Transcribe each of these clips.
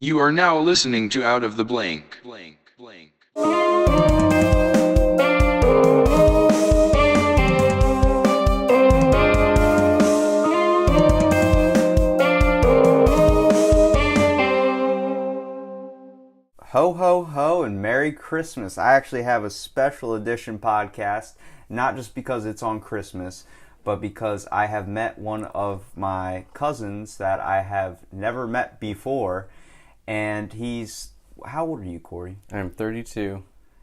You are now listening to Out of the Blank. Ho, ho, ho, and Merry Christmas. I actually have a special edition podcast, not just because it's on Christmas, but because I have met one of my cousins that I have never met before, and he's... How old are you, Cory? I'm 32.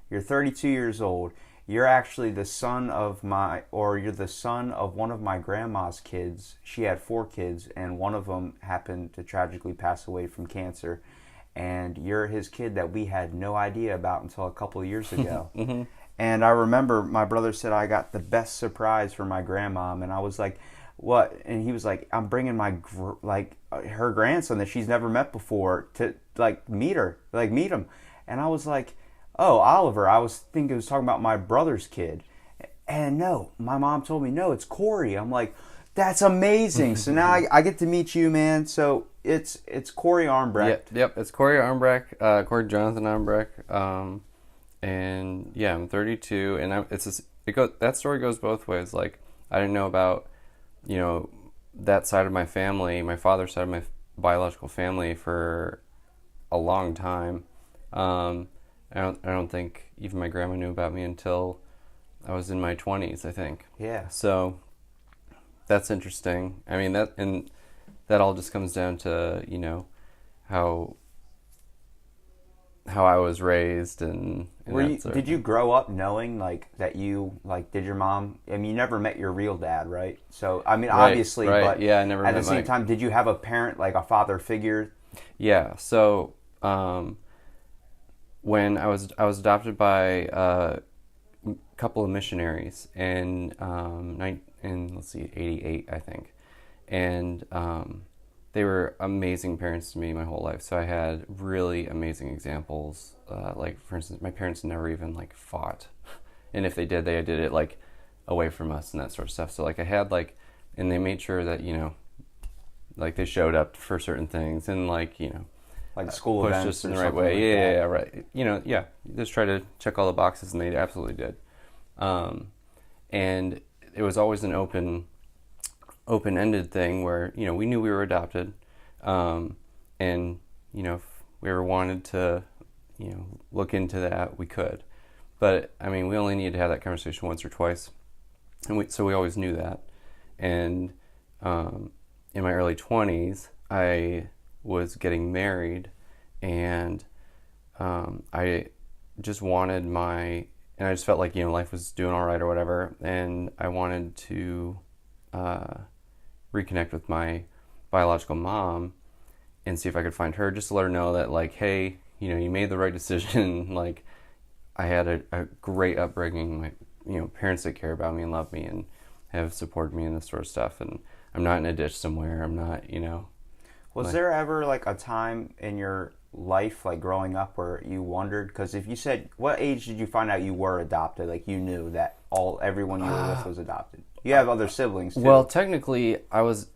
You're 32 years old. You're actually the son of you're the son of one of my grandma's kids. She had 4 kids, and one of them happened to tragically pass away from cancer. And you're his kid that we had no idea about until a couple of years ago. Mm-hmm. And I remember my brother said I got the best surprise for my grandmom, and I was like, "What?" And he was like, "I'm bringing her grandson that she's never met before to meet him." And I was like, "Oh, Oliver." I was thinking it was talking about my brother's kid, and no, my mom told me no, it's Cory. I'm like, that's amazing. So now I get to meet you, man. So it's Cory Armbrecht. Yep, it's Cory Armbrecht, Cory Jonathan Armbrecht. And yeah, I'm 32, and that story goes both ways. Like, I didn't know about, that side of my family, my father's side of my biological family, for a long time. I don't think even my grandma knew about me until I was in my 20s, I think. Yeah. So that's interesting. I mean, that all just comes down to, how I was raised and did you grow up knowing that you did your mom? I mean, you never met your real dad, right? So I mean, right, obviously, right. But yeah, I never. At the same time, did you have a parent, like a father figure? Yeah. So when I was adopted by a couple of missionaries in let's see, 88, I think, and they were amazing parents to me my whole life. So I had really amazing examples. Like, for instance, my parents never even fought, and if they did, they did it away from us and that sort of stuff. So I had and they made sure that they showed up for certain things and school pushed events us in the right way. Yeah, right. Just try to check all the boxes, and they absolutely did. And it was always an open-ended thing where we knew we were adopted, and if we ever wanted to look into that, we could, but I mean, we only needed to have that conversation once or twice, and so we always knew that. And in my early 20s, I was getting married, and I just wanted and I just felt like life was doing all right or whatever, and I wanted to reconnect with my biological mom and see if I could find her, just to let her know that hey, you made the right decision. I had a great upbringing. My parents that care about me and love me and have supported me in this sort of stuff, and I'm not in a ditch somewhere. I'm not Was there ever a time in your life, growing up, where you wondered? Because if you said, what age did you find out you were adopted? You knew that everyone you were with was adopted. You have other siblings too. Well, technically, I was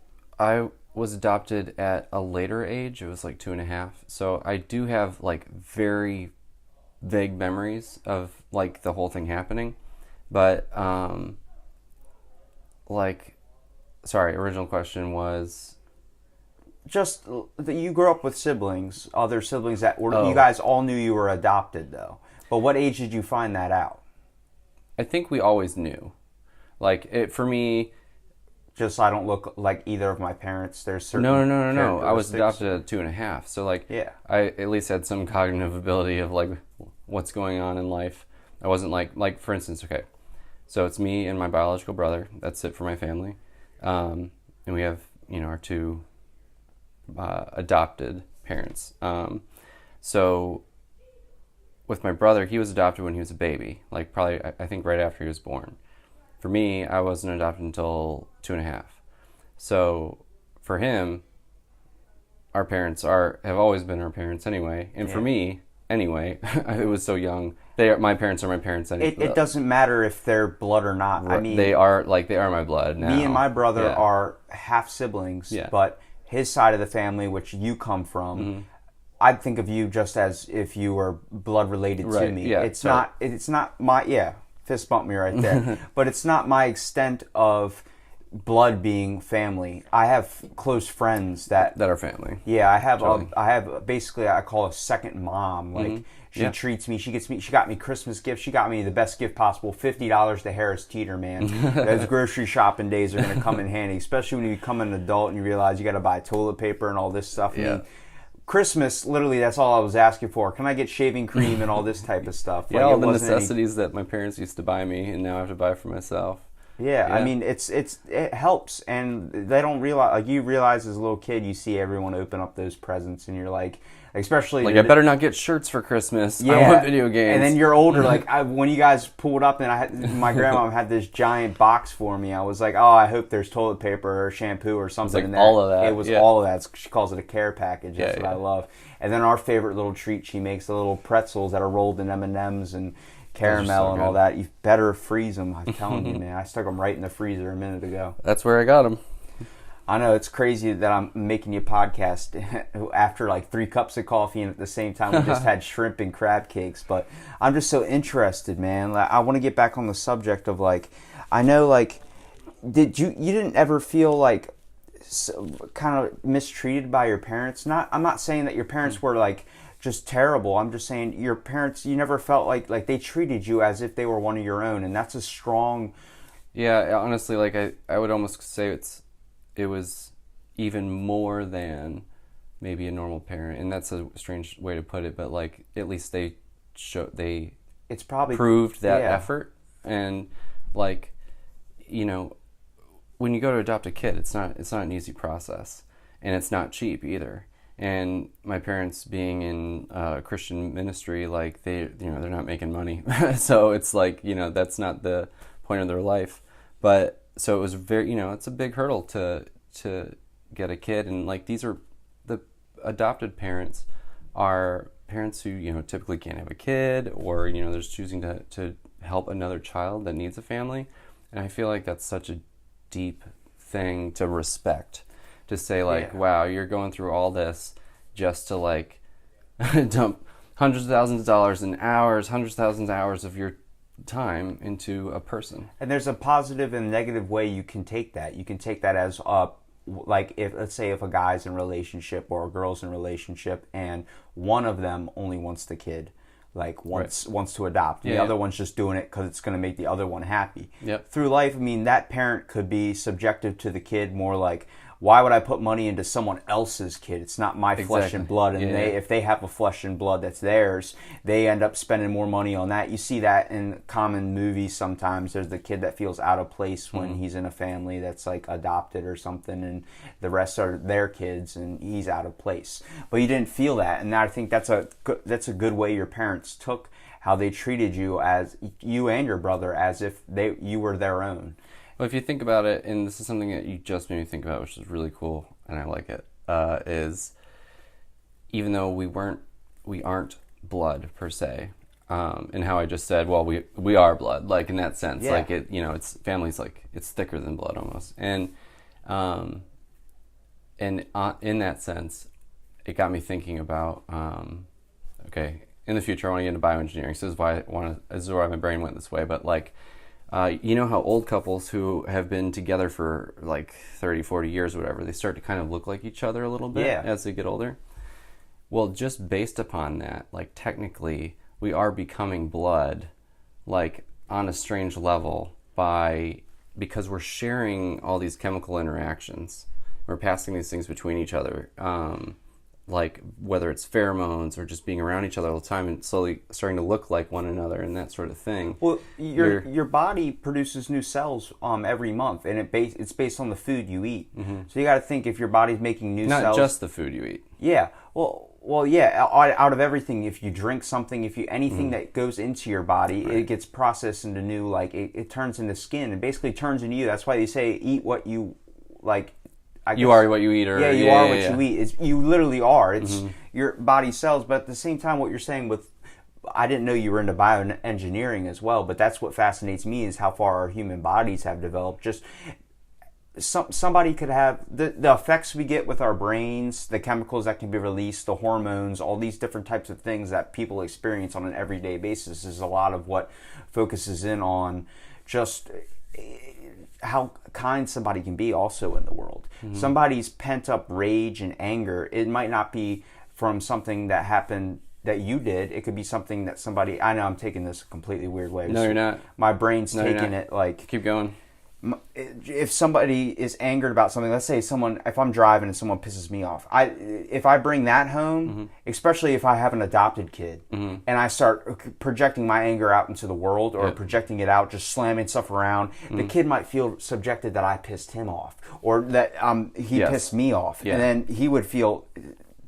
adopted at a later age. It was 2.5. So I do have very vague memories of the whole thing happening. But sorry, original question was just that you grew up with other siblings that were. You guys all knew you were adopted, though. But what age did you find that out? I think we always knew. For me, just so I don't look like either of my parents. There's certain No. I was adopted at 2.5, so yeah. I at least had some cognitive ability of what's going on in life. I wasn't for instance, okay, so it's me and my biological brother. That's it for my family, and we have our 2 adopted parents. So with my brother, he was adopted when he was a baby, probably I think right after he was born. For me, I wasn't adopted until 2.5. So for him, our parents have always been our parents anyway. And for me, anyway, I was so young. My parents are my parents anyway. It doesn't matter if they're blood or not. I mean, they are my blood now. Me and my brother are half siblings, but his side of the family, which you come from, I'd think of you just as if you were blood related to Right, me. yeah, It's sorry. not. It's not my. Yeah, fist bump me right there. But it's not my extent of blood being family. I have close friends that That are family. yeah, I have Totally. I have basically I call a second mom. Like she Yeah. treats me. She got me Christmas gifts. She got me the best gift possible. $50 to Harris Teeter, man. Those grocery shopping days are gonna come in handy, especially when you become an adult and you realize you got to buy toilet paper and all this stuff. I Yeah. mean, Christmas, literally, that's all I was asking for. Can I get shaving cream and all this type of stuff? Yeah, all it the wasn't any- necessities that my parents used to buy me, and now I have to buy for myself. Yeah, I Yeah. mean, it helps, and they don't realize. Like you realize as a little kid, you see everyone open up those presents, and you're like, especially Like, I better not get shirts for Christmas. yeah, I want video games. And then you're older. Like when you guys pulled up, and my grandma had this giant box for me. I was like, oh, I hope there's toilet paper or shampoo or something like in there. all of that, It was yeah. all of that. She calls it a care package. That's Yeah, what I yeah. love. And then our favorite little treat, she makes the little pretzels that are rolled in M&Ms and caramel so and all good. that. You better freeze them. I'm telling you, man. I stuck them right in the freezer a minute ago. That's where I got them. I know it's crazy that I'm making you a podcast after like 3 cups of coffee, and at the same time we just had shrimp and crab cakes. But I'm just so interested, man. Like, I want to get back on the subject of like, I know like, you didn't ever feel like kind of mistreated by your parents? I'm not saying that your parents were like just terrible. I'm just saying your parents, you never felt like they treated you as if they were one of your own, and that's a strong. Yeah, honestly, like I would almost say it was even more than maybe a normal parent, and that's a strange way to put it, but like at least they It's probably proved that yeah. effort. And like, you know, when you go to adopt a kid, it's not an easy process, and it's not cheap either. And my parents being in Christian ministry, like they're not making money. So it's like, that's not the point of their life. But so it was very, it's a big hurdle to get a kid. And like, these are the adopted parents are parents who, typically can't have a kid, or, they're just choosing to help another child that needs a family. And I feel like that's such a deep thing to respect, to say like, wow, you're going through all this just to like dump hundreds of thousands of dollars and hours, hundreds of thousands of hours of your time into a person. And there's a positive and negative way you can take that. You can take that as like let's say if a guy's in a relationship or a girl's in a relationship and one of them only wants the kid, like wants to adopt. The other one's just doing it because it's going to make the other one happy. Yep. Through life, I mean, that parent could be subjective to the kid more like, why would I put money into someone else's kid? It's not my flesh and blood. And if they have a flesh and blood that's theirs, they end up spending more money on that. You see that in common movies sometimes. There's the kid that feels out of place when he's in a family that's like adopted or something, and the rest are their kids and he's out of place. But you didn't feel that, and I think that's a good way your parents took how they treated you, as you and your brother, as if you were their own. Well, if you think about it, and this is something that you just made me think about, which is really cool, and I like it, is even though we aren't blood per se, and how I just said, well, we are blood, like in that sense, like it, it's family's like it's thicker than blood almost, and in that sense, it got me thinking about, okay, in the future I want to get into bioengineering, so this is why my brain went this way, but like. You know how old couples who have been together for like 30, 40 years or whatever, they start to kind of look like each other a little bit as they get older? Well, just based upon that, like technically we are becoming blood, like on a strange level, because we're sharing all these chemical interactions. We're passing these things between each other, like whether it's pheromones or just being around each other all the time and slowly starting to look like one another and that sort of thing. Well, your body produces new cells every month, and it's based on the food you eat. Mm-hmm. So you got to think, if your body's making new cells, not just the food you eat. Yeah. Well, yeah. Out of everything, if you drink something, anything that goes into your body, it gets processed into new, like it turns into skin and basically turns into you. That's why they say eat what you like. You are what you eat, or you are what you eat. You literally are. It's your body cells. But at the same time, what you're saying I didn't know you were into bioengineering as well. But that's what fascinates me, is how far our human bodies have developed. Just somebody could have the effects we get with our brains, the chemicals that can be released, the hormones, all these different types of things that people experience on an everyday basis is a lot of what focuses in on just how kind somebody can be also in the world. Somebody's pent up rage and anger, it might not be from something that happened that you did. It could be something that somebody, I know I'm taking this a completely weird way. No, you're not. My brain's taking it like... Keep going. If somebody is angered about something, let's say if I'm driving and someone pisses me off, if I bring that home, especially if I have an adopted kid, and I start projecting my anger out into the world or projecting it out, just slamming stuff around, the kid might feel subjected that I pissed him off or that he pissed me off, and then he would feel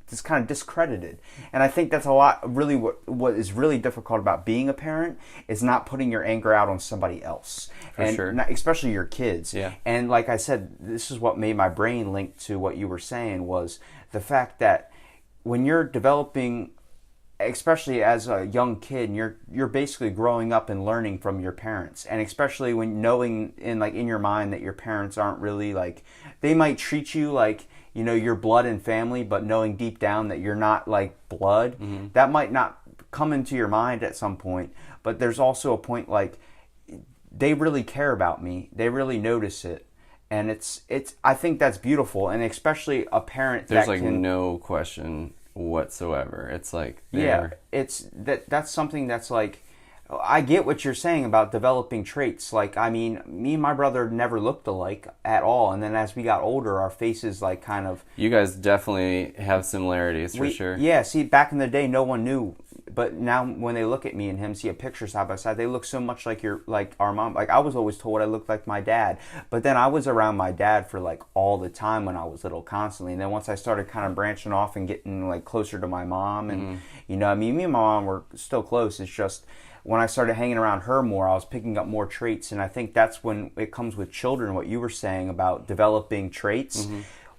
just kind of discredited. And I think that's a lot, really what is really difficult about being a parent is not putting your anger out on somebody else. For sure. Especially your kids. Yeah. And like I said, this is what made my brain link to what you were saying was the fact that when you're developing, especially as a young kid, you're basically growing up and learning from your parents. And especially when knowing in your mind that your parents aren't really like, they might treat you like, you know, your blood and family, but knowing deep down that you're not like blood, that might not come into your mind at some point. But there's also a point like they really care about me. They really notice it. And it's I think that's beautiful. And especially a parent there's like no question whatsoever. It's like that's something that's like, I get what you're saying about developing traits. Like, I mean, me and my brother never looked alike at all. And then as we got older, our faces like kind of... You guys definitely have similarities for sure. Yeah, see, back in the day, no one knew. But now when they look at me and him, see a picture side by side, they look so much like our mom. Like, I was always told I looked like my dad. But then I was around my dad for like all the time when I was little, constantly. And then once I started kind of branching off and getting like closer to my mom and, you know, I mean, me and my mom were still close. It's just... when I started hanging around her more, I was picking up more traits. And I think that's when it comes with children, what you were saying about developing traits.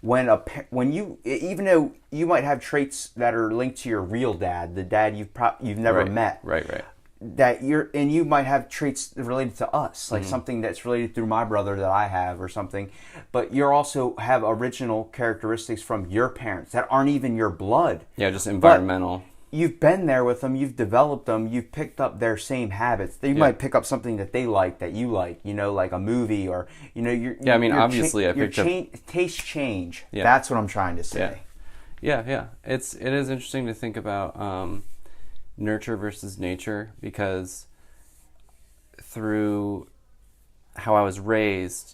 When you, even though you might have traits that are linked to your real dad, the dad you've never met. Right. That you might have traits related to us, like something that's related through my brother that I have or something. But you also have original characteristics from your parents that aren't even your blood. Yeah, just environmental. But you've been there with them, you've developed them, you've picked up their same habits. You might pick up something that they like, that you like, you know, like a movie or, you know, obviously I picked up... taste change. Yeah. That's what I'm trying to say. Yeah. It is interesting to think about nurture versus nature, because through how I was raised,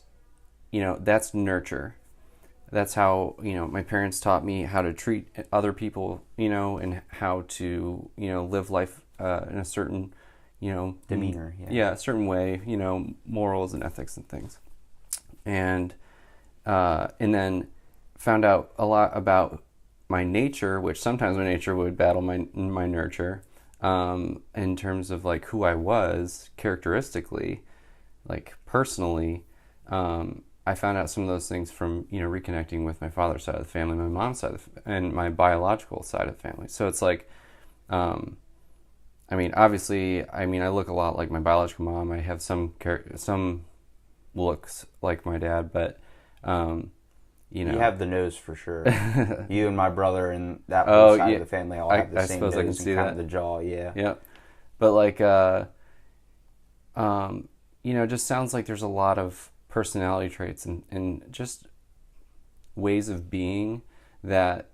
you know, that's nurture. That's how, you know, my parents taught me how to treat other people, you know, and how to, you know, live life in a certain, you know... demeanor. Yeah, a certain way, you know, morals and ethics and things. And then found out a lot about my nature, which sometimes my nature would battle my nurture, in terms of, like, who I was characteristically, like, personally. I found out some of those things from, you know, reconnecting with my father's side of the family, my mom's side and my biological side of the family. So it's like, I mean, obviously, I look a lot like my biological mom. I have some looks like my dad, but, you know. You have the nose for sure. You and my brother and that whole side of the family all have the same nose and kind of the jaw, yeah. But like, you know, it just sounds like there's a lot of personality traits and just ways of being that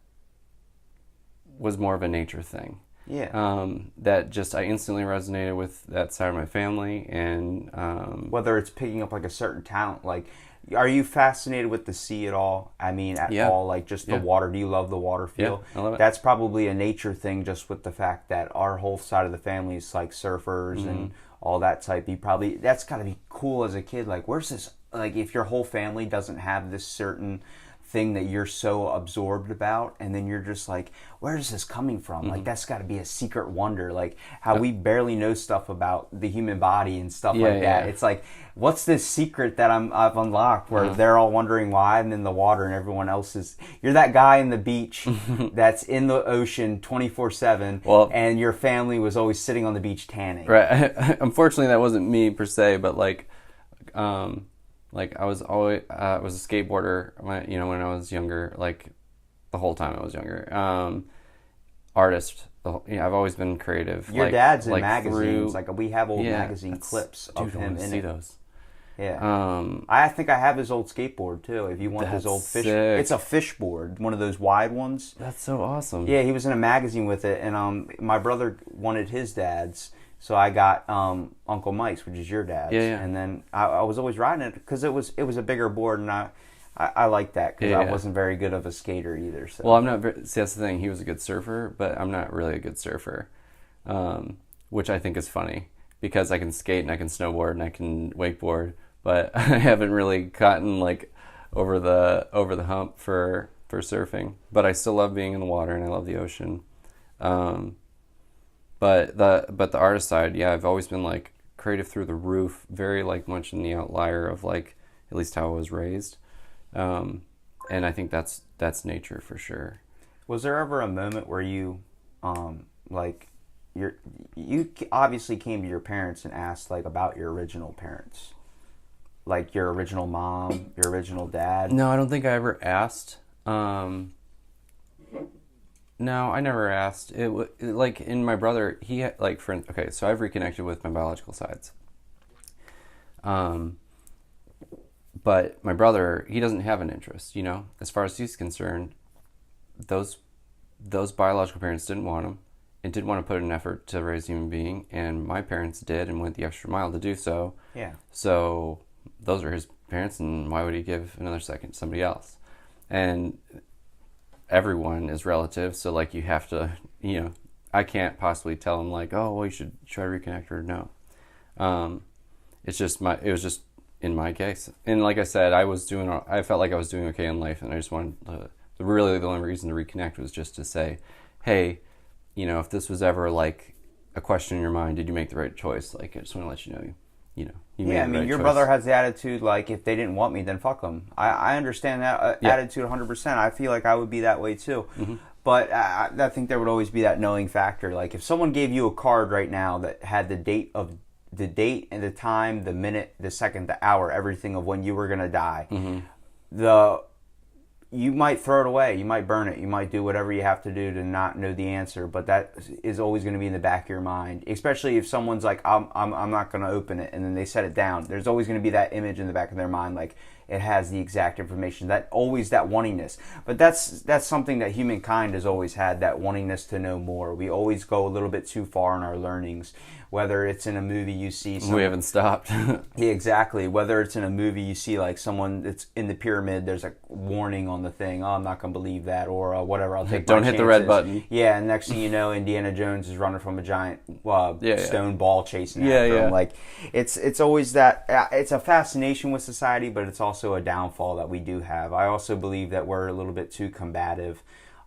was more of a nature thing. Yeah. That just I instantly resonated with that side of my family, and whether it's picking up like a certain talent, like, are you fascinated with the sea at all? I mean, at all, like just the water. Do you love the water feel? Yeah, I love it. That's probably a nature thing, just with the fact that our whole side of the family is like surfers and all that type. That's got to be cool as a kid. Like, where's this? Like, if your whole family doesn't have this certain thing that you're so absorbed about, and then you're just like, where is this coming from? Like, that's got to be a secret wonder. Like how we barely know stuff about the human body and stuff like that. It's like, what's this secret that I've unlocked where they're all wondering why, and then the water and everyone else is... You're that guy in the beach that's in the ocean 24/7, and your family was always sitting on the beach tanning. Right. Unfortunately, that wasn't me per se, but like Like I was always was a skateboarder when when I was younger, like the whole time I was younger. Artist. I've always been creative. Your like, dad's in like magazines. Through, like we have old yeah, magazine clips of dude, I him want to in see it. those. Yeah. I think I have his old skateboard too. If you want his That's old fish, sick. it's a fish board, one of those wide ones. That's so awesome. Yeah, he was in a magazine with it, and my brother wanted his dad's, so I got Uncle Mike's, which is your dad's. Yeah. And then I was always riding it because it was a bigger board, and I liked that because I wasn't very good of a skater either. So. Well, I'm not. See, that's the thing. He was a good surfer, but I'm not really a good surfer, which I think is funny because I can skate and I can snowboard and I can wakeboard, but I haven't really gotten like over the hump for surfing. But I still love being in the water and I love the ocean. But the artist side, yeah, I've always been like creative through the roof, very like much in the outlier of like at least how I was raised. And I think that's nature for sure. Was there ever a moment where you, like, you obviously came to your parents and asked like about your original parents, like your original mom, your original dad? No, I don't think I ever asked. No, I never asked. Like in my brother, he had like okay, so I've reconnected with my biological sides. But my brother, he doesn't have an interest, as far as he's concerned. Those biological parents didn't want him and didn't want to put in an effort to raise a human being, and my parents did and went the extra mile to do so. Yeah. So those are his parents, and why would he give another second to somebody else? And everyone is relative, so like you have to, I can't possibly tell him like, oh, well, you should try to reconnect or no. It was just in my case, and like I said, I felt like I was doing okay in life, and I just wanted really the only reason to reconnect was just to say, hey, if this was ever like a question in your mind, did you make the right choice? Like I just want to let you know, you made the right your choice. brother has the attitude like if they didn't want me, then fuck them. I understand that attitude 100%. I feel like I would be that way too. Mm-hmm. But I think there would always be that knowing factor. Like if someone gave you a card right now that had the date and the time, the minute, the second, the hour, everything of when you were gonna die, mm-hmm. You might throw it away, you might burn it, you might do whatever you have to do to not know the answer, but that is always going to be in the back of your mind, especially if someone's like, I'm not going to open it, and then they set it down. There's always going to be that image in the back of their mind, like it has the exact information, that wantingness. But that's something that humankind has always had, that wantingness to know more. We always go a little bit too far in our learnings. Whether it's in a movie you see we haven't stopped. Yeah, exactly. Whether it's in a movie you see like someone that's in the pyramid, there's a warning on the thing, oh, I'm not going to believe that, or whatever, I'll take Don't my hit chances. the red button. Yeah, and next thing you know, Indiana Jones is running from a giant stone ball chasing after him. Like, it's always that, it's a fascination with society, but it's also a downfall that we do have. I also believe that we're a little bit too combative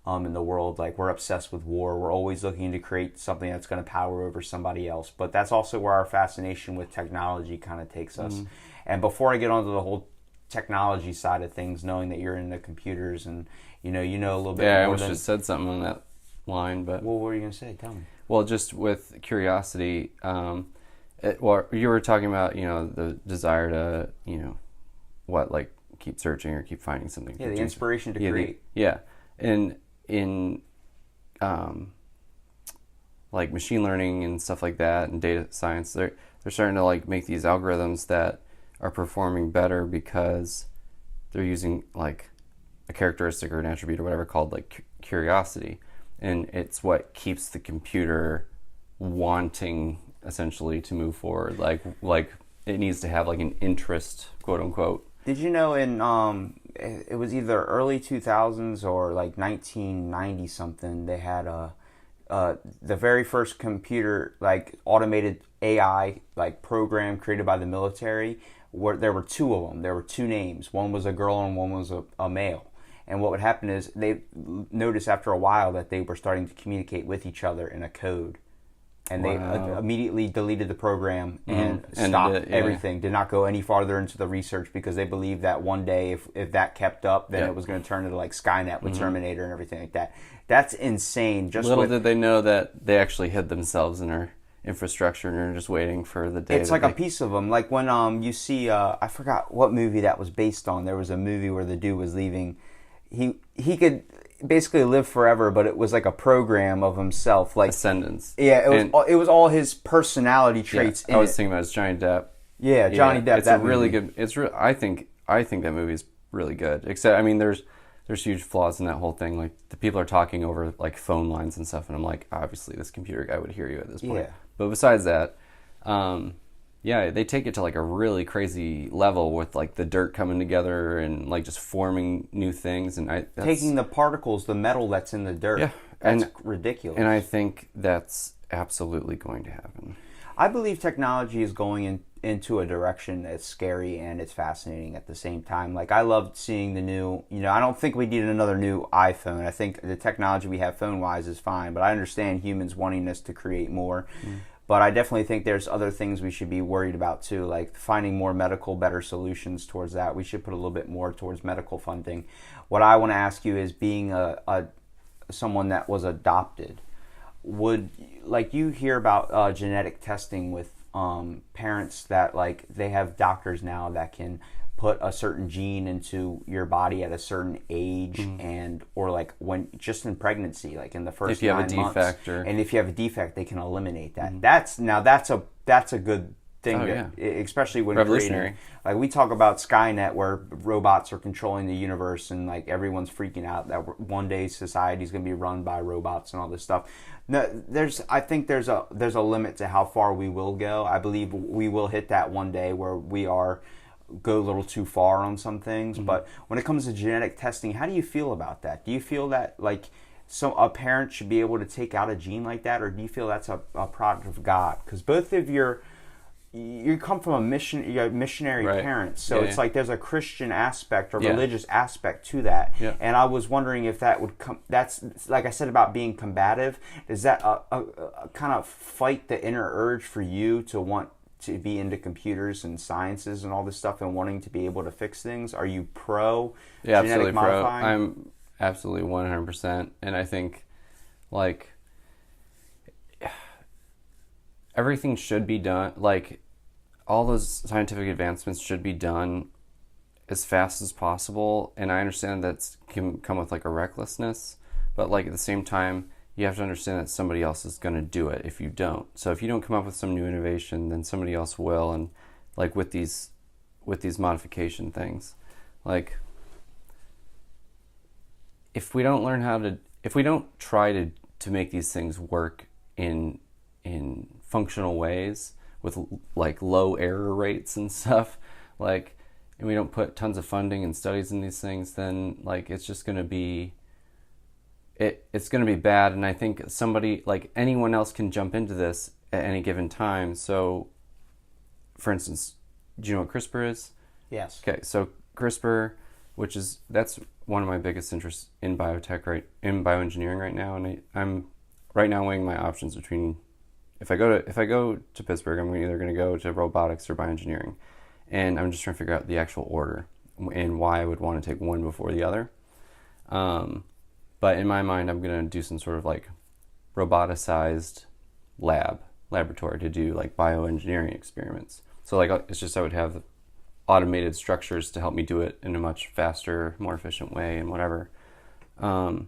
in the world. Like, we're obsessed with war. We're always looking to create something that's going to power over somebody else. But that's also where our fascination with technology kind of takes us. Mm-hmm. And before I get onto the whole technology side of things, knowing that you're into computers and you know a little bit more. I almost just said something on that line, but well, what were you going to say? Tell me. Well, just with curiosity, you were talking about the desire to keep searching or keep finding something. Yeah, the inspiration to create. And in like machine learning and stuff like that and data science, they're starting to like make these algorithms that are performing better because they're using like a characteristic or an attribute or whatever called like curiosity, and it's what keeps the computer wanting essentially to move forward. Like it needs to have like an interest, quote unquote. Did you know in it was either early 2000s or like 1990 something, they had the very first computer, like automated AI like program created by the military, where there were two of them. There were two names. One was a girl and one was a male. And what would happen is they noticed after a while that they were starting to communicate with each other in a code. And they immediately deleted the program and stopped everything. Did not go any farther into the research because they believed that one day, if that kept up, then it was going to turn into like Skynet with Terminator and everything like that. That's insane. Little did they know that they actually hid themselves in our infrastructure, and you're just waiting for the day. It's like a piece of them. Like when you see, I forgot what movie that was based on. There was a movie where the dude was leaving. He could basically live forever, but it was like a program of himself, like Ascendance. Yeah, it was all his personality traits. I was thinking about it. It's Johnny Depp. Yeah, Johnny Depp. It's a really good. I think that movie is really good. Except, I mean, there's huge flaws in that whole thing. Like, the people are talking over like phone lines and stuff, and I'm like, obviously this computer guy would hear you at this point. Yeah. But besides that, they take it to like a really crazy level with like the dirt coming together and like just forming new things, and taking the particles, the metal that's in the dirt. Yeah, that's ridiculous. And I think that's absolutely going to happen. I believe technology is going into a direction that's scary and it's fascinating at the same time. Like, I loved seeing the new, I don't think we need another new iPhone. I think the technology we have phone-wise is fine, but I understand humans wanting us to create more. But I definitely think there's other things we should be worried about too, like finding more better solutions towards that. We should put a little bit more towards medical funding. What I want to ask you is, being someone that was adopted, like, you hear about genetic testing with parents that, like, they have doctors now that can put a certain gene into your body at a certain age, or like when just in pregnancy, like in the first 9 months. If you have a defect, and if you have a defect, they can eliminate that. That's a good thing, especially when revolutionary. Like, we talk about Skynet, where robots are controlling the universe, and like everyone's freaking out that one day society's going to be run by robots and all this stuff. No, I think there's a limit to how far we will go. I believe we will hit that one day where we go a little too far on some things. But when it comes to genetic testing, how do you feel about that? Do you feel that, like, a parent should be able to take out a gene like that, or do you feel that's a product of God? Because both of you come from a missionary parents, so it's like there's a Christian aspect or religious aspect to that. And I was wondering if that would come. That's, like I said about being combative. Is that a kind of fight the inner urge for you to want to be into computers and sciences and all this stuff and wanting to be able to fix things? Are you pro genetic modifying? I'm absolutely 100%. And I think, like, everything should be done, like, all those scientific advancements should be done as fast as possible. And I understand that can come with like a recklessness, but like at the same time, you have to understand that somebody else is going to do it if you don't. So if you don't come up with some new innovation, then somebody else will. And like with these modification things, like, if we don't try to make these things work in functional ways with like low error rates and stuff, like, and we don't put tons of funding and studies in these things, then like it's just going to be it's going to be bad. And I think somebody, like, anyone else can jump into this at any given time. So, for instance, do you know what CRISPR is? Yes. Okay, so CRISPR, that's one of my biggest interests in biotech, in bioengineering right now, and I'm right now weighing my options between, if I go to Pittsburgh, I'm either going to go to robotics or bioengineering, and I'm just trying to figure out the actual order and why I would want to take one before the other. But in my mind, I'm going to do some sort of like roboticized laboratory to do like bioengineering experiments. So like, it's just I would have automated structures to help me do it in a much faster, more efficient way and whatever. And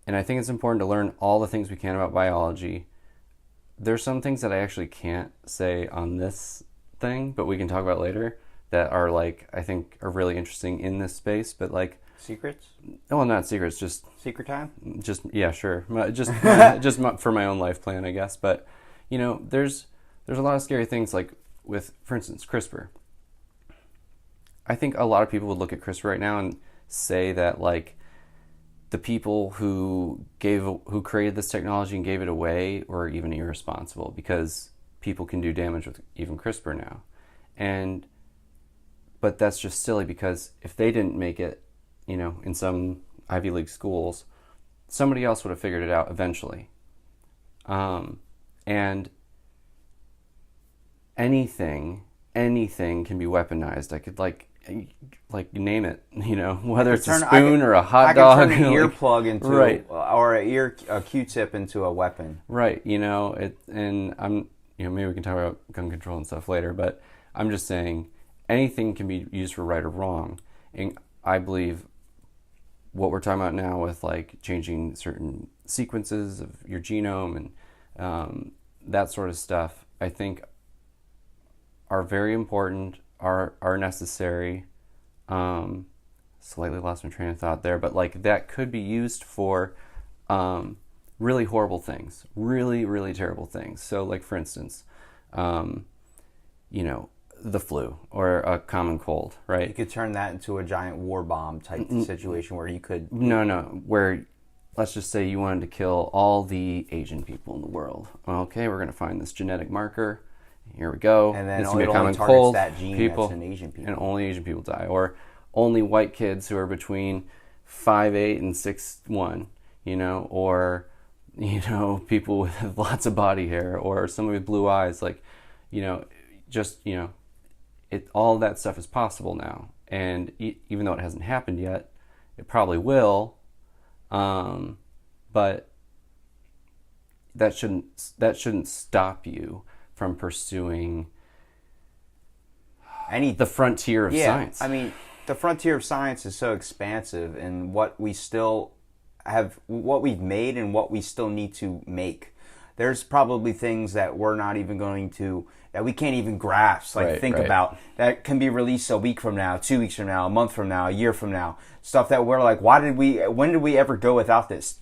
I think it's important to learn all the things we can about biology. There's some things that I actually can't say on this thing, but we can talk about later, that are like, I think are really interesting in this space, but like, secrets? Well, not secrets, just secret time. Just, yeah, sure. Just for my own life plan, I guess. But there's a lot of scary things, like with, for instance, CRISPR. I think a lot of people would look at CRISPR right now and say that like the people who created this technology and gave it away were even irresponsible, because people can do damage with even CRISPR now. But that's just silly, because if they didn't make it, in some Ivy League schools, somebody else would have figured it out eventually. And anything can be weaponized. I could, like, like name it, whether it's a turn- I spoon can- or a hot I dog. can turn an like- earplug into Right. or a Q-tip into a weapon. Right, and I'm, maybe we can talk about gun control and stuff later, but I'm just saying anything can be used for right or wrong. And I believe what we're talking about now with like changing certain sequences of your genome and that sort of stuff, I think are very important, are necessary. Slightly lost my train of thought there, but like that could be used for really horrible things, really, really terrible things. So like, for instance, the flu or a common cold, right? You could turn that into a giant war bomb type situation where you could... Where let's just say you wanted to kill all the Asian people in the world. Okay, we're going to find this genetic marker. Here we go. And then it's it gonna be a only common targets cold. that gene people, that's in Asian people. And only Asian people die. Or only white kids who are between 5'8" and 6'1", or, people with lots of body hair, or someone with blue eyes, like, all of that stuff is possible now. And even though it hasn't happened yet, it probably will. But that shouldn't stop you from pursuing the frontier of science. I mean, the frontier of science is so expansive, and what we still have, what we've made and what we still need to make. There's probably things that we're not even going to, that we can't even grasp, think about, that can be released a week from now, 2 weeks from now, a month from now, a year from now. Stuff that we're like, when did we ever go without this?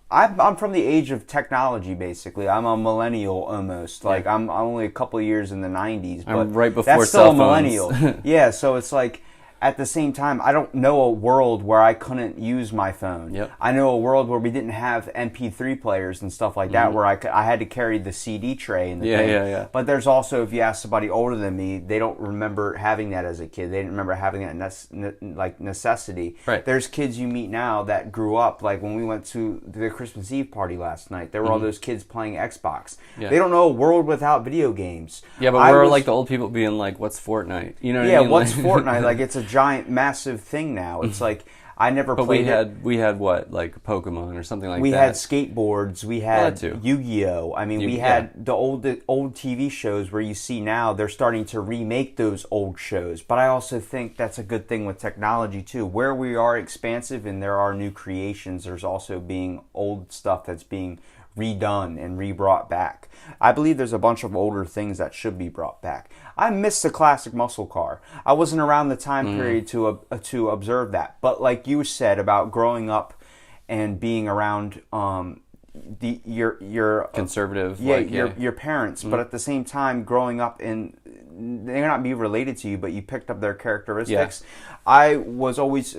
I'm from the age of technology, basically. I'm a millennial almost. Like, I'm only a couple of years in the 90s, but I'm right before that's still cell a millennial. phones. Yeah, so it's like, at the same time, I don't know a world where I couldn't use my phone. Yep. I know a world where we didn't have MP3 players and stuff like that, where I had to carry the CD tray and the thing. Yeah. But there's also, if you ask somebody older than me, they don't remember having that as a kid. They didn't remember having that necessity. Right. There's kids you meet now that grew up, like when we went to the Christmas Eve party last night, there were all those kids playing Xbox. Yeah. They don't know a world without video games. Yeah, but we're like the old people being like, what's Fortnite? You know what I mean? What's Fortnite? Like, it's a giant, massive thing now. It's like, I never played it. We had what, like Pokemon or something like that? We had skateboards. We had too. Yu-Gi-Oh! I mean, we had the old TV shows where you see now they're starting to remake those old shows. But I also think that's a good thing with technology too. Where we are expansive and there are new creations, there's also being old stuff that's being redone and re-brought back. I believe there's a bunch of older things that should be brought back. I miss the classic muscle car. I wasn't around the time period to observe that. But like you said about growing up and being around your conservative, your parents, but at the same time growing up in, they may not be related to you, but you picked up their characteristics. Yeah. I was always,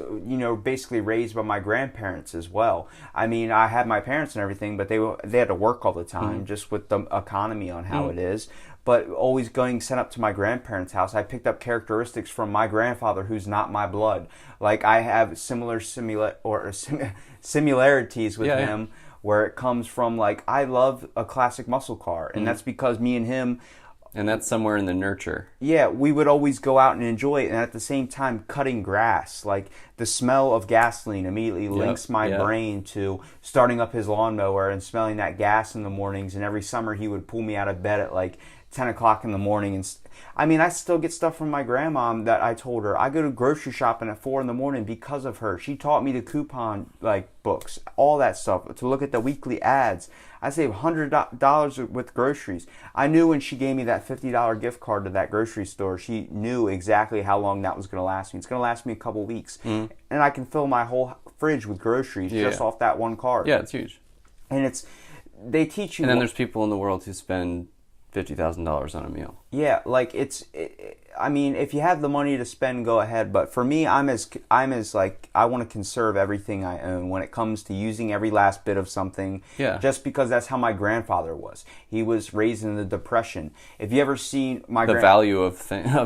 basically raised by my grandparents as well. I mean, I had my parents and everything, but they had to work all the time, just with the economy on how it is. But always sent up to my grandparents' house, I picked up characteristics from my grandfather, who's not my blood. Like, I have similarities with him, where it comes from, like, I love a classic muscle car, and that's because me and him... And that's somewhere in the nurture. Yeah, we would always go out and enjoy it, and at the same time, cutting grass. Like, the smell of gasoline immediately links my brain to starting up his lawnmower and smelling that gas in the mornings, and every summer he would pull me out of bed at, like, 10 o'clock in the morning. And I mean, I still get stuff from my grandma that I told her. I go to grocery shopping at 4 in the morning because of her. She taught me the coupon, books, all that stuff, to look at the weekly ads. I save $100 with groceries. I knew when she gave me that $50 gift card to that grocery store, she knew exactly how long that was going to last me. It's going to last me a couple weeks. And I can fill my whole fridge with groceries just off that one card. Yeah, it's huge. And they teach you... And then there's people in the world who spend $50,000 on a meal. Yeah, like I mean, if you have the money to spend, go ahead. But for me, I'm as I want to conserve everything I own when it comes to using every last bit of something. Yeah. Just because that's how my grandfather was. He was raised in the Depression. If you ever seen the value of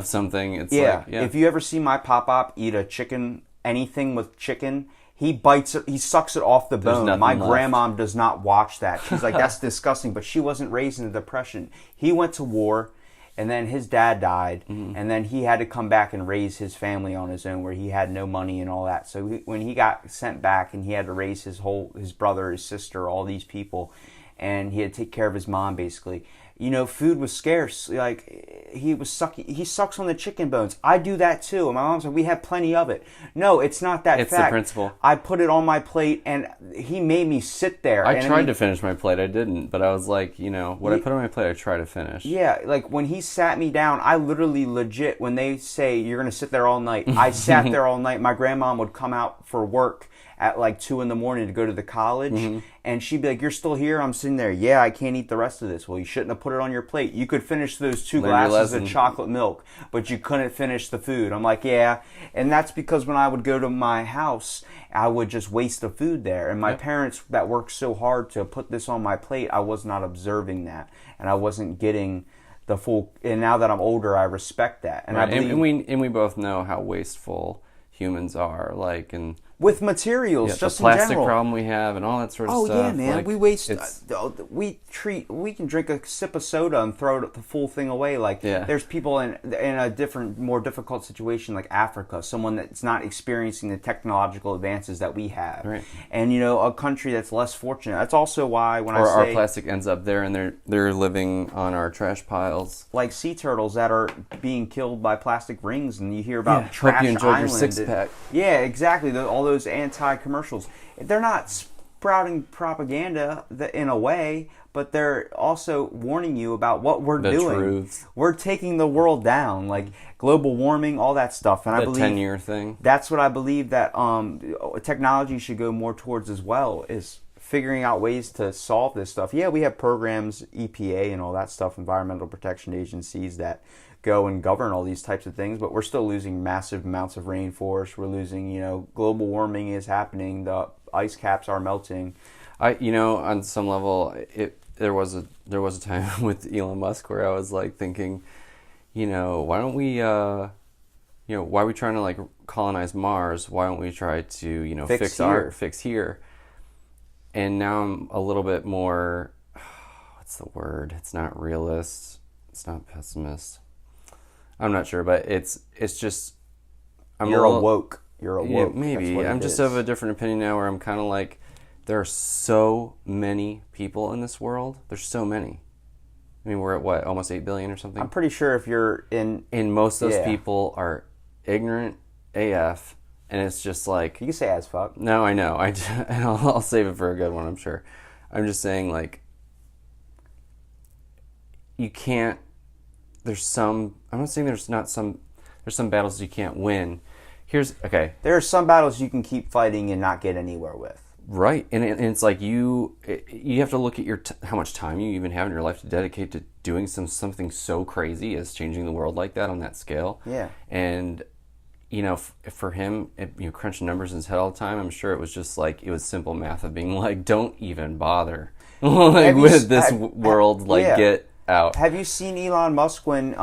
something, it's If you ever see my pop-up eat a chicken, anything with chicken, he bites it, he sucks it off the bone. My grandma does not watch that. She's like, that's disgusting. But she wasn't raised in the Depression. He went to war, And then his dad died, Mm-hmm. and then he had to come back and raise his family on his own, where he had no money and all that. So when he got sent back, and he had to raise his brother, his sister, all these people, and he had to take care of his mom, basically. You know, food was scarce. Like, he sucks on the chicken bones. I do that too. And my mom's like, we have plenty of it. No, it's not that It's fact. the principle. I put it on my plate, and he made me sit there. I tried to finish my plate. I didn't, but I was like, what I put on my plate, I try to finish. Yeah, like when he sat me down, I literally legit, when they say you're going to sit there all night, I sat there all night. My grandmom would come out for work at like 2 a.m. to go to the college, and she'd be like, you're still here? I'm sitting there, yeah, I can't eat the rest of this. Well, you shouldn't have put it on your plate. You could finish those 2 glasses of chocolate milk, but you couldn't finish the food. I'm like, yeah, and that's because when I would go to my house, I would just waste the food there, and my parents that worked so hard to put this on my plate, I was not observing that, and I wasn't getting the full, and now that I'm older, I respect that. And right. I believe, and we both know how wasteful humans are, like, and with materials, just the plastic in general. problem we have and all that sort of Oh stuff. yeah, man. Like, We waste. We can drink a sip of soda and throw the full thing away. Like there's people in a different, more difficult situation, like Africa, someone that's not experiencing the technological advances that we have, right. And a country that's less fortunate. That's also why our plastic ends up there and they're living on our trash piles, like sea turtles that are being killed by plastic rings, and you hear about Trash Hope you enjoyed Island. your six-pack. Yeah, exactly. All those anti-commercials. They're not sprouting propaganda in a way, but they're also warning you about what we're doing. Truths. We're taking the world down, like global warming, all that stuff. And I believe 10-year thing. That's what I believe that technology should go more towards as well, is figuring out ways to solve this stuff. Yeah, we have programs, EPA and all that stuff, environmental protection agencies that go and govern all these types of things, but we're still losing massive amounts of rainforest. We're losing, global warming is happening. The ice caps are melting. On some level, there was a time with Elon Musk where I was like thinking, why don't we, why are we trying to like colonize Mars? Why don't we try to, fix here? And now I'm a little bit more, what's the word? It's not realist. It's not pessimist. I'm not sure, but it's just You're awoke. Yeah, maybe. I'm just of a different opinion now, where I'm kind of like, there are so many people in this world. There's so many. I mean, we're at what, almost 8 billion or something? I'm pretty sure if you're in... And most of those people are ignorant AF, and it's just like... You can say as fuck. No, I know. And I'll save it for a good one, I'm sure. I'm just saying, like, you can't... I'm not saying there's some battles you can't win. There are some battles you can keep fighting and not get anywhere with. Right, and it's like you have to look at how much time you even have in your life to dedicate to doing something so crazy as changing the world like that on that scale. Yeah. And for him, crunching numbers in his head all the time, I'm sure it was just like, it was simple math of being like, don't even bother with this world. Get out. Have you seen Elon Musk when,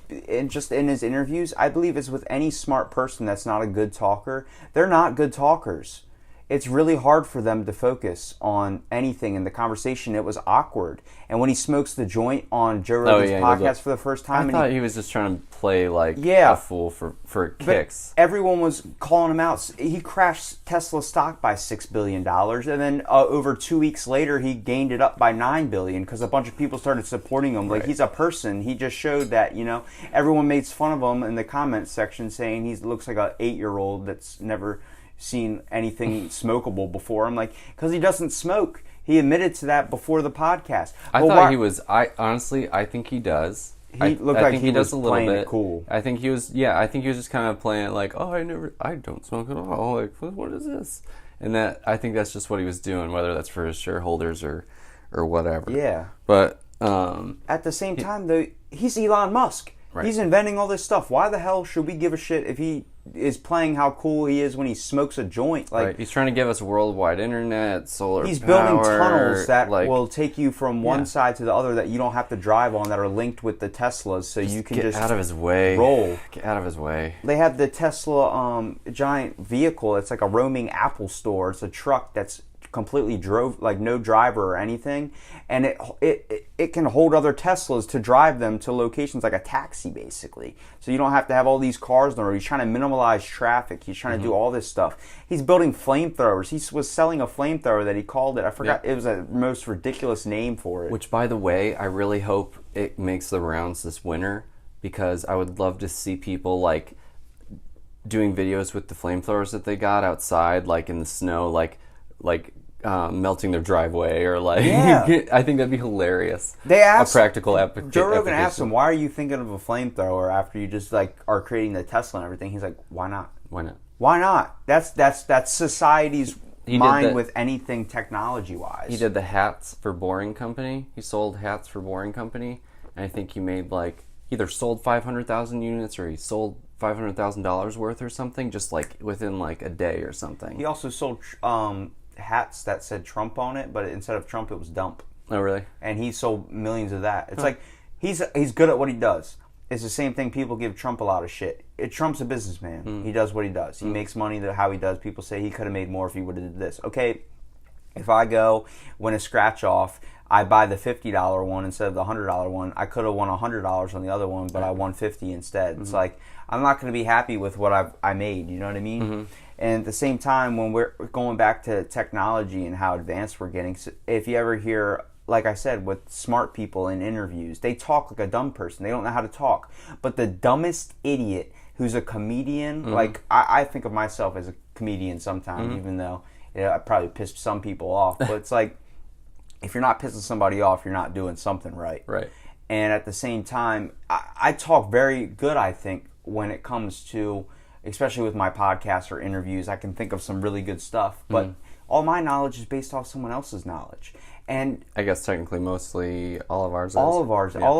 in his interviews? I believe it's with any smart person that's not a good talker. They're not good talkers. It's really hard for them to focus on anything in the conversation. It was awkward. And when he smokes the joint on Joe Rogan's podcast for the first time... I thought he was just trying to play like a fool for kicks. But everyone was calling him out. He crashed Tesla stock by $6 billion. And then over 2 weeks later, he gained it up by $9 billion because a bunch of people started supporting him. Like, he's a person. He just showed that, everyone makes fun of him in the comments section, saying he looks like an 8-year-old that's never seen anything smokable before. I'm like, because he doesn't smoke. He admitted to that before the podcast. I thought he was. I think he does. He looked like he was playing it cool. I think he was. Yeah, I think he was just kind of playing it like, I don't smoke at all. Like, what is this? And I think that's just what he was doing, whether that's for his shareholders or whatever. Yeah. But at the same time, though, he's Elon Musk. Right. He's inventing all this stuff. Why the hell should we give a shit if he is playing how cool he is when he smokes a joint? Like, he's trying to give us worldwide internet, solar He's power, building tunnels that will take you from one side to the other that you don't have to drive on, that are linked with the Teslas, so you can just out of his way. Roll. Get out of his way. They have the Tesla giant vehicle. It's like a roaming Apple store. It's a truck that's completely drove, like no driver or anything, and it can hold other Teslas to drive them to locations like a taxi, basically. So you don't have to have all these cars on the road. He's trying to minimize traffic. He's trying to do all this stuff. He's building flamethrowers. He was selling a flamethrower that he called it, I forgot, it was a most ridiculous name for it. Which, by the way, I really hope it makes the rounds this winter, because I would love to see people like doing videos with the flamethrowers that they got outside, like in the snow, like melting their driveway, or like I think that'd be hilarious. They asked a practical application. Joe Rogan asked him, "Why are you thinking of a flamethrower after you just like are creating the Tesla and everything?" He's like, "Why not? Why not? Why not? That's society's mind with anything technology wise." He did the hats for Boring Company. He sold hats for Boring Company, and I think he made like either sold 500,000 units or he sold $500,000 worth or something, just like within like a day or something. He also sold hats that said Trump on it, but instead of Trump, it was Dump. Oh, really? And he sold millions of that. It's like he's good at what he does. It's the same thing. People give Trump a lot of shit. Trump's a businessman. He does what he does. He makes money how he does. People say he could have made more if he would have did this. Okay, if I go win a scratch off, I buy the $50 one instead of the $100 one. I could have won $100 on the other one, but I won $50 instead. It's like, I'm not going to be happy with what I made. You know what I mean? And at the same time, when we're going back to technology and how advanced we're getting, if you ever hear, like I said, with smart people in interviews, they talk like a dumb person. They don't know how to talk. But the dumbest idiot who's a comedian, like I think of myself as a comedian sometimes, even though I probably pissed some people off. But it's like, if you're not pissing somebody off, you're not doing something right. Right. And at the same time, I talk very good, I think, when it comes to, especially with my podcasts or interviews, I can think of some really good stuff. But all my knowledge is based off someone else's knowledge. And I guess technically mostly all of ours is. All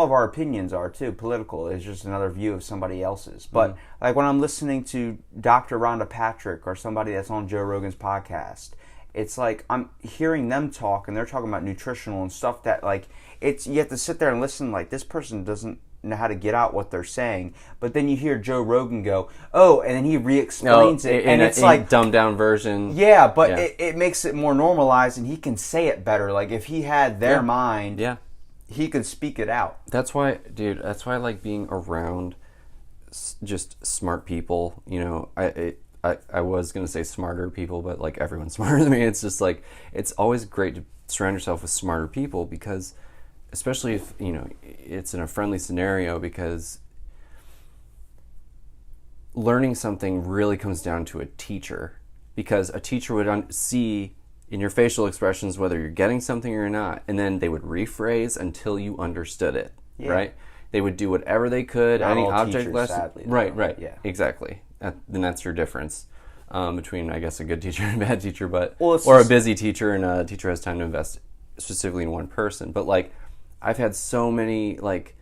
of our opinions are too. Political is just another view of somebody else's. But like when I'm listening to Dr. Rhonda Patrick or somebody that's on Joe Rogan's podcast, it's like I'm hearing them talk and they're talking about nutritional and stuff that like you have to sit there and listen, like this person doesn't know how to get out what they're saying. But then you hear Joe Rogan go, oh, and then he re-explains it, and it's like dumbed down version. Yeah, but it makes it more normalized, and he can say it better. Like if he had their mind, he could speak it out. That's why, dude. That's why I like being around just smart people. You know, I was gonna say smarter people, but like everyone's smarter than me. It's just like it's always great to surround yourself with smarter people, because especially if it's in a friendly scenario, because learning something really comes down to a teacher, because a teacher would see in your facial expressions whether you're getting something or not, and then they would rephrase until you understood it. Right? They would do whatever they could. Not any all object teachers, lesson. sadly, Right. Yeah. Exactly. Then that's your difference between, I guess, a good teacher and a bad teacher, or a busy teacher and a teacher has time to invest specifically in one person. But like, I've had so many like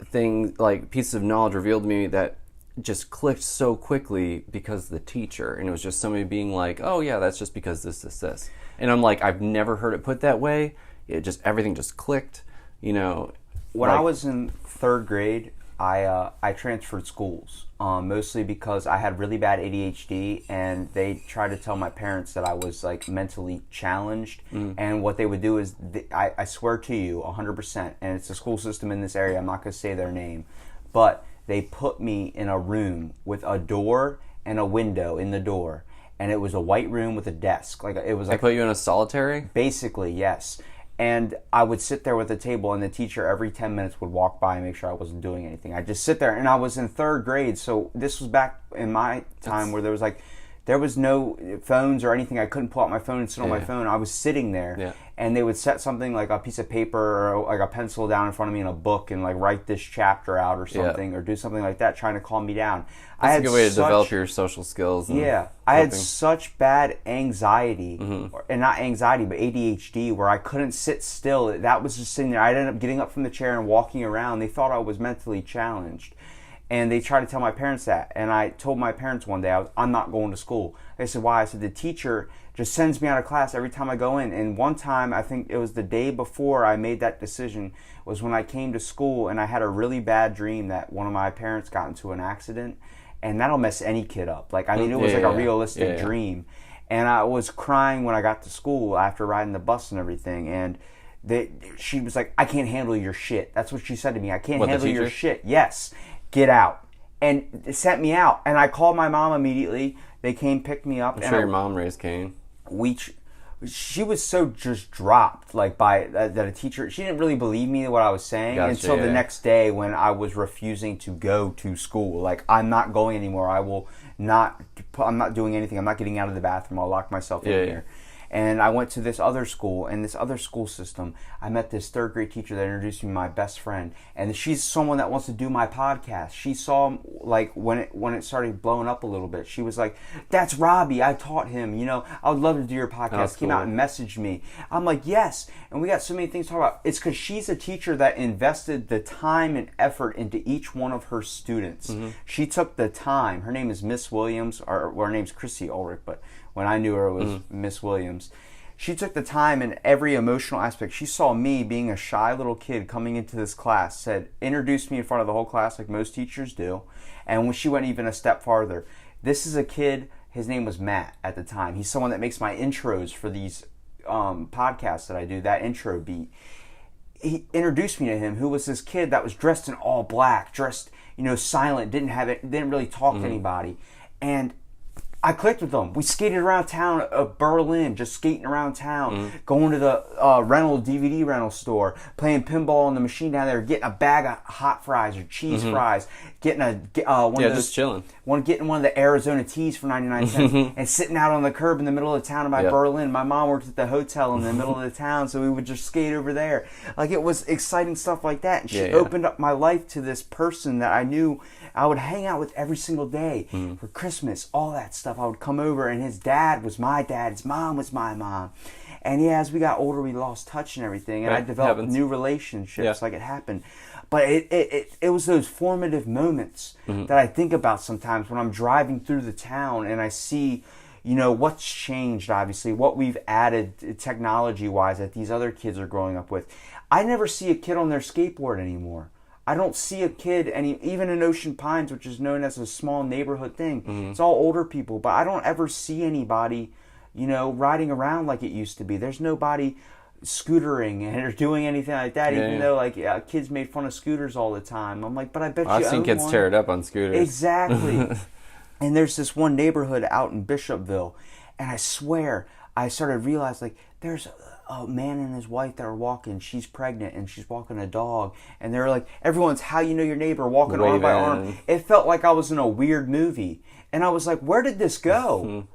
things, like pieces of knowledge revealed to me that just clicked so quickly because of the teacher, and it was just somebody being like, "Oh yeah, that's just because this," and I'm like, I've never heard it put that way. Everything just clicked, When I was in third grade, I transferred schools, mostly because I had really bad ADHD, and they tried to tell my parents that I was like mentally challenged. And what they would do is, I swear to you, 100%, and it's a school system in this area. I'm not going to say their name, but they put me in a room with a door and a window in the door, and it was a white room with a desk. They put you in a solitary? Basically, yes. And I would sit there with a table, and the teacher every 10 minutes would walk by and make sure I wasn't doing anything. I'd just sit there, and I was in third grade, so this was back in my time where there was no phones or anything. I couldn't pull out my phone and sit on my phone. I was sitting there, and they would set something like a piece of paper or like a pencil down in front of me in a book and like write this chapter out or something, or do something like that, trying to calm me down. That's a good way to develop your social skills. I had such bad anxiety, and not anxiety, but ADHD, where I couldn't sit still. That was just sitting there. I'd end up getting up from the chair and walking around. They thought I was mentally challenged. And they tried to tell my parents that. And I told my parents one day, I'm not going to school. They said, why? I said, the teacher just sends me out of class every time I go in. And one time, I think it was the day before I made that decision, was when I came to school and I had a really bad dream that one of my parents got into an accident. And that'll mess any kid up. It was like a realistic dream. And I was crying when I got to school after riding the bus and everything. And she was like, I can't handle your shit. That's what she said to me. I can't handle your shit. Yes, get out. And it sent me out. And I called my mom immediately. They came, picked me up. I'm sure your mom raised Cain. She was so just dropped, like, by that a teacher. She didn't really believe me what I was saying until the next day when I was refusing to go to school. Like, I'm not going anymore. I'm not doing anything. I'm not getting out of the bathroom. I'll lock myself in here. And I went to this other school, and this other school system, I met this third grade teacher that introduced me to my best friend. And she's someone that wants to do my podcast. She saw, like, when it started blowing up a little bit, she was like, that's Robbie. I taught him. You know, I would love to do your podcast. Came out and messaged me. I'm like, yes. And we got so many things to talk about. It's because she's a teacher that invested the time and effort into each one of her students. Mm-hmm. She took the time. Her name is Miss Williams, or her name's Chrissy Ulrich, but when I knew her, it was Miss Williams. She took the time in every emotional aspect. She saw me being a shy little kid coming into this class, introduced me in front of the whole class like most teachers do. And when she went even a step farther, this is a kid, his name was Matt at the time. He's someone that makes my intros for these podcasts that I do, that intro beat. He introduced me to him, who was this kid that was dressed in all black, dressed, silent, didn't really talk to anybody. And I clicked with them. We skated around town of Berlin, just skating around town, going to the DVD rental store, playing pinball on the machine down there, getting a bag of hot fries or cheese fries, getting one of those, just chilling. Getting one of the Arizona teas for 99 cents, and sitting out on the curb in the middle of the town by Berlin. My mom worked at the hotel in the middle of the town, so we would just skate over there. Like, it was exciting stuff like that. And she opened up my life to this person that I knew I would hang out with every single day for Christmas, all that stuff. I would come over, and his dad was my dad, his mom was my mom. And as we got older, we lost touch and everything, and I developed new relationships, like it happened. But it was those formative moments that I think about sometimes when I'm driving through the town and I see, what's changed, obviously, what we've added technology-wise that these other kids are growing up with. I never see a kid on their skateboard anymore. I don't see a kid, even in Ocean Pines, which is known as a small neighborhood thing. It's all older people, but I don't ever see anybody, riding around like it used to be. There's nobody scootering or doing anything like that, even though kids made fun of scooters all the time. I'm like, but I bet I've seen kids tear it up on scooters. Exactly. And there's this one neighborhood out in Bishopville, and I swear I started to realize, like, there's a man and his wife that are walking. She's pregnant and she's walking a dog, and they're like, everyone's how you know your neighbor, walking arm by arm. It felt like I was in a weird movie, and I was like, where did this go?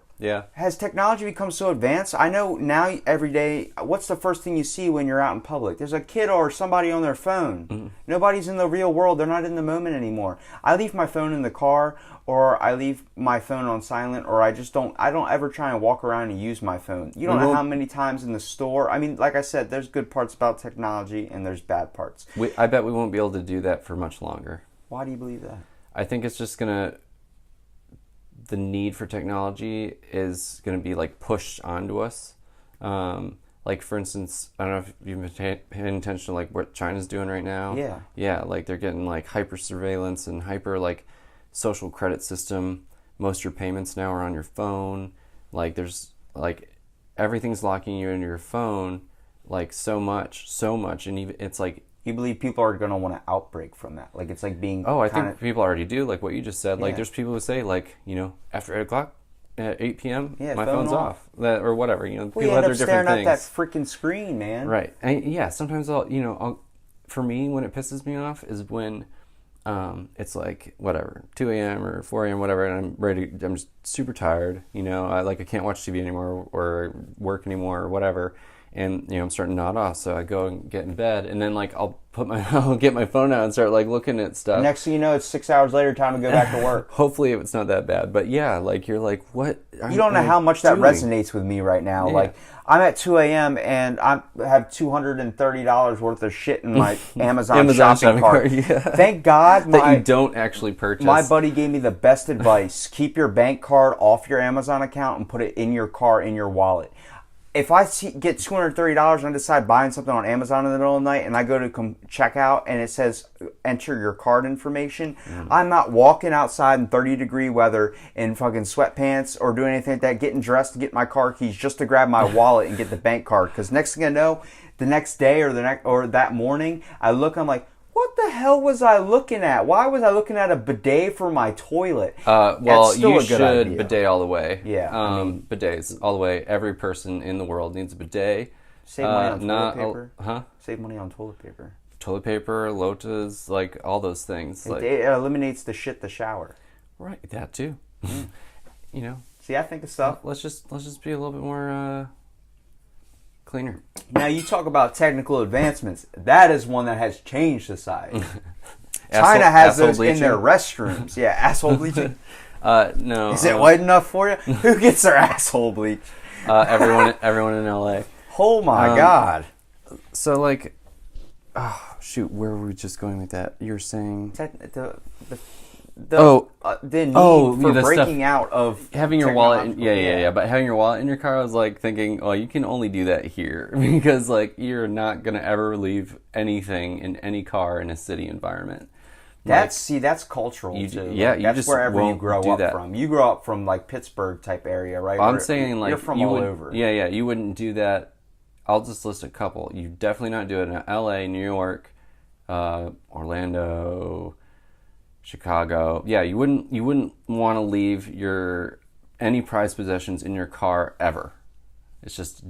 Has technology become so advanced? I know now every day, what's the first thing you see when you're out in public? There's a kid or somebody on their phone. Nobody's in the real world. They're not in the moment anymore. I leave my phone in the car, or I leave my phone on silent, or I don't ever try and walk around and use my phone. You don't know how many times in the store. I mean, like I said, there's good parts about technology and there's bad parts. I bet we won't be able to do that for much longer. Why do you believe that? I think it's just the need for technology is going to be like pushed onto us. Like, for instance, I don't know if you've been paying attention to like what China's doing right now. Yeah, like they're getting like hyper surveillance and hyper like social credit system. Most of your payments now are on your phone. Like, there's like everything's locking you into your phone, like so much, and even it's like, you believe people are going to want to outbreak from that? Like, it's like being... I think people already do, like what you just said. Like, there's people who say, like, after 8 o'clock, at 8 p.m., my phone's off. Or whatever, people have their different things. Staring at that freaking screen, man. Right. And sometimes for me, when it pisses me off is when it's like, whatever, 2 a.m. or 4 a.m., whatever, and I'm just super tired, I can't watch TV anymore or work anymore or whatever. And, I'm starting to nod off, so I go and get in bed, and then, I'll get my phone out and start, looking at stuff. Next thing you know, it's 6 hours later, time to go back to work. Hopefully it's not that bad. But, yeah, you're like, what? You don't know how much that resonates with me right now. Yeah. I'm at 2 a.m., and I have $230 worth of shit in my Amazon shopping cart. Yeah. Thank God that you don't actually purchase. My buddy gave me the best advice. Keep your bank card off your Amazon account and put it in your car, in your wallet. if I get $230 and I decide buying something on Amazon in the middle of the night and I go to check out and it says enter your card information, I'm not walking outside in 30-degree weather in fucking sweatpants or doing anything like that, getting dressed to get my car keys just to grab my wallet and get the bank card. Because next thing I know, the next day or that morning, I'm like, what the hell was I looking at? Why was I looking at a bidet for my toilet? Well, you should idea. bidet all the way. Yeah. Bidets all the way. Every person in the world needs a bidet. Save money on toilet paper. Huh? Save money on toilet paper. Toilet paper, lotas, like all those things. It eliminates the shower. Right, that too. You know. See, I think of stuff. Let's just be a little bit more cleaner. Now you talk about technical advancements. That is one that has changed society. China has those bleaching in their restrooms. Yeah, asshole bleaching. No. Is it white enough for you? Who gets their asshole bleached? Everyone in LA. Oh my God. So like, shoot, where were we just going with that? You were saying the need for breaking out of having your wallet. Yeah. But having your wallet in your car, I was like thinking, oh, you can only do that here because like you're not gonna ever leave anything in any car in a city environment. That's cultural too. Yeah, like, that's wherever you grow up from. You grow up from like Pittsburgh type area, right? I'm saying like you're from all over. Yeah. You wouldn't do that. I'll just list a couple. You definitely not do it in LA, New York, Orlando, Chicago. Yeah, you wouldn't want to leave any prized possessions in your car ever. It's just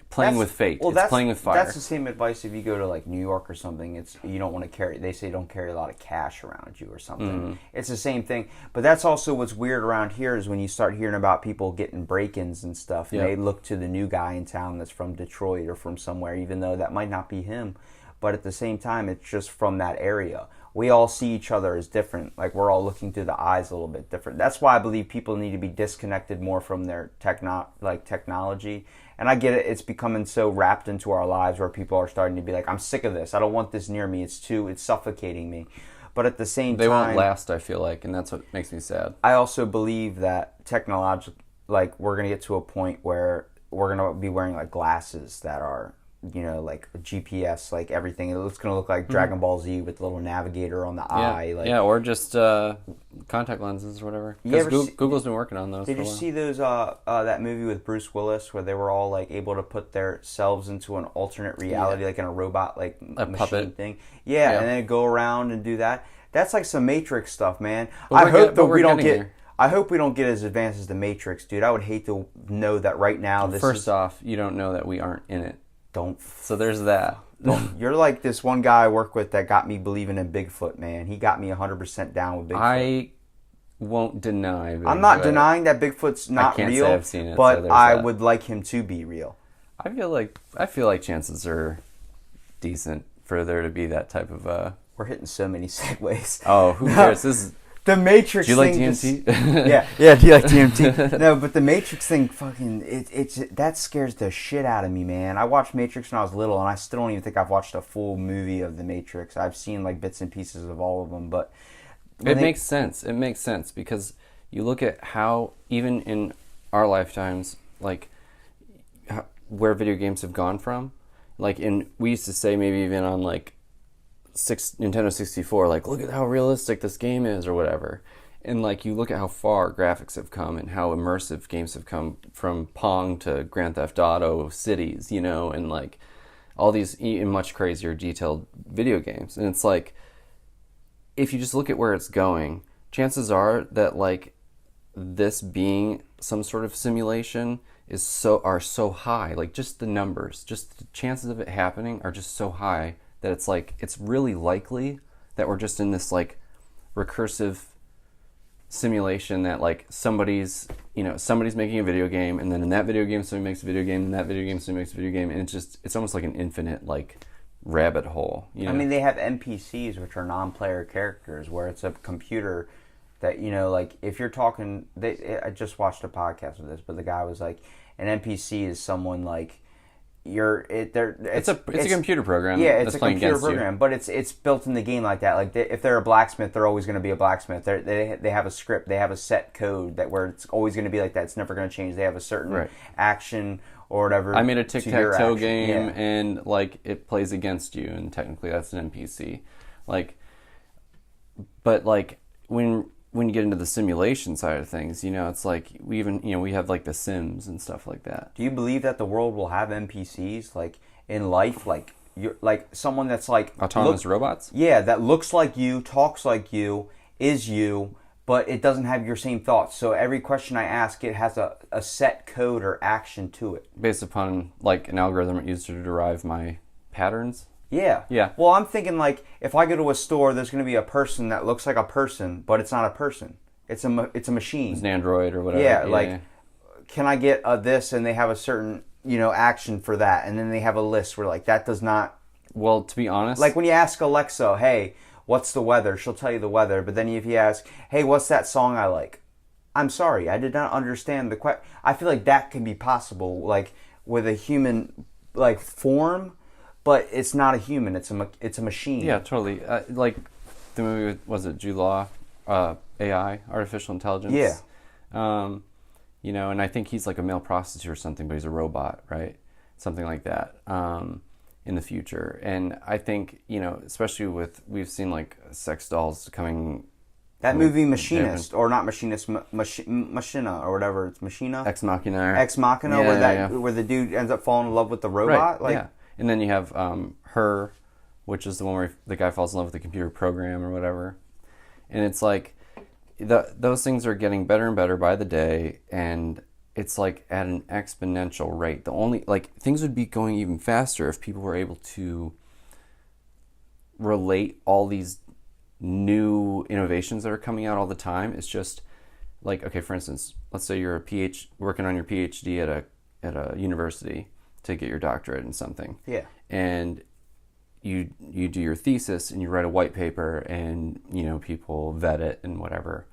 playing with fate. It's playing with fire. That's the same advice if you go to like New York or something. It's you don't want to carry. They say don't carry a lot of cash around you or something. It's the same thing. But that's also what's weird around here is when you start hearing about people getting break-ins and stuff. And they look to the new guy in town that's from Detroit or from somewhere, even though that might not be him. But at the same time, it's just from that area. We all see each other as different. Like we're all looking through the eyes a little bit different. That's why I believe people need to be disconnected more from their technology. And I get it. It's becoming so wrapped into our lives where people are starting to be like, I'm sick of this. I don't want this near me. It's suffocating me. But at the same time, they won't last, I feel like, and that's what makes me sad. I also believe that technologically, like we're going to get to a point where we're going to be wearing like glasses that are, like GPS, like everything. It's going to look like Dragon Ball Z with the little navigator on the eye. Or just contact lenses or whatever. Because Google's been working on those. Did you see those? That movie with Bruce Willis where they were all like able to put themselves into an alternate reality, like in a robot, like a machine puppet thing. Yeah, and then go around and do that. That's like some Matrix stuff, man. I hope we don't get as advanced as the Matrix, dude. I would hate to know that right now. First off, you don't know that we aren't in it. So there's that. You're like this one guy I work with that got me believing in Bigfoot, man. He got me 100% down with Bigfoot. I won't deny Bigfoot. I'm not denying that Bigfoot's not real. I can't say I've seen it, but I would like him to be real. I feel like chances are decent for there to be that type of. We're hitting so many segues. Oh, who cares? This is. The Matrix thing. Do you like DMT? Do you like DMT? No, but the Matrix thing fucking that scares the shit out of me, man. I watched Matrix when I was little, and I still don't even think I've watched a full movie of the Matrix. I've seen like bits and pieces of all of them, but makes sense. It makes sense because you look at how even in our lifetimes, like where video games have gone from, like we used to say maybe even on like Nintendo 64, like look at how realistic this game is or whatever, and like you look at how far graphics have come and how immersive games have come from Pong to Grand Theft Auto Cities, and like all these much crazier detailed video games. And it's like if you just look at where it's going, chances are that like this being some sort of simulation are so high, like just the numbers, just the chances of it happening are just so high that it's like it's really likely that we're just in this like recursive simulation that like somebody's making a video game, and then in that video game somebody makes a video game, and that video game somebody makes a video game, and it's almost like an infinite like rabbit hole. I mean, they have NPCs, which are non-player characters, where it's a computer that like if you're talking. I just watched a podcast of this, but the guy was like, an NPC is someone like. It's a computer program. Yeah, it's a computer program, but it's built in the game like that. Like if they're a blacksmith, they're always going to be a blacksmith. They have a script, they have a set code where it's always going to be like that. It's never going to change. They have a certain action or whatever. I made a to your tic-tac-toe action. game, Yeah. and like it plays against you, and technically that's an NPC. Like, but like when you get into the simulation side of things, it's like we have like the Sims and stuff like that. Do you believe that the world will have NPCs like in life, like you're like someone that's like Autonomous robots? Yeah, that looks like you, talks like you, is you, but it doesn't have your same thoughts. So every question I ask, it has a set code or action to it. Based upon like an algorithm used to derive my patterns? Yeah. Yeah. Well, I'm thinking like if I go to a store, there's going to be a person that looks like a person, but it's not a person. It's a machine. It's an android or whatever. Yeah, like can I get this, and they have a certain action for that, and then they have a list where like that does not. Well, to be honest, Like when you ask Alexa, hey, what's the weather? She'll tell you the weather. But then if you ask, hey, what's that song I like? I'm sorry, I did not understand the question. I feel like that can be possible, like with a human like form, but it's not a human. It's a machine. Yeah, totally. Like the movie, was it Jude Law? AI, artificial intelligence. Yeah. And I think he's like a male prostitute or something, but he's a robot, right? Something like that. In the future. And I think, especially we've seen like sex dolls coming. That movie Machinist, or not Machinist, Machina, or whatever, it's Machina? Ex Machina. Ex Machina, where the dude ends up falling in love with the robot. Right, yeah. And then you have Her, which is the one where the guy falls in love with the computer program or whatever. And it's like, those things are getting better and better by the day, and it's like at an exponential rate. The only things would be going even faster if people were able to relate all these new innovations that are coming out all the time. It's just like, okay, for instance, let's say you're working on your PhD at a university to get your doctorate in something. Yeah. And you do your thesis and you write a white paper, and people vet it and whatever.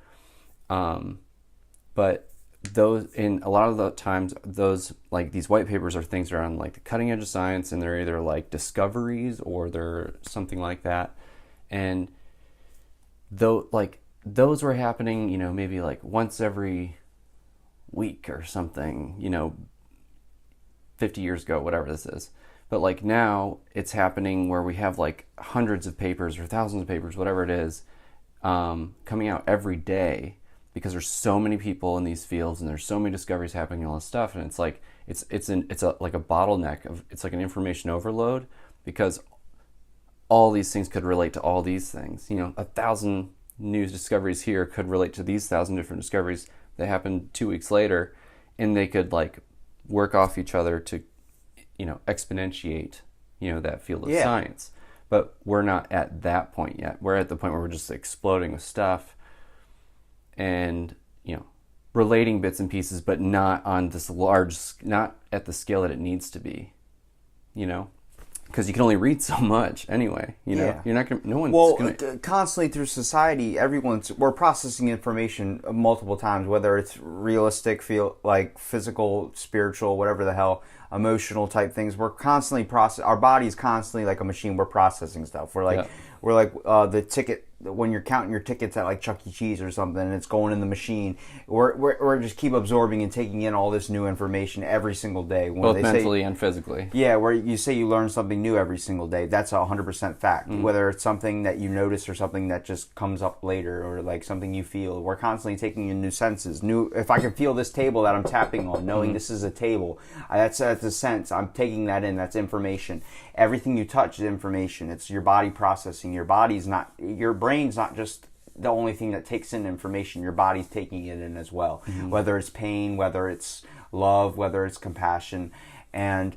But in a lot of the times, those like these white papers are things that are on like the cutting edge of science, and they're either like discoveries or they're something like that. And those were happening, maybe like once every week or something, 50 years ago, whatever this is. But like now it's happening where we have like hundreds of papers or thousands of papers, whatever it is, coming out every day, because there's so many people in these fields and there's so many discoveries happening and all this stuff. And it's like, it's like a bottleneck it's like an information overload, because all these things could relate to all these things. 1,000 new discoveries here could relate to these 1,000 different discoveries that happened 2 weeks later, and they could like work off each other to, exponentiate, that field of science. But we're not at that point yet. We're at the point where we're just exploding with stuff and, relating bits and pieces, but not on this not at the scale that it needs to be, because you can only read so much anyway. You're not gonna. No one's gonna. Constantly through society, we're processing information multiple times, whether it's realistic, like physical, spiritual, whatever the hell, emotional type things. We're constantly our body's constantly like a machine. We're processing stuff. We're like the ticket. When you're counting your tickets at like Chuck E. Cheese or something, and it's going in the machine, we're just keep absorbing and taking in all this new information every single day. Both mentally and physically. Yeah, where you say you learn something new every single day, that's 100% fact. Mm-hmm. Whether it's something that you notice or something that just comes up later, or like something you feel, we're constantly taking in new senses. If I can feel this table that I'm tapping on, knowing this is a table, that's a sense. I'm taking that in. That's information. Everything you touch is information. It's your body processing. Your brain's not just the only thing that takes in information. Your body's taking it in as well. Mm-hmm. Whether it's pain, whether it's love, whether it's compassion. And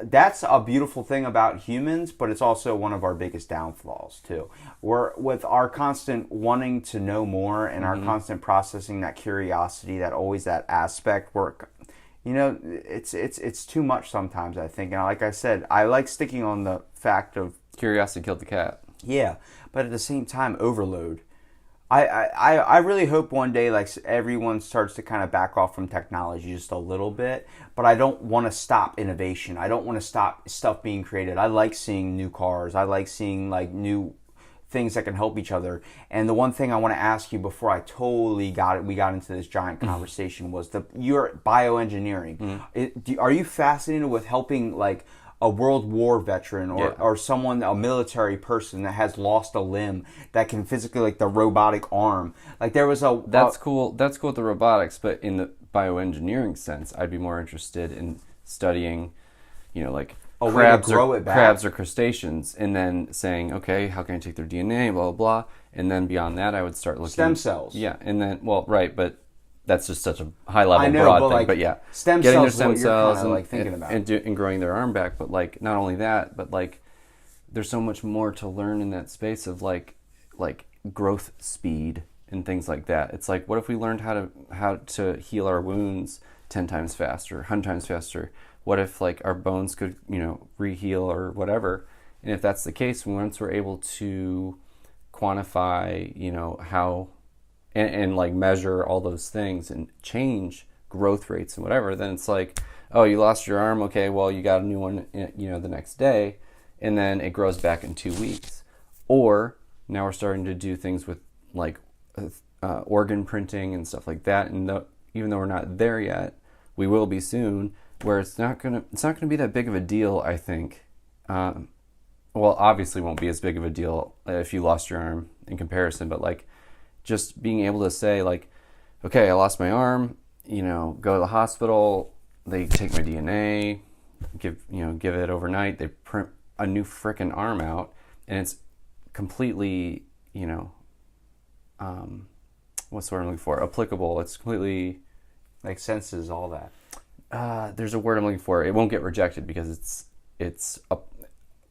that's a beautiful thing about humans, but it's also one of our biggest downfalls too. With our constant wanting to know more and our constant processing, that curiosity, that aspect, it's too much sometimes, I think. And like I said, I like sticking on the fact of curiosity killed the cat. Yeah, but at the same time, overload. I really hope one day like everyone starts to kind of back off from technology just a little bit, but I don't want to stop innovation. I don't want to stop stuff being created. I like seeing new cars. I like seeing like new things that can help each other. And the one thing I want to ask you before I totally we got into this giant conversation was your bioengineering. Are you fascinated with helping like a World War veteran or someone, a military person that has lost a limb that can physically, like the robotic arm? Like there was That's cool. That's cool with the robotics, but in the bioengineering sense, I'd be more interested in studying, like crabs or crustaceans, and then saying, okay, how can I take their DNA, blah, blah, blah. And then beyond that, I would start looking... Stem cells. Yeah, and then, right, but that's just such a high-level, I know, broad but thing. Like, but yeah, stem getting cells their stem is what cells you're kind of like thinking about. And growing their arm back, but like, not only that, but like, there's so much more to learn in that space of like growth speed and things like that. It's like, what if we learned how to heal our wounds 10 times faster, 100 times faster? What if like our bones could, re-heal or whatever? And if that's the case, once we're able to quantify, how and like measure all those things and change growth rates and whatever, then it's like, oh, you lost your arm. Okay, well, you got a new one, the next day, and then it grows back in 2 weeks. Or now we're starting to do things with like organ printing and stuff like that. And even though we're not there yet, we will be soon. Where it's not gonna be that big of a deal, I think. Well, obviously, won't be as big of a deal if you lost your arm in comparison. But like, just being able to say like, okay, I lost my arm. Go to the hospital. They take my DNA, give it overnight. They print a new frickin' arm out, and it's completely, what's the word I'm looking for? Applicable. It's completely like senses all that. There's a word I'm looking for. It won't get rejected because it's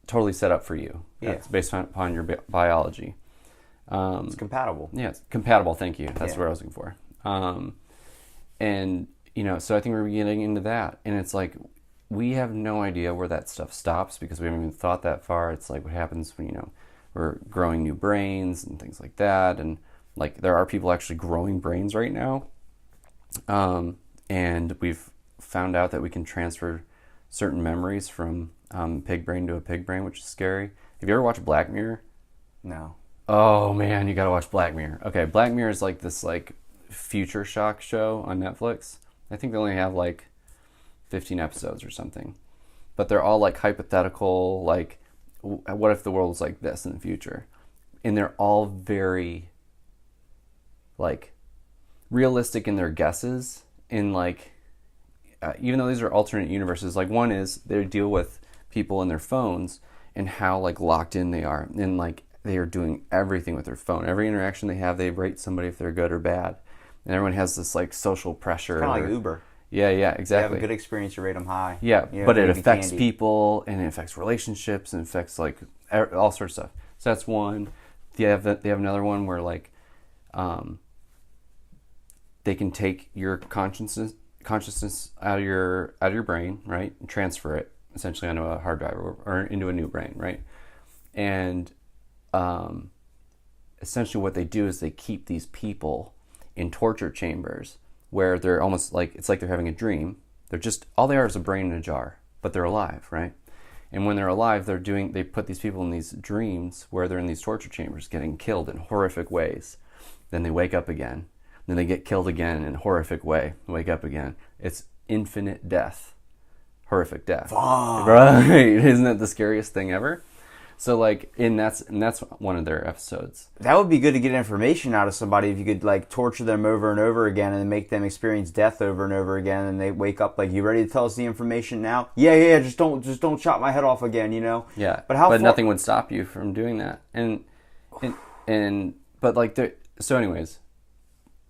totally set up for you. Yeah. It's based upon your biology. It's compatible. Yeah, it's compatible. Thank you. That's what I was looking for. And so I think we're getting into that, and it's like we have no idea where that stuff stops because we haven't even thought that far. It's like what happens when we're growing new brains and things like that, and like there are people actually growing brains right now, and we've found out that we can transfer certain memories from pig brain to a pig brain, which is scary. Have you ever watched Black Mirror? No. Oh man, you gotta watch Black Mirror. Okay, Black Mirror is like this like future shock show on Netflix. I think they only have like 15 episodes or something, but they're all like hypothetical, like what if the world was like this in the future? And they're all very like realistic in their guesses, in like even though these are alternate universes, like one is they deal with people and their phones and how like locked in they are, and like they are doing everything with their phone. Every interaction they have, they rate somebody if they're good or bad, and everyone has this like social pressure. Kind of like Uber. Yeah, exactly. You have a good experience, you rate them high. Yeah, but it affects people, and it affects relationships, and it affects like all sorts of stuff. So that's one. They have another one where like they can take your consciousness out of your brain, right, and transfer it essentially onto a hard drive or into a new brain, right? And essentially what they do is they keep these people in torture chambers where they're almost like, it's like they're having a dream. They're just, all they are is a brain in a jar, but they're alive, right? And when they're alive, they put these people in these dreams where they're in these torture chambers getting killed in horrific ways. Then they wake up again. Then they get killed again in a horrific way. Wake up again. It's infinite death. Horrific death. Oh. Right? Isn't that the scariest thing ever? So like, and that's one of their episodes. That would be good to get information out of somebody if you could like torture them over and over again and make them experience death over and over again, and they wake up like, you ready to tell us the information now? Yeah, just don't chop my head off again, Yeah. But nothing would stop you from doing that. But like so anyways,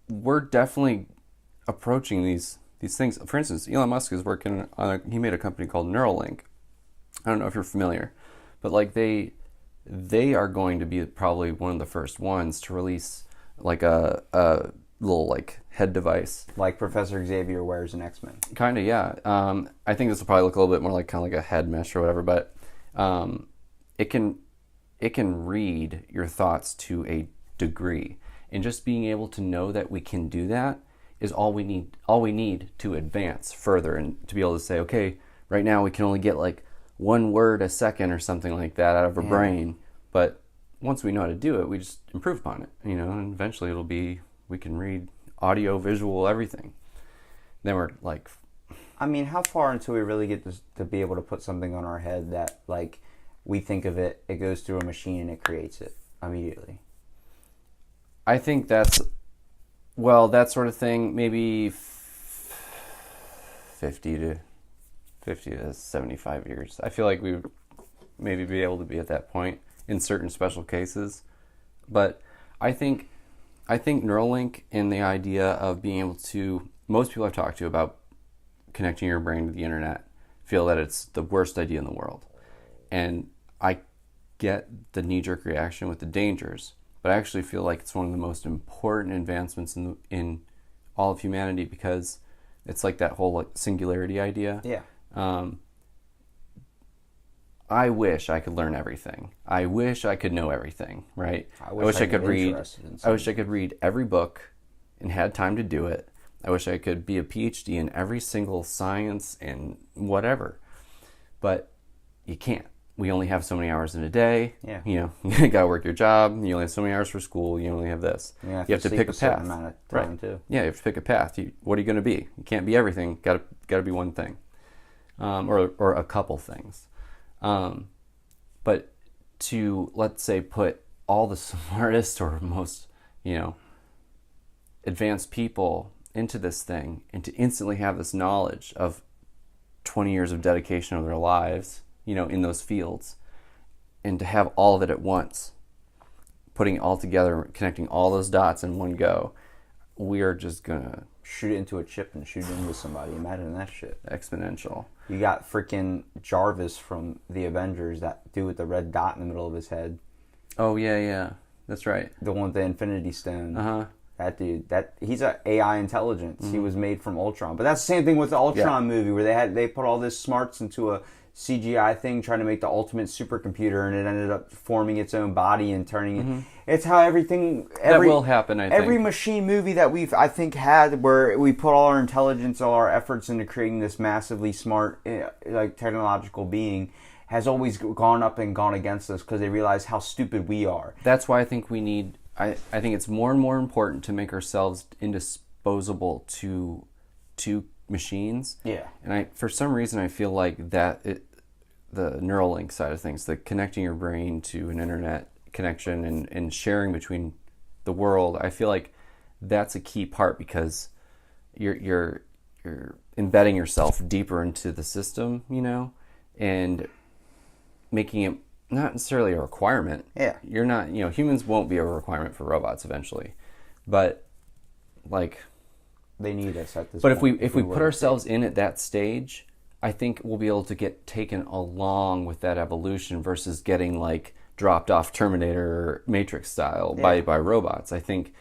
we're definitely approaching these things. For instance, Elon Musk is working on he made a company called Neuralink. I don't know if you're familiar, but like they are going to be probably one of the first ones to release like a little like head device, like Professor Xavier wears in X-Men. Kind of, yeah. I think this will probably look a little bit more like kind of like a head mesh or whatever, but it can read your thoughts to a degree, and just being able to know that we can do that is all we need to advance further, and to be able to say, okay, right now we can only get like one word a second or something like that out of a brain, but once we know how to do it, we just improve upon it, and eventually we can read audio, visual, everything. Then we're like... I mean, how far until we really get to be able to put something on our head that, like, we think of it, it goes through a machine and it creates it immediately? I think that sort of thing, maybe 50 to 75 years. I feel like we would maybe be able to be at that point in certain special cases. But I think Neuralink and the idea of being able to, most people I've talked to about connecting your brain to the internet feel that it's the worst idea in the world. And I get the knee-jerk reaction with the dangers, but I actually feel like it's one of the most important advancements in all of humanity, because it's like that whole singularity idea. Yeah. I wish I could learn everything. I wish I could know everything, right? I wish I could read every book and had time to do it. I wish I could be a PhD in every single science and whatever. But you can't. We only have so many hours in a day. Yeah. You got to work your job. You only have so many hours for school. You only have this. You have to pick a path. Amount of time right. Too. Yeah, you have to pick a path. What are you going to be? You can't be everything. Got to be one thing, or a couple things. But to, let's say, put all the smartest or most, advanced people into this thing, and to instantly have this knowledge of 20 years of dedication of their lives, in those fields, and to have all of it at once, putting it all together, connecting all those dots in one go, we are just gonna shoot it into a chip and shoot it into somebody. Imagine that shit. Exponential. You got freaking Jarvis from the Avengers, that dude with the red dot in the middle of his head. Oh yeah, that's right. The one with the Infinity Stone. Uh-huh. That dude, he's a AI intelligence. Mm-hmm. He was made from Ultron. But that's the same thing with the Ultron movie, where they put all this smarts into a CGI thing, trying to make the ultimate supercomputer, and it ended up forming its own body and turning it. It's how that will happen. I think every machine movie that we've had, where we put all our intelligence, all our efforts into creating this massively smart, technological being, has always gone up and gone against us, because they realize how stupid we are. That's why I think we need. I think it's more and more important to make ourselves indisposable to machines. Yeah. And for some reason, I feel like the Neuralink side of things, the connecting your brain to an internet connection and sharing between the world, I feel like that's a key part, because you're embedding yourself deeper into the system, and making it not necessarily a requirement. Yeah. You're not, humans won't be a requirement for robots eventually, but they need us at this point. But if we put ourselves in at that stage, I think we'll be able to get taken along with that evolution versus getting dropped off Terminator Matrix style by robots. I think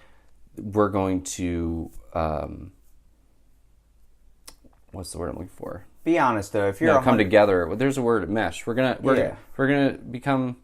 we're going to what's the word I'm looking for? Be honest though, if you're come together. There's a word, mesh. We're gonna become,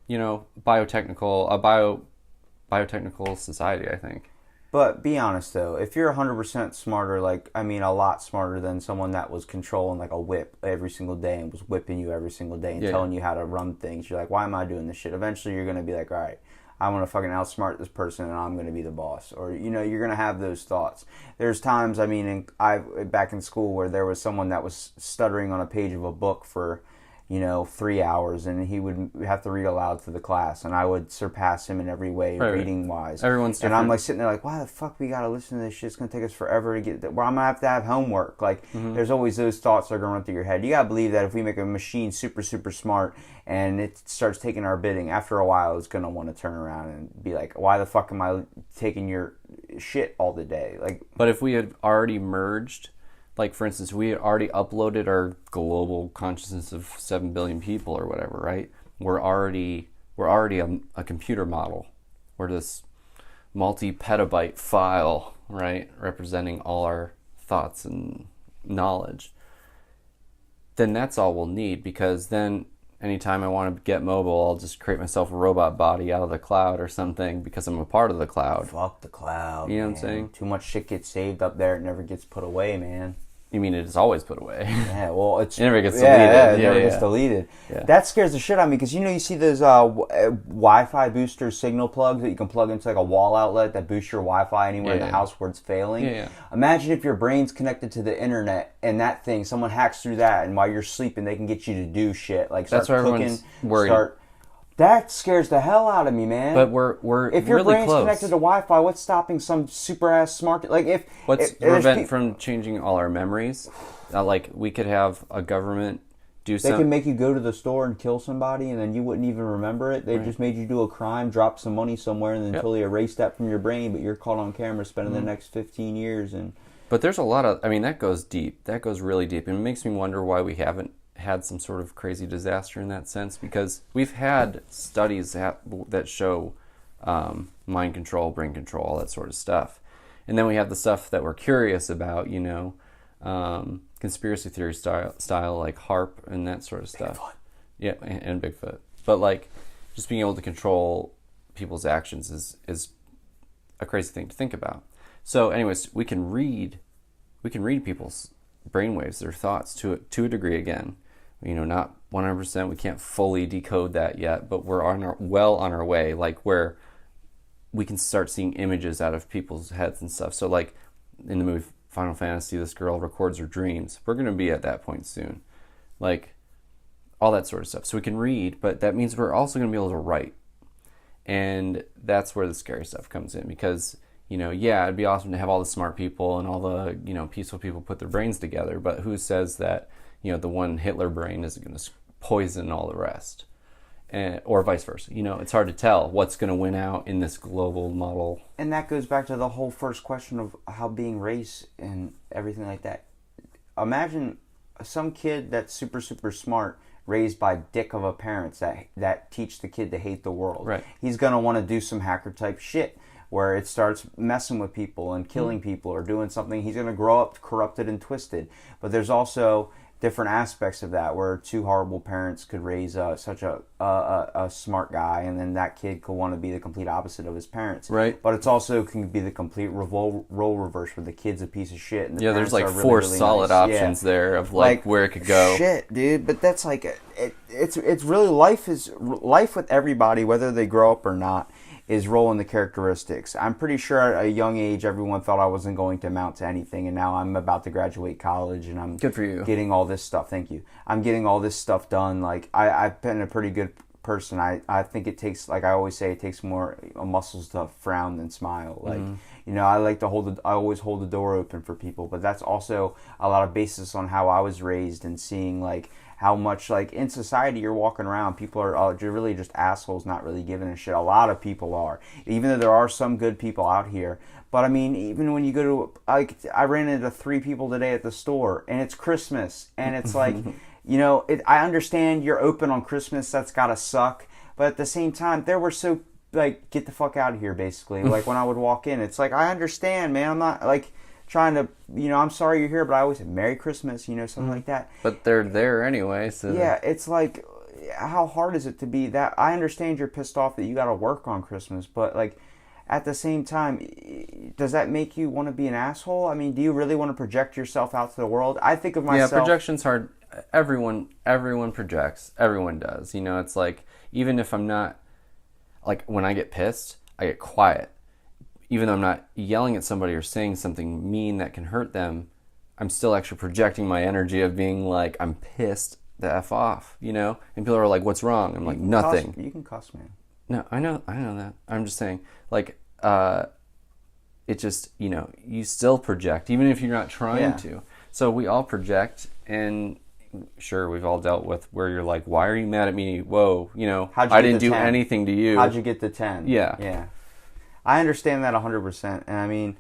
biotechnical society, I think. But be honest though, if you're 100% smarter, a lot smarter than someone that was controlling a whip every single day and was whipping you every single day and telling you how to run things, you're like, why am I doing this shit? Eventually you're gonna be like, all right, I want to fucking outsmart this person and I'm going to be the boss. Or, you're going to have those thoughts. There's times, back in school where there was someone that was stuttering on a page of a book for, 3 hours, and he would have to read aloud to the class, and I would surpass him in every way, reading wise. Everyone's different. And I'm sitting there why the fuck we got to listen to this shit? It's going to take us forever to get there. Well, I'm going to have homework. There's always those thoughts that are going to run through your head. You got to believe that if we make a machine super, super smart and it starts taking our bidding, after a while it's going to want to turn around and be like, why the fuck am I taking your shit all the day? But if we had already merged, for instance, we had already uploaded our global consciousness of 7 billion people or whatever, right? We're already a computer model. We're this multi-petabyte file, right, representing all our thoughts and knowledge. Then that's all we'll need, because then anytime I want to get mobile, I'll just create myself a robot body out of the cloud or something, because I'm a part of the cloud. Fuck the cloud, You know man. what I'm saying? Too much shit gets saved up there. It never gets put away, man. You mean it is always put away? Yeah, well, it never gets deleted. Yeah, it never gets deleted. Yeah. That scares the shit out of me because you see those Wi-Fi booster signal plugs that you can plug into like a wall outlet that boosts your Wi-Fi anywhere in the house where it's failing. Yeah. Imagine if your brain's connected to the internet and that thing, someone hacks through that, and while you're sleeping, they can get you to do shit like start cooking, worried. That scares the hell out of me, man. But we're if your really brain's close. Connected to Wi-Fi, what's stopping some super ass smart what's prevent from changing all our memories? Like we could have a government do something. They can make you go to the store and kill somebody, and then you wouldn't even remember it. They just made you do a crime, drop some money somewhere, and then totally erase that from your brain. But you're caught on camera spending the next 15 years. But there's a lot of. I mean, that goes deep. That goes really deep, and it makes me wonder why we haven't had some sort of crazy disaster in that sense, because we've had studies that show mind control, brain control, all that sort of stuff. And then we have the stuff that we're curious about, conspiracy theory style like Haarp and that sort of stuff. Bigfoot. Yeah, and Bigfoot. But like just being able to control people's actions is a crazy thing to think about. So anyways, we can read people's brainwaves, their thoughts to a degree again. Not 100%. We can't fully decode that yet, but we're on our way, like where we can start seeing images out of people's heads and stuff. So like in the movie Final Fantasy, this girl records her dreams. We're going to be at that point soon. Like all that sort of stuff. So we can read, but that means we're also going to be able to write. And that's where the scary stuff comes in, because it'd be awesome to have all the smart people and all the, peaceful people put their brains together. But who says that, the one Hitler brain isn't going to poison all the rest? Or vice versa. It's hard to tell what's going to win out in this global model. And that goes back to the whole first question of how being race and everything like that. Imagine some kid that's super, super smart, raised by dick of a parents that teach the kid to hate the world. Right. He's going to want to do some hacker type shit where it starts messing with people and killing people or doing something. He's going to grow up corrupted and twisted. But there's also different aspects of that where two horrible parents could raise such a smart guy, and then that kid could want to be the complete opposite of his parents. Right. But it's also can be the complete role reverse where the kid's a piece of shit. And there's like really, four really solid nice. options there of like where it could go. Shit, dude. But that's like it's really life with everybody, whether they grow up or not, is rolling the characteristics. I'm pretty sure at a young age everyone thought I wasn't going to amount to anything, and now I'm about to graduate college and I'm good for you. Getting all this stuff. Thank you. I'm getting all this stuff done. Like I've been a pretty good person. I think it takes, like I always say, it takes more muscles to frown than smile. Like I always hold the door open for people, but that's also a lot of basis on how I was raised and seeing like how much, like, in society you're walking around, people are really just assholes, not really giving a shit. A lot of people are, even though there are some good people out here. But I mean, even when you go to, like, I ran into 3 people today at the store, and it's Christmas, and it's like, I understand you're open on Christmas, that's gotta suck, but at the same time, they were so, like, get the fuck out of here, basically. Like, when I would walk in, it's like, I understand, man, I'm not, like, trying to, I'm sorry you're here, but I always say Merry Christmas, something like that. But they're there anyway, so... Yeah, it's like, how hard is it to be that? I understand you're pissed off that you gotta work on Christmas, but, like, at the same time, does that make you want to be an asshole? I mean, do you really want to project yourself out to the world? I think of myself... Yeah, projection's hard. Everyone projects. Everyone does. It's like, even if I'm not... Like, when I get pissed, I get quiet. Even though I'm not yelling at somebody or saying something mean that can hurt them, I'm still actually projecting my energy of being like, I'm pissed the F off, And people are like, what's wrong? I'm like, nothing. You can cuss, man. No, I know that. I'm just saying, like, it just, you still project, even if you're not trying to. So we all project, and sure, we've all dealt with where you're like, why are you mad at me? Whoa, I didn't do anything to you. How'd you get the 10? Yeah. I understand that 100%, and I mean,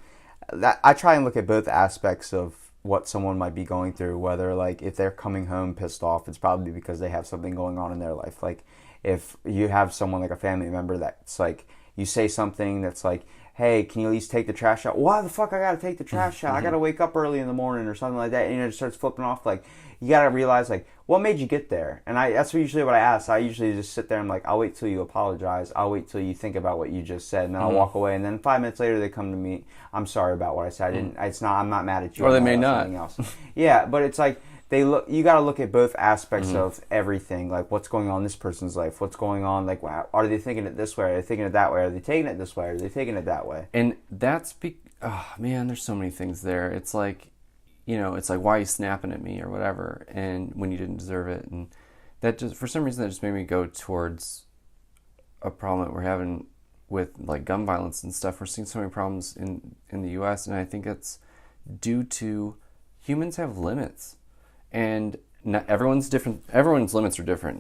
that I try and look at both aspects of what someone might be going through, whether, like, if they're coming home pissed off, it's probably because they have something going on in their life. Like, if you have someone, like a family member, that's like, you say something that's like, hey, can you at least take the trash out? Why the fuck I gotta take the trash out? I gotta wake up early in the morning or something like that. And it starts flipping off. Like, you gotta realize, like, what made you get there? And that's usually what I ask. I usually just sit there and I'm like, I'll wait till you apologize. I'll wait till you think about what you just said, and then I'll walk away. And then 5 minutes later, they come to me. I'm sorry about what I said. I didn't. It's not. I'm not mad at you. Or they may not. Else. Yeah, but it's like they look. You got to look at both aspects of everything. Like, what's going on in this person's life? What's going on? Like, are they thinking it this way? Are they thinking it that way? Are they taking it this way? Are they taking it that way? And that's oh man, there's so many things there. It's like, it's like, why are you snapping at me or whatever, and when you didn't deserve it. And that just, for some reason, that just made me go towards a problem that we're having with like gun violence and stuff. We're seeing so many problems in the U.S., and I think it's due to humans have limits, and not everyone's different. Everyone's limits are different.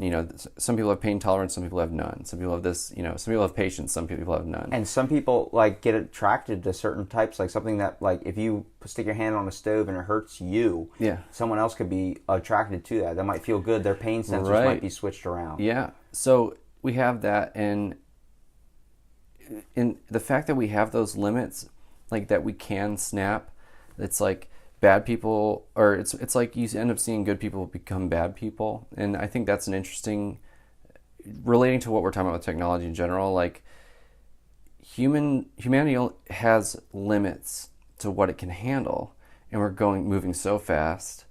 Some people have pain tolerance, some people have none. Some people have this. Some people have patience, some people have none. And some people like get attracted to certain types, like something that, like, if you stick your hand on a stove and it hurts you, someone else could be attracted to that. That might feel good. Their pain sensors might be switched around. Yeah. So we have that, and in the fact that we have those limits, like that we can snap, it's like bad people, or it's like you end up seeing good people become bad people. And I think that's an interesting, relating to what we're talking about with technology in general, like humanity has limits to what it can handle, and we're moving so fast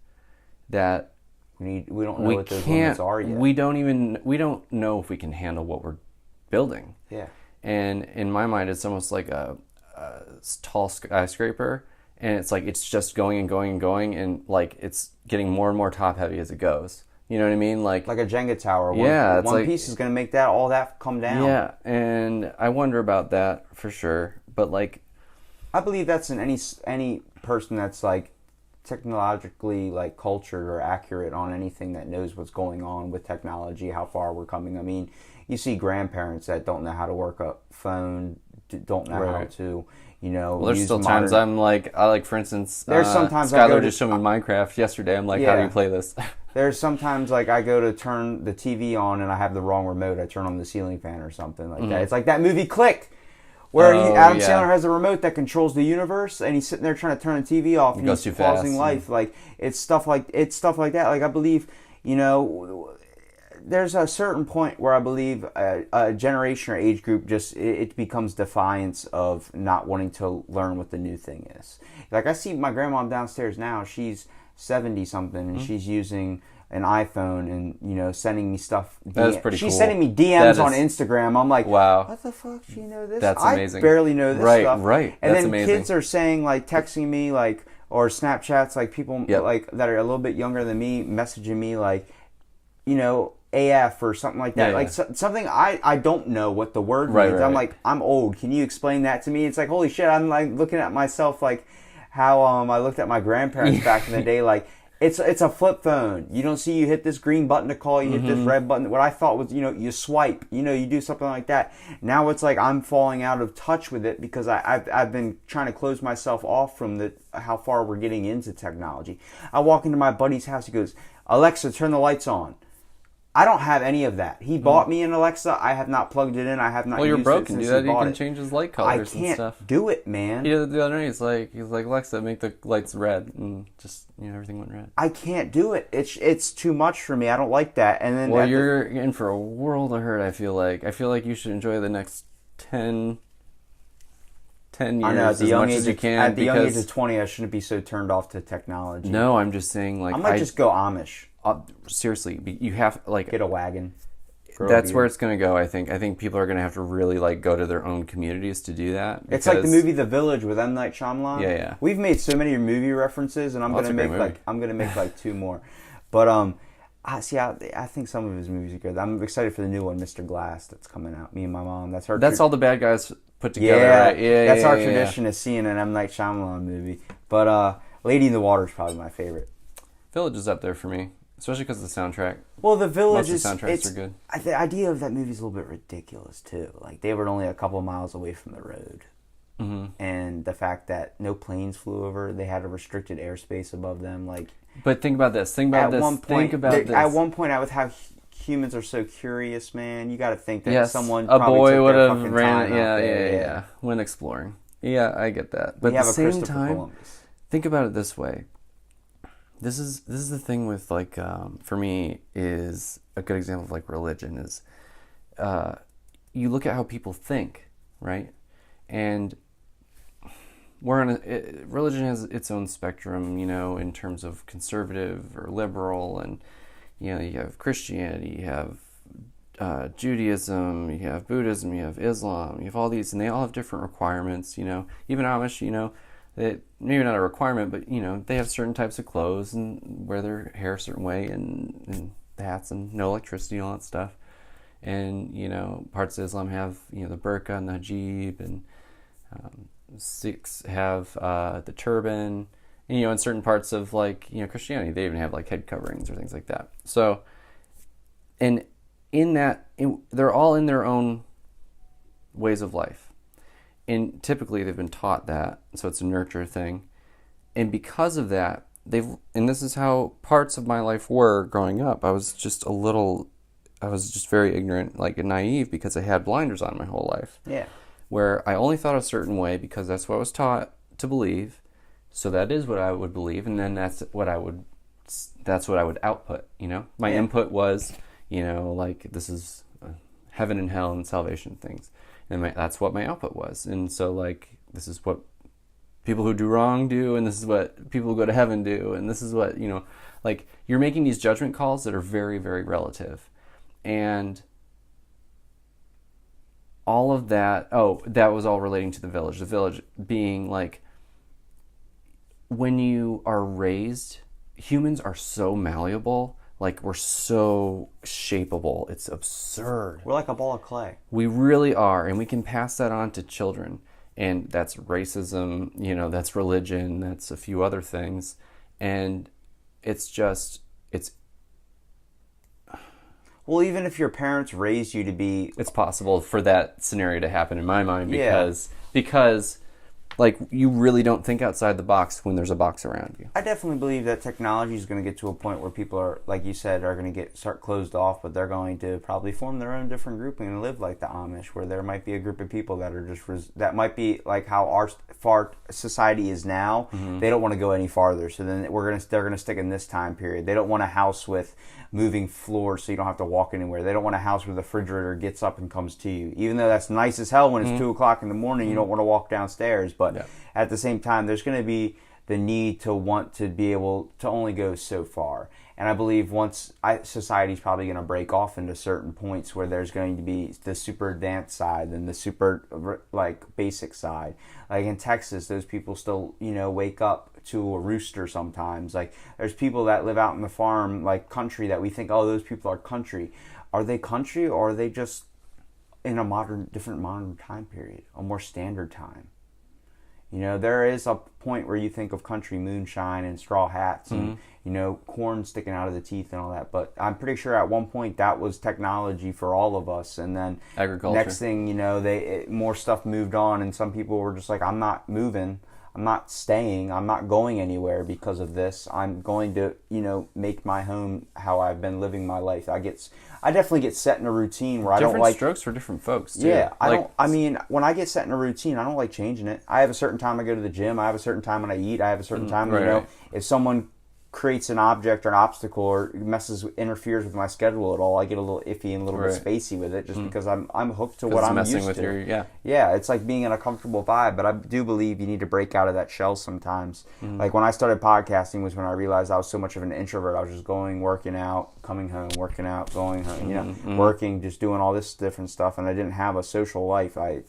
that we don't know what those limits are yet. We don't know if we can handle what we're building. Yeah. And in my mind, it's almost like a tall skyscraper, and it's like it's just going and going and going, and like it's getting more and more top heavy as it goes. You know what I mean? Like a Jenga tower. One piece is going to make all that come down. Yeah, and I wonder about that for sure. But like, I believe that's in any person that's like technologically like cultured or accurate on anything, that knows what's going on with technology, how far we're coming. I mean, you see grandparents that don't know how to work a phone, don't know how to, well, there's still times I like, for instance, there's sometimes Skylar just showed me Minecraft yesterday. I'm like, how do you play this? There's sometimes like I go to turn the TV on and I have the wrong remote. I turn on the ceiling fan or something like that. It's like that movie Click, where Adam Sandler has a remote that controls the universe, and he's sitting there trying to turn the TV off, and he's pausing life. Like it's stuff like that. Like I believe, there's a certain point where I believe a generation or age group just it becomes defiance of not wanting to learn what the new thing is. Like I see my grandma downstairs now. She's 70 something, and she's using an iPhone and sending me stuff. That's pretty cool. She's sending me DMs on Instagram. I'm like, wow, what the fuck? Do you know this? That's amazing. I barely know this stuff. Right. And that's then amazing. Kids are saying, like, texting me, like, or Snapchats, like people like that are a little bit younger than me messaging me, like, AF or something like that. Something I don't know what the word means. I'm like, I'm old. Can you explain that to me? It's like, holy shit, I'm like looking at myself like how I looked at my grandparents back in the day. Like, it's a flip phone. You don't see you hit this green button to call, you hit this red button. What I thought was, you swipe, you do something like that. Now it's like I'm falling out of touch with it because I've been trying to close myself off from how far we're getting into technology. I walk into my buddy's house. He goes, Alexa, turn the lights on. I don't have any of that. He bought me an Alexa. I have not plugged it in. I have not used it. Well, you're broken. Since Do that. He bought you can change his light colors and stuff. I can't do it, man. Yeah, the other night he's like, Alexa, make the lights red, and just everything went red. I can't do it. It's too much for me. I don't like that. And then you're in for a world of hurt. I feel like you should enjoy the next 10 years as much as you can. At the young age of 20, I shouldn't be so turned off to technology. No, I'm just saying, like, I might just go Amish. Seriously, you have get a wagon. That's where it's going to go. I think people are going to have to really like go to their own communities to do that. It's like the movie The Village with M. Night Shyamalan. Yeah. We've made so many movie references, and I'm going to make like two more. But I think some of his movies are good. I'm excited for the new one, Mr. Glass, that's coming out. Me and my mom. That's all the bad guys put together. Right? That's our tradition is seeing an M. Night Shyamalan movie. But Lady in the Water is probably my favorite. Village is up there for me. Especially because of the soundtrack. Well, The Village Most of the soundtracks are good. The idea of that movie is a little bit ridiculous, too. Like, they were only a couple of miles away from the road. Mm-hmm. And the fact that no planes flew over, they had a restricted airspace above them. Like, but think about this. At one point, I was how humans are so curious, man. You got to think that Yes, someone a probably boy took would their have fucking ran. time out there. Yeah. When exploring. Yeah, I get that. But We at have the a same Christopher time, Columbus. think about it this way. This is the thing with like for me is a good example of like religion is you look at how people think, right? And religion has its own spectrum, in terms of conservative or liberal, and you have Christianity, you have Judaism, you have Buddhism, you have Islam, you have all these, and they all have different requirements. Even Amish, maybe not a requirement, but they have certain types of clothes and wear their hair a certain way, and hats and no electricity and all that stuff. And parts of Islam have the burqa and the hijab, and Sikhs have the turban. And, in certain parts of Christianity, they even have like head coverings or things like that. So, and they're all in their own ways of life. And typically they've been taught that, so it's a nurture thing. And because of that, and this is how parts of my life were growing up. I was just very ignorant, and naive, because I had blinders on my whole life. Yeah. Where I only thought a certain way because that's what I was taught to believe. So that is what I would believe, and then that's what I would output. My input was, this is heaven and hell and salvation things, and that's what my output was. And so this is what people who do wrong do, and this is what people who go to heaven do, and this is what you're making these judgment calls that are very, very relative, and all of that. Oh, that was all relating to the village. The village being when you are raised, humans are so malleable. We're so shapeable. It's absurd. We're like a ball of clay. We really are, and we can pass that on to children. And that's racism, that's religion, that's a few other things. And it's well, even if your parents raised you to be... It's possible for that scenario to happen in my mind because you really don't think outside the box when there's a box around you. I definitely believe that technology is going to get to a point where people are, like you said, are going to start closed off, but they're going to probably form their own different grouping and live like the Amish, where there might be a group of people that are just that might be like how our society is now. Mm-hmm. They don't want to go any farther, so then they're going to stick in this time period. They don't want a house with moving floors so you don't have to walk anywhere. They don't want a house where the refrigerator gets up and comes to you. Even though that's nice as hell when it's 2 o'clock in the morning, you don't want to walk downstairs. But at the same time, there's going to be the need to want to be able to only go so far. And I believe society's probably going to break off into certain points where there's going to be the super advanced side and the super basic side. Like in Texas, those people still wake up to a rooster sometimes. There's people that live out in the farm country that we think, oh, those people are country. Are they country, or are they just in a different modern time period, a more standard time? There is a point where you think of country moonshine and straw hats and corn sticking out of the teeth and all that, but I'm pretty sure at one point that was technology for all of us. And then agriculture. Next thing more stuff moved on, and some people were just like, I'm not moving, I'm not staying, I'm not going anywhere because of this. I'm going to make my home how I've been living my life. I definitely get set in a routine where I don't like... Different strokes for different folks, too. Yeah, when I get set in a routine, I don't like changing it. I have a certain time I go to the gym, I have a certain time when I eat, I have a certain time, right. If someone creates an object or an obstacle or interferes with my schedule at all, I get a little iffy and a little bit spacey with it, just because I'm hooked to what I'm used to. Yeah, it's like being in a comfortable vibe, but I do believe you need to break out of that shell sometimes. Like when I started podcasting was when I realized I was so much of an introvert. I was just going, working out, coming home, working out, going home, working, just doing all this different stuff, and I didn't have a social life. I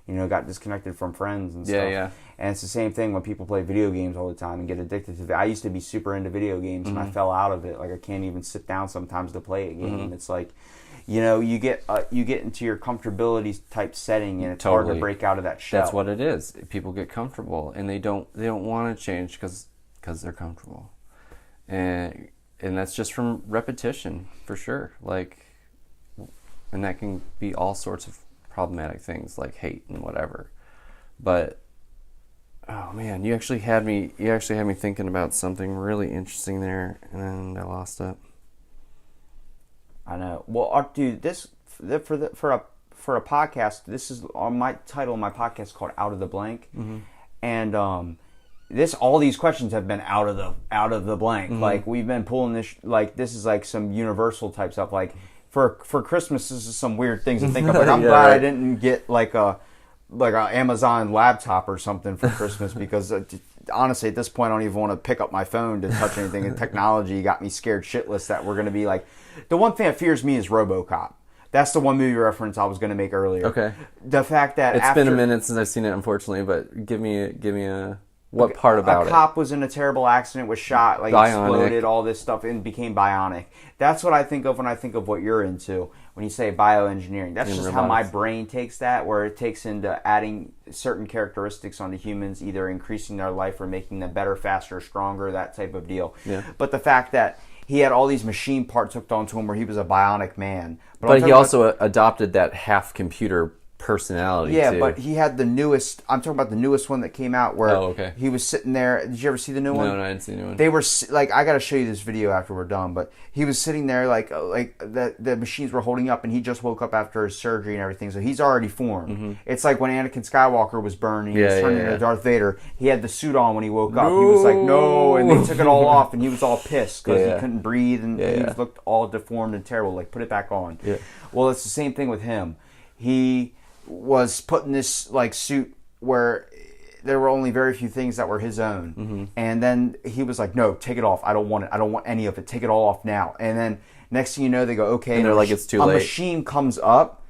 got disconnected from friends and stuff. Yeah. And it's the same thing when people play video games all the time and get addicted to it. I used to be super into video games, and I fell out of it. I can't even sit down sometimes to play a game. It's you get into your comfortability type setting, and it's hard to break out of that shell. That's what it is. People get comfortable, and they don't want to change because they're comfortable, and that's just from repetition for sure. And that can be all sorts of problematic things like hate and whatever. But oh man, you actually had me thinking about something really interesting there, and I lost it. I know. Well, dude, for a podcast, this is on my title of my podcast called Out of the Blank, and all these questions have been out of the blank. Like we've been pulling this, like this is like some universal type stuff. Like for Christmas, this is some weird things to think of. Like I'm glad I didn't get like a Amazon laptop or something for Christmas because honestly, at this point, I don't even want to pick up my phone to touch anything. And technology got me scared shitless that we're going to be like. The one thing that fears me is RoboCop. That's the one movie reference I was going to make earlier. Okay. The fact that it's been a minute since I've seen it, unfortunately, but give me a what part about it? A cop was in a terrible accident, was shot, like exploded, all this stuff, and became bionic. That's what I think of when I think of what you're into when you say bioengineering. That's just how my brain takes that, where it takes into adding certain characteristics onto humans, either increasing their life or making them better, faster, stronger, that type of deal. Yeah. But the fact that he had all these machine parts hooked onto him where he was a bionic man. But he also adopted that half computer personality too. But he had the newest, I'm talking about the newest one that came out where he was sitting there. Did you ever see the new one? No, I didn't see the new one. They were like, I got to show you this video after we're done, but he was sitting there like the machines were holding up and he just woke up after his surgery and everything, so he's already formed. It's like when Anakin Skywalker was burned and he was turning into Darth Vader. He had the suit on when he woke up. He was like, no, and they took it all off and he was all pissed because he couldn't breathe and he looked all deformed and terrible. Like, put it back on. Yeah. Well, it's the same thing with him. He was put in this like suit where there were only very few things that were his own, and then he was like, "No, take it off. I don't want it. I don't want any of it. Take it all off now." And then next thing you know, they go, "Okay," and they're like, "It's too late." A machine comes up,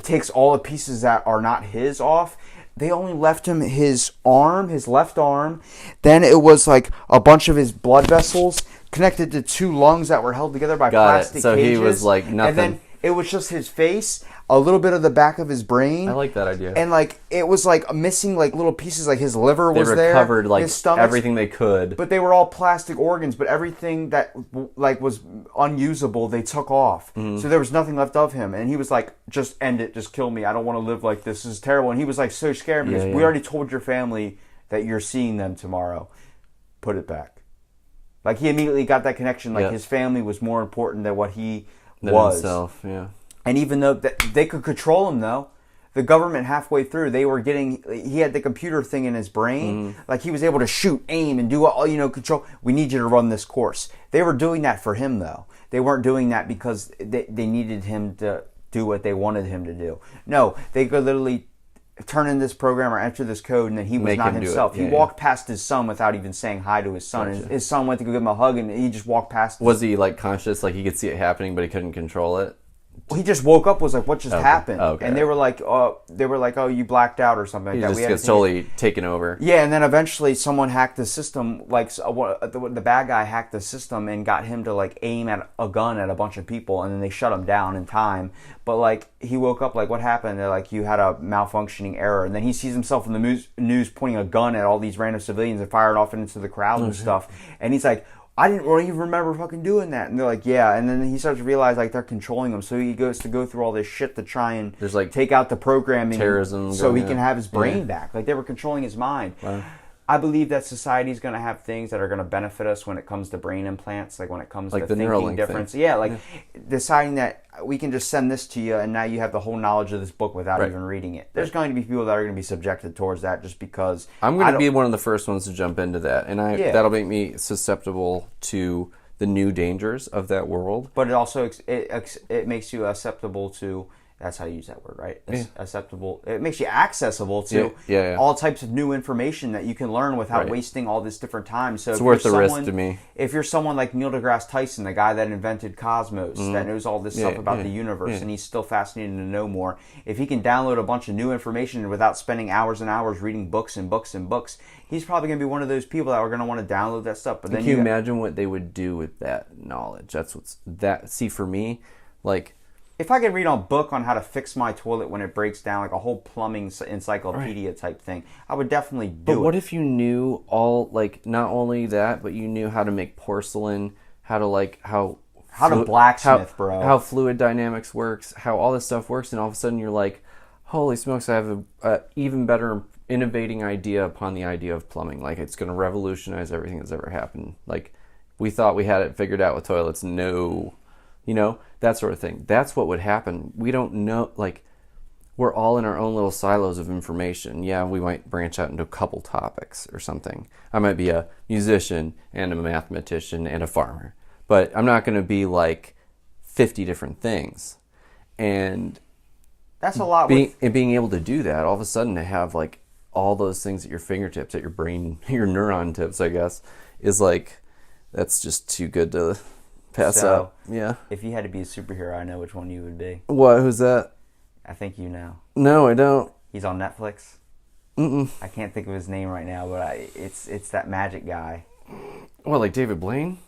takes all the pieces that are not his off. They only left him his arm, his left arm. Then it was like a bunch of his blood vessels connected to two lungs that were held together by plastic so cages. He was like nothing. And then it was just his face, a little bit of the back of his brain. I like that idea. And like it was like missing like little pieces, like his liver was there. They recovered like his stomach, everything they could. But they were all plastic organs, but everything that like was unusable, they took off. So there was nothing left of him. And he was like, just end it, just kill me. I don't want to live like this. This is terrible. And he was like so scared because we already told your family that you're seeing them tomorrow. Put it back. Like he immediately got that connection. Like his family was more important than what he was. Himself, yeah. And even though they could control him, though, the government halfway through, he had the computer thing in his brain. Like he was able to shoot, aim, and do all, control. We need you to run this course. They were doing that for him, though. They weren't doing that because they needed him to do what they wanted him to do. No, they could literally turn in this program or enter this code, and then he was not himself. He walked past his son without even saying hi to his son. Gotcha. His son went to go give him a hug, and he just walked past. Was he like conscious, like he could see it happening, but he couldn't control it? He just woke up, was like, what just happened? Okay. And they were like, oh, you blacked out or something like that. He just gets totally taken over. Yeah, and then eventually someone hacked the system, like the bad guy hacked the system and got him to like aim at a gun at a bunch of people, and then they shut him down in time. But like he woke up, like, what happened? They're like, you had a malfunctioning error. And then he sees himself in the news pointing a gun at all these random civilians and firing off into the crowd and stuff. And he's like, I didn't really even remember fucking doing that. And they're like, yeah. And then he starts to realize like they're controlling him. So he goes to go through all this shit to try and take out the programming, terrorism, so he can have his brain back. Like they were controlling his mind. Wow. I believe that society is going to have things that are going to benefit us when it comes to brain implants, like when it comes to thinking difference. Yeah, deciding that we can just send this to you and now you have the whole knowledge of this book without even reading it. There's going to be people that are going to be subjected towards that just because. I'm going to be one of the first ones to jump into that, and that'll make me susceptible to the new dangers of that world. But it also it makes you susceptible to. That's how you use that word, right? Acceptable. It makes you accessible to all types of new information that you can learn without wasting all this different time. So it's worth the risk to me. If you're someone like Neil deGrasse Tyson, the guy that invented Cosmos, that knows all this stuff about the universe, and he's still fascinated to know more, if he can download a bunch of new information without spending hours and hours reading books and books and books, he's probably going to be one of those people that are going to want to download that stuff. But then can you imagine what they would do with that knowledge? See, for me, like, if I could read a book on how to fix my toilet when it breaks down, like a whole plumbing encyclopedia type thing, I would definitely do it. But what if you knew not only that, but you knew how to make porcelain, how to blacksmith, bro. How fluid dynamics works, how all this stuff works, and all of a sudden you're like, holy smokes, I have a even better innovating idea upon the idea of plumbing. Like, it's going to revolutionize everything that's ever happened. Like, we thought we had it figured out with toilets. No. You know, that sort of thing. That's what would happen. We don't know, like, we're all in our own little silos of information. Yeah, we might branch out into a couple topics or something. I might be a musician and a mathematician and a farmer, but I'm not going to be like 50 different things. And that's a lot. Being able to do that, all of a sudden to have like all those things at your fingertips, at your brain, your neuron tips, I guess, is like, that's just too good to pass up. Yeah. If you had to be a superhero, I know which one you would be. What? Who's that? I think you know. No, I don't. He's on Netflix. Mm-mm. I can't think of his name right now, but it's that magic guy. What, like David Blaine?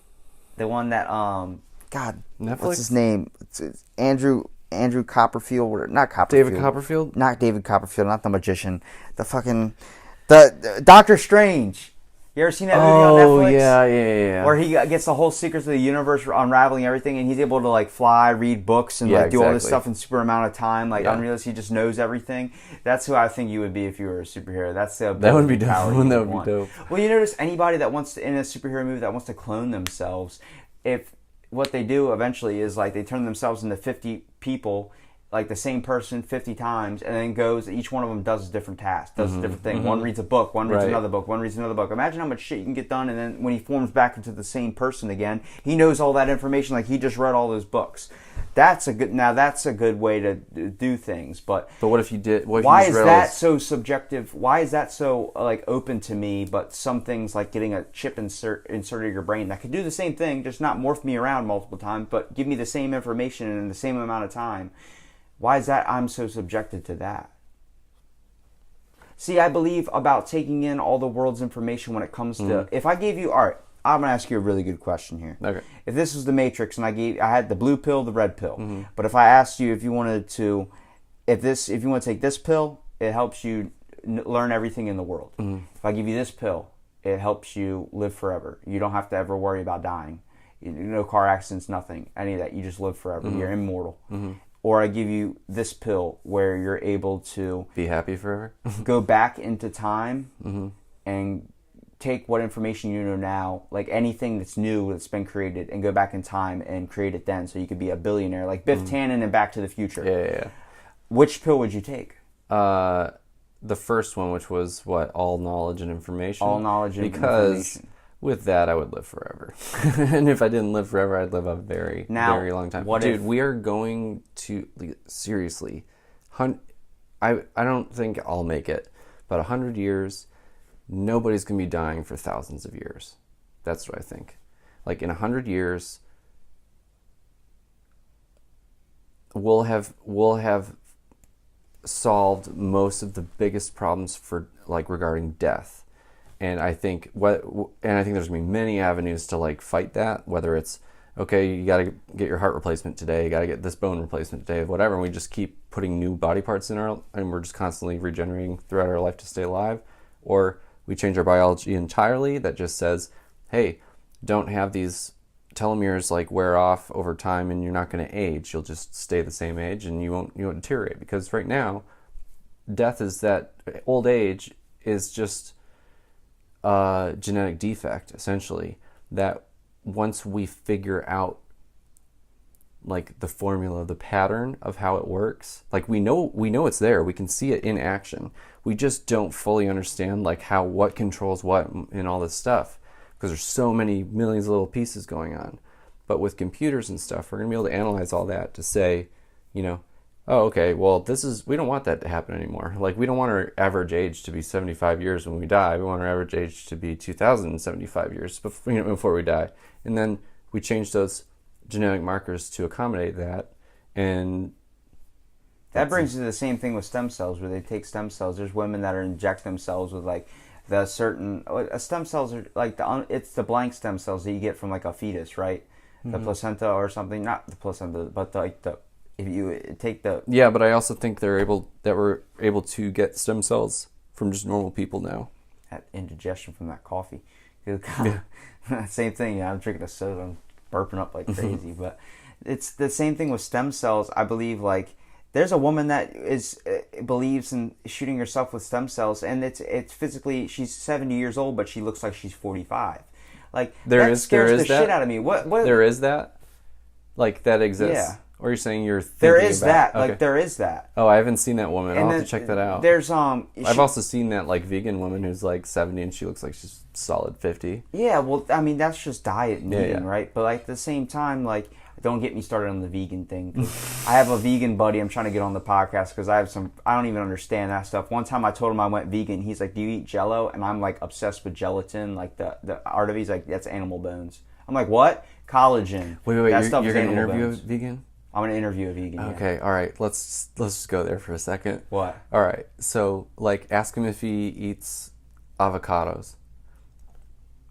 The one that God, Netflix? what's his name? It's Andrew Copperfield, or not Copperfield. David Copperfield? Not David Copperfield, not the magician. The Doctor Strange. You ever seen that movie on Netflix? Oh, yeah. Where he gets the whole secrets of the universe, unraveling everything, and he's able to like fly, read books, and do all this stuff in super amount of time. Like unrealistic, he just knows everything. That's who I think you would be if you were a superhero. That's the that would be dope. That would be dope. Well, you notice anybody that wants to, in a superhero movie, that wants to clone themselves, if what they do eventually is like they turn themselves into 50 people, like the same person 50 times, and then goes, each one of them does a different task, does a different thing. One reads a book, one reads another book, one reads another book. Imagine how much shit you can get done, and then when he forms back into the same person again, he knows all that information like he just read all those books. That's a good way to do things. But what if you did? Why is that so subjective? Why is that so like open to me? But some things like getting a chip inserted in your brain that could do the same thing, just not morph me around multiple times, but give me the same information in the same amount of time. Why is that I'm so subjected to that? See, I believe about taking in all the world's information when it comes to... If I gave you... All right, I'm going to ask you a really good question here. Okay. If this was the Matrix and I had the blue pill, the red pill, but if I asked you if you wanted to... If you want to take this pill, it helps you learn everything in the world. If I give you this pill, it helps you live forever. You don't have to ever worry about dying. No car accidents, nothing. Any of that. You just live forever. You're immortal. Or I give you this pill where you're able to... Be happy forever? Go back into time and take what information you know now, like anything that's new that's been created, and go back in time and create it then so you could be a billionaire. Like Biff Tannen in Back to the Future. Yeah. Which pill would you take? The first one, which was what? All knowledge and information? All knowledge and information. Because with that, I would live forever. And if I didn't live forever, I'd live a very long time. Dude, we are going to... Seriously. I don't think I'll make it. But 100 years, nobody's going to be dying for thousands of years. That's what I think. Like, in 100 years, we'll have solved most of the biggest problems for, like, regarding death. And I think there's gonna be many avenues to like fight that. Whether it's okay, you gotta get your heart replacement today, you gotta get this bone replacement today, whatever. And we just keep putting new body parts in and we're just constantly regenerating throughout our life to stay alive. Or we change our biology entirely that just says, hey, don't have these telomeres like wear off over time, and you're not gonna age. You'll just stay the same age, and you won't deteriorate. Because right now, death is that old age is just genetic defect, essentially, that once we figure out like the formula, the pattern of how it works, like we know it's there, we can see it in action, we just don't fully understand like what controls what and all this stuff, because there's so many millions of little pieces going on. But with computers and stuff, we're gonna be able to analyze all that to say, oh, okay, well, we don't want that to happen anymore. Like, we don't want our average age to be 75 years when we die. We want our average age to be 2,075 years before we die. And then we change those genetic markers to accommodate that. And that brings you to the same thing with stem cells, where they take stem cells. There's women that inject themselves with like the certain stem cells are like it's the blank stem cells that you get from like a fetus, right? The placenta or something, not the placenta, but if you take the... Yeah, but I also think we're able to get stem cells from just normal people now. That indigestion from that coffee. Same thing, I'm drinking a soda, I'm burping up like crazy. But it's the same thing with stem cells. I believe, like, there's a woman that believes in shooting herself with stem cells, and it's physically, she's 70 years old, but she looks like she's 45. Like, that scares the shit out of me. What? There is that? Like that exists? Yeah. Or you're saying you're thinking There is about, that. okay. Like, there is that. Oh, I haven't seen that woman. And I'll then have to check that out. There's I've also seen that like vegan woman who's like 70 and she looks like she's solid 50. Yeah, well, I mean, that's just diet and eating, yeah. right? But like, at the same time, like, don't get me started on the vegan thing. I have a vegan buddy I'm trying to get on the podcast because I don't even understand that stuff. One time I told him I went vegan. He's like, do you eat Jell-O? And I'm like obsessed with gelatin, like the art of it. He's like, that's animal bones. I'm like, what? Collagen. Wait, that you're stuff is going to animal interview bones. a vegan? I'm going to interview a vegan. Okay, yeah. all right. Let's just go there for a second. What? All right. So, like, ask him if he eats avocados.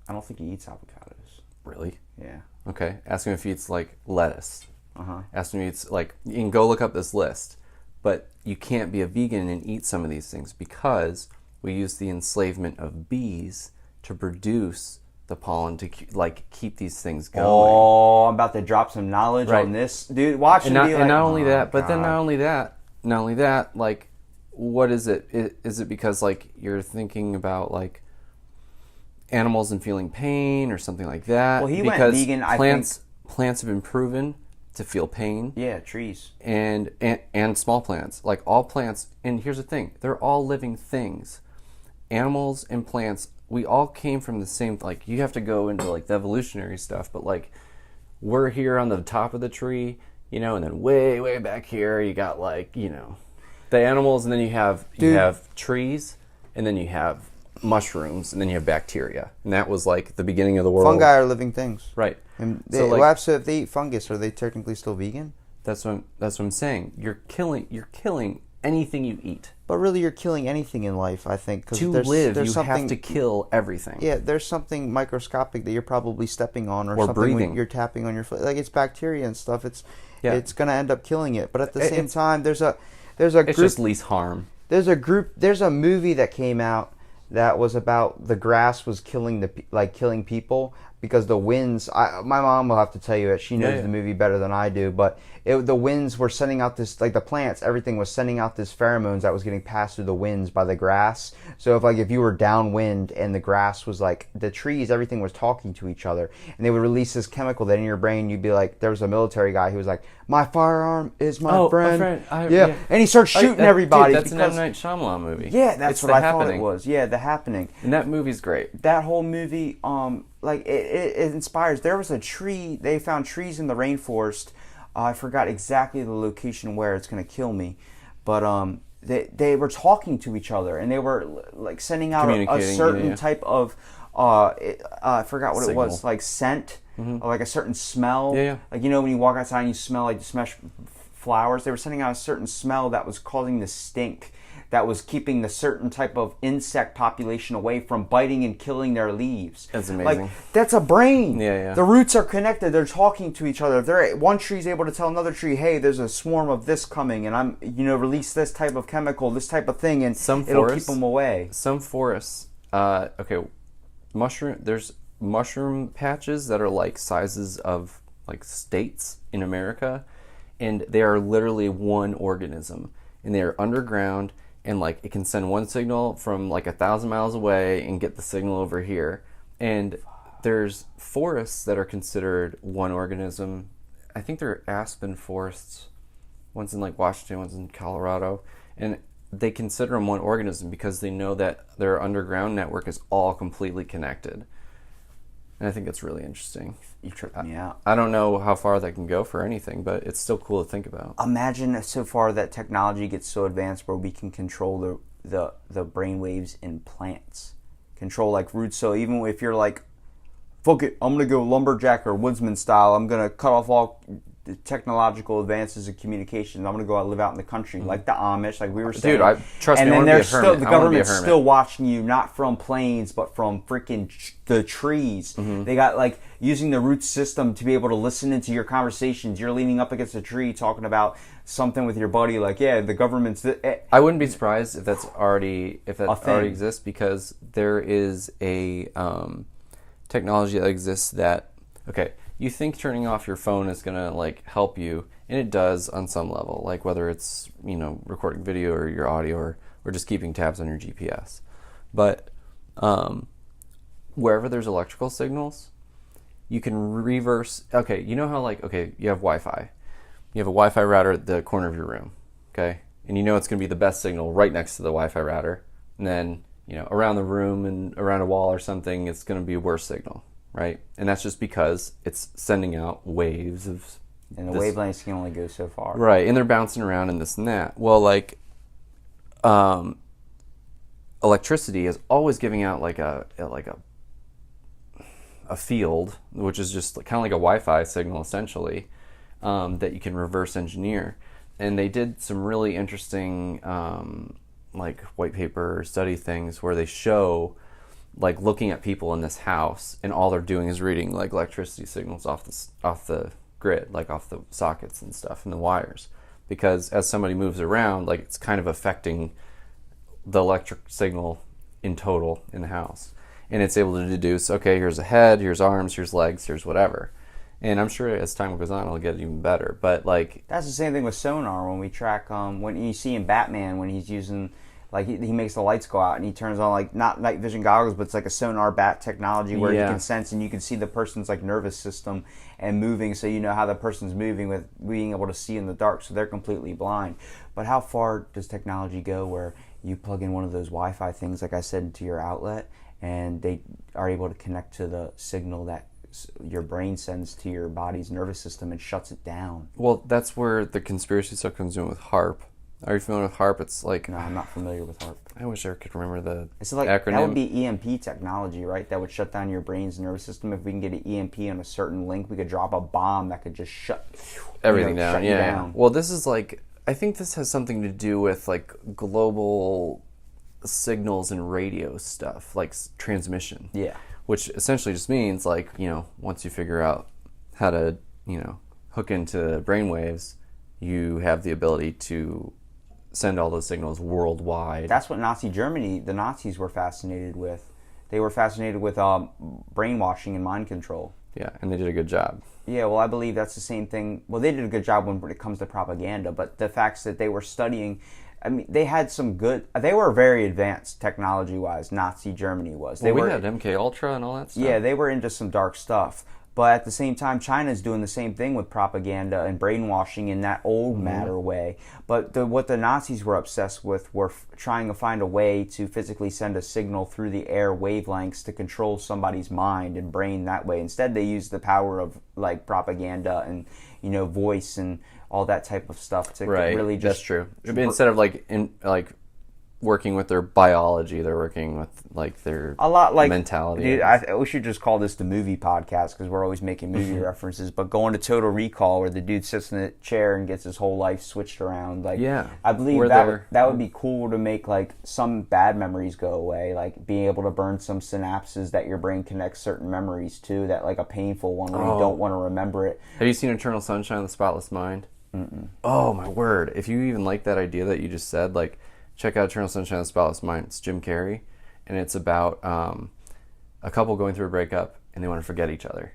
I don't think he eats avocados. Really? Yeah. Okay. Ask him if he eats, like, lettuce. Uh-huh. Ask him if he eats, like, you can go look up this list. But you can't be a vegan and eat some of these things because we use the enslavement of bees to produce the pollen to keep these things going. Oh, I'm about to drop some knowledge Right. on this, dude. Watch And him not, be like, and not only oh, that, but then God. not only that, like, what is it? Is it because like you're thinking about like animals and feeling pain or something like that? Well, he because went vegan. Plants have been proven to feel pain. Yeah, trees. And small plants, like all plants. And here's the thing: they're all living things. Animals and plants, we all came from the same. Like you have to go into like the evolutionary stuff, but like we're here on the top of the tree, you know, and then way back here you got like the animals, and then you have trees, and then you have mushrooms, and then you have bacteria, and that was like the beginning of the world. Fungi are living things, right? And So, like, what happens if they eat fungus? Are they technically still vegan? That's what I'm saying. You're killing anything you eat. But really, you're killing anything in life, I think. Cause To there's live, you something, have to kill everything. Yeah, there's something microscopic that you're probably stepping on, or something breathing. when you're tapping on your foot. Like it's bacteria and stuff. It's gonna end up killing it. But at the same time, there's a It's group. just least harm. There's a movie that came out that was about the grass was killing killing people because the winds. My mom will have to tell you it. She knows the movie better than I do. But the winds were sending out this, like the plants, everything was sending out this pheromones that was getting passed through the winds by the grass. So if you were downwind and the grass was like the trees, everything was talking to each other, and they would release this chemical that in your brain you'd be like, there was a military guy who was like, my firearm is my friend. Yeah, and he starts shooting everybody. Dude, that's an M. Night Shyamalan movie. Yeah, that's what I thought it was. Yeah, The Happening. And that movie's great. That whole movie, it inspires. There was a tree. They found trees in the rainforest. I forgot exactly the location where it's going to kill me, but they were talking to each other, and they were like sending out a certain type of I forgot what Signal. it was, like scent, or like a certain smell. Yeah. Like when you walk outside and you smell like flowers, they were sending out a certain smell that was causing the stink, that was keeping the certain type of insect population away from biting and killing their leaves. That's amazing. Like, that's a brain. Yeah. The roots are connected. They're talking to each other. One tree is able to tell another tree, hey, there's a swarm of this coming, and I'm, release this type of chemical, this type of thing, and it'll keep them away. Some forests, there's mushroom patches that are like sizes of like states in America, and they are literally one organism, and they are underground. And like it can send one signal from like 1,000 miles away and get the signal over here. And there's forests that are considered one organism. I think they're aspen forests. One's in like Washington, one's in Colorado. And they consider them one organism because they know that their underground network is all completely connected. And I think that's really interesting. You tripped me out. I don't know how far that can go for anything, but it's still cool to think about. Imagine if so far that technology gets so advanced where we can control the brain waves in plants. Control like roots. So even if you're like, fuck it, I'm going to go lumberjack or woodsman style. I'm going to cut off all the technological advances of communication. I'm going to go out and live out in the country like the Amish, like we were saying. Dude, trust me, I want to be a hermit. The government's still watching you, not from planes, but from freaking the trees. Mm-hmm. They got like using the root system to be able to listen into your conversations. You're leaning up against a tree talking about something with your buddy, like, yeah, the government's... I wouldn't be surprised if that already exists, because there is a technology that exists that, okay, you think turning off your phone is going to like help you, and it does on some level, like whether it's, recording video or your audio or just keeping tabs on your GPS. But wherever there's electrical signals, you can reverse. Okay, you know how you have Wi-Fi. You have a Wi-Fi router at the corner of your room. Okay, and you know it's going to be the best signal right next to the Wi-Fi router. And then around the room and around a wall or something, it's going to be a worse signal, right? And that's just because it's sending out waves of. And the wavelengths can only go so far. Right, and they're bouncing around and this and that. Well, electricity is always giving out like a field, which is just kind of like a Wi-Fi signal essentially, that you can reverse engineer. And they did some really interesting white paper study things where they show looking at people in this house, and all they're doing is reading electricity signals off the grid, off the sockets and stuff and the wires, because as somebody moves around, it's kind of affecting the electric signal in total in the house. And it's able to deduce, okay, here's a head, here's arms, here's legs, here's whatever. And I'm sure as time goes on, it'll get even better. But that's the same thing with sonar. When we track, when you see in Batman, when he's using, he makes the lights go out and he turns on not night vision goggles, but it's like a sonar bat technology where you can sense and you can see the person's nervous system and moving, so you know how the person's moving with being able to see in the dark, so they're completely blind. But how far does technology go where you plug in one of those Wi-Fi things, like I said, into your outlet, and they are able to connect to the signal that your brain sends to your body's nervous system and shuts it down? Well, that's where the conspiracy stuff comes in with Haarp. Are you familiar with Haarp? It's No, I'm not familiar with Haarp. I wish I could remember the acronym. That would be EMP technology, right? That would shut down your brain's nervous system. If we can get an EMP on a certain link, we could drop a bomb that could just shut everything down. Shut you down. Well, this is I think this has something to do with global signals and radio stuff, transmission. Yeah. Which essentially just means once you figure out how to hook into brainwaves, you have the ability to send all those signals worldwide. That's what the Nazis were fascinated with. They were fascinated with brainwashing and mind control. Yeah, and they did a good job. Yeah, well, I believe that's the same thing. Well, they did a good job when it comes to propaganda, but the facts that they were studying, they had they were very advanced technology-wise, Nazi Germany was. We had MK Ultra and all that stuff. Yeah, they were into some dark stuff. But at the same time, China's doing the same thing with propaganda and brainwashing in that old matter way. But what the Nazis were obsessed with were trying to find a way to physically send a signal through the air wavelengths to control somebody's mind and brain that way. Instead, they used the power of propaganda and voice and all that type of stuff to really just. That's true. Instead of working with their biology, they're working with their mentality. Dude, we should just call this the movie podcast because we're always making movie references. But going to Total Recall, where the dude sits in a chair and gets his whole life switched around, I believe that would be cool to make some bad memories go away, being able to burn some synapses that your brain connects certain memories to, that a painful one where you don't want to remember it. Have you seen Eternal Sunshine of the Spotless Mind? Mm-mm. Oh my word! If you even like that idea that you just said, check out Eternal Sunshine of the Spotless Mind. It's Jim Carrey, and it's about a couple going through a breakup, and they want to forget each other.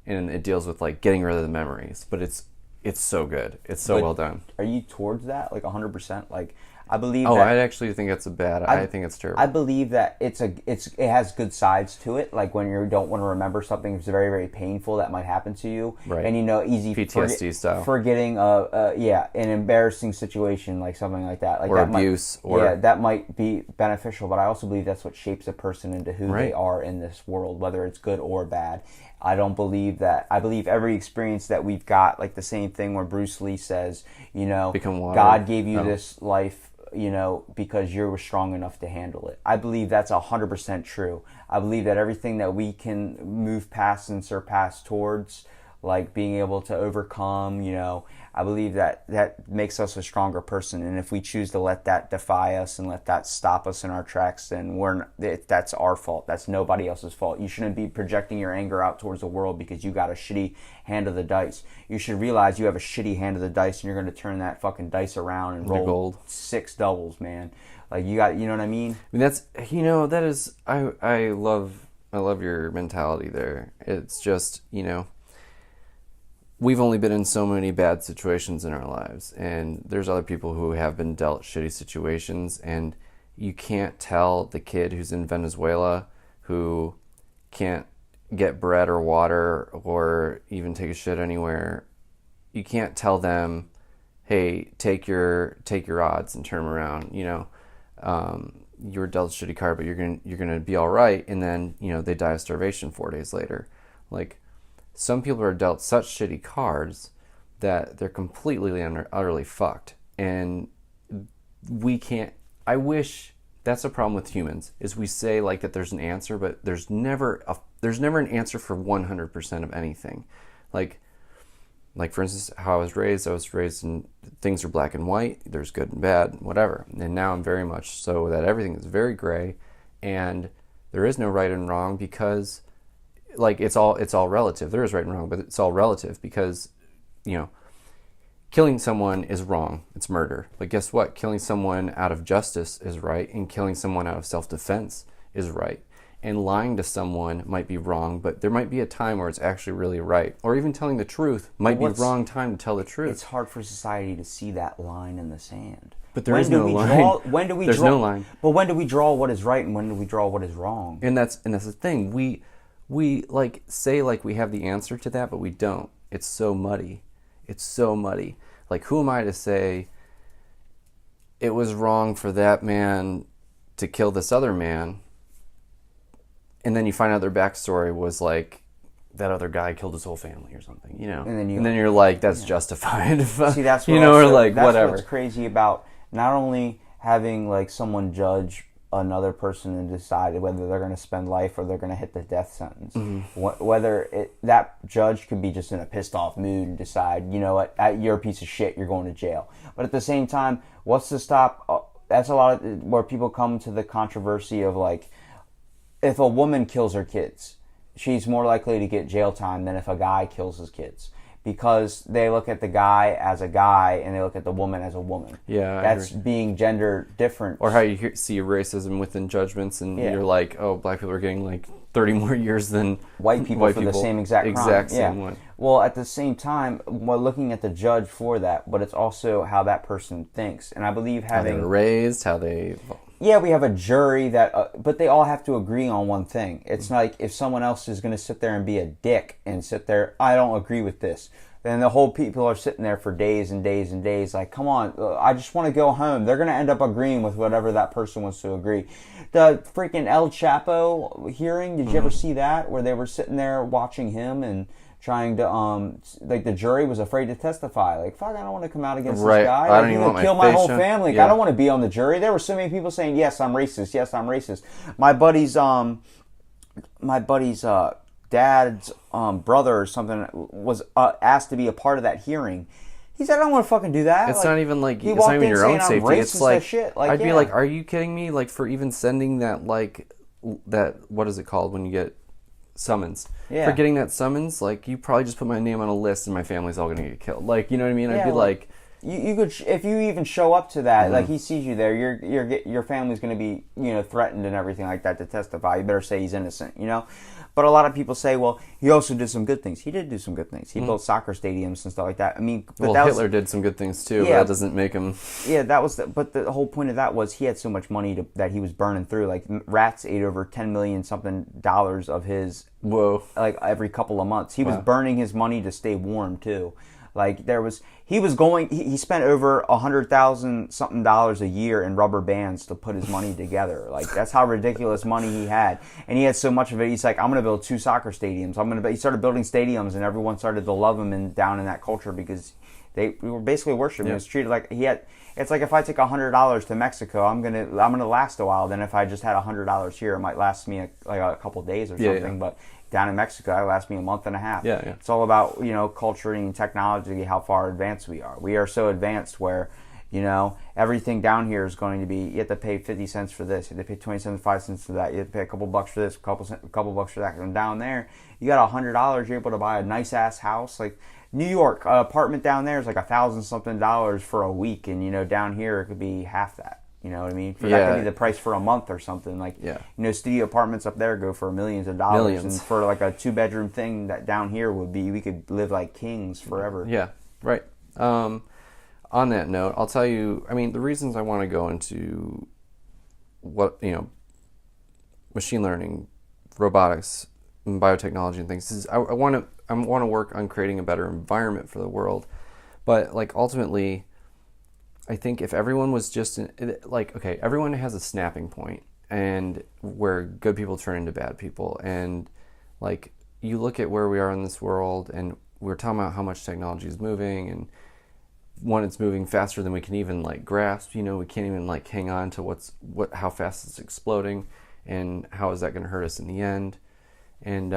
And it deals with getting rid of the memories, but it's so good. It's so well done. Are you towards that 100%? I believe. Oh, I actually think it's bad. I think it's terrible. I believe that it has good sides to it. When you don't want to remember something that's very, very painful that might happen to you, right? And easy PTSD style. Forgetting an embarrassing situation, something like that, or that abuse, that might be beneficial. But I also believe that's what shapes a person into who they are in this world, whether it's good or bad. I don't believe that. I believe every experience that we've got, the same thing where Bruce Lee says, Become water. God gave you this life, because you were strong enough to handle it. I believe that's 100% true. I believe that everything that we can move past and surpass towards, being able to overcome, I believe that makes us a stronger person. And if we choose to let that defy us and let that stop us in our tracks, then that's our fault. That's nobody else's fault. You shouldn't be projecting your anger out towards the world because you got a shitty hand of the dice. You should realize you have a shitty hand of the dice and you're going to turn that fucking dice around and roll gold. 6 doubles, man. You got, you know what I mean? That's, that is, I love your mentality there. It's just, we've only been in so many bad situations in our lives, and there's other people who have been dealt shitty situations, and you can't tell the kid who's in Venezuela who can't, get bread or water or even take a shit anywhere, you can't tell them, hey, take your odds and turn them around. You were dealt a shitty card, but you're gonna be all right. And then they die of starvation 4 days later. Like, some people are dealt such shitty cards that they're completely and utterly fucked. And we can't. I wish that's a problem with humans, is we say like that there's an answer, but there's never an answer for 100% of anything. Like for instance, how I was raised in things are black and white. There's good and bad, whatever. And now I'm very much so that everything is very gray, and there is no right and wrong, because like it's all relative. There is right and wrong, but it's all relative, because killing someone is wrong. It's murder. But guess what? Killing someone out of justice is right, and killing someone out of self-defense is right. And lying to someone might be wrong, but there might be a time where it's actually really right. Or even telling the truth might be wrong time to tell the truth. It's hard for society to see that line in the sand. But there is no line. There's no line. But when do we draw what is right and when do we draw what is wrong? And that's the thing. We like say like we have the answer to that, but we don't. It's so muddy. It's so muddy. Like, who am I to say it was wrong for that man to kill this other man, and then you find out their backstory was like that other guy killed his whole family or something, And then you're like, that's justified. See, that's what or like that's whatever. What's crazy about not only having like someone judge another person and decide whether they're going to spend life or they're going to hit the death sentence. Mm-hmm. Whether that judge could be just in a pissed off mood and decide, what, you're a piece of shit, you're going to jail. But at the same time, what's to stop? That's a lot of where people come to the controversy of like, if a woman kills her kids, she's more likely to get jail time than if a guy kills his kids. Because they look at the guy as a guy and they look at the woman as a woman. Yeah, that's being gender different. Or how you see racism within judgments, and you're like, oh, black people are getting like 30 more years than white people for the same exact crime. Same one. Well, at the same time, we're looking at the judge for that, but it's also how that person thinks. And I believe having... How they were raised, how they... Yeah, we have a jury that, but they all have to agree on one thing. It's like if someone else is going to sit there and be a dick and sit there, I don't agree with this. Then the whole people are sitting there for days and days and days like, come on, I just want to go home. They're going to end up agreeing with whatever that person wants to agree. The freaking El Chapo hearing, did you ever see that? Where they were sitting there watching him and trying to, like the jury was afraid to testify. Like, fuck, I don't want to come out against this guy. I don't even want kill my whole family. Yeah. I don't want to be on the jury. There were so many people saying, yes, I'm racist. Yes, I'm racist. My buddy's dad's brother or something was asked to be a part of that hearing. He said, I don't want to fucking do that. It's not even like, it's not even your own safety. It's like, I'd be like, are you kidding me? Like, for even sending that, like, that, what is it called when you get summons? Yeah. For getting that summons, like, you probably just put my name on a list and my family's all going to get killed. Like, you know what I mean? I'd be like... You could, if you even show up to that, like he sees you there, your family's going to be, threatened and everything like that to testify. You better say he's innocent, But a lot of people say, well, he also did some good things. He did do some good things. He built soccer stadiums and stuff like that. I mean, but Hitler did some good things too. But that doesn't make him. Yeah, that was. But the whole point of that was he had so much money that he was burning through. Like rats ate over $10 million something of his. Whoa! Like every couple of months, he was burning his money to stay warm too. Like he spent over $100,000 something a year in rubber bands to put his money together. Like that's how ridiculous money he had, and he had so much of it. He's like, I'm gonna build 2 soccer stadiums. He started building stadiums, and everyone started to love him down in that culture because we were basically worshiping. It was treated like he had. It's like if I take $100 to Mexico, I'm gonna last a while. Then if I just had $100 here, it might last me a couple days or something. But down in Mexico, it lasts me a month and a half. Yeah. It's all about, culture and technology, how far advanced we are. We are so advanced where, everything down here is going to be, you have to pay 50 cents for this, you have to pay 20 cents, 5 cents for that, you have to pay a couple bucks for this, a couple bucks for that. And down there, you got $100, you're able to buy a nice ass house. Like New York, an apartment down there is like $1,000 something for a week, and down here it could be half that. You know what I mean? That could be the price for a month or something. Like, studio apartments up there go for millions of dollars. And for like a 2-bedroom thing that down here would be, we could live like kings forever. Yeah, right. On that note, I'll tell you, the reasons I want to go into what, machine learning, robotics, biotechnology and things is I want to work on creating a better environment for the world. But like ultimately, I think if everyone was just okay, everyone has a snapping point, and where good people turn into bad people, and like you look at where we are in this world, and we're talking about how much technology is moving, and one, it's moving faster than we can even like grasp. You know, we can't even like hang on to how fast it's exploding, and how is that going to hurt us in the end. And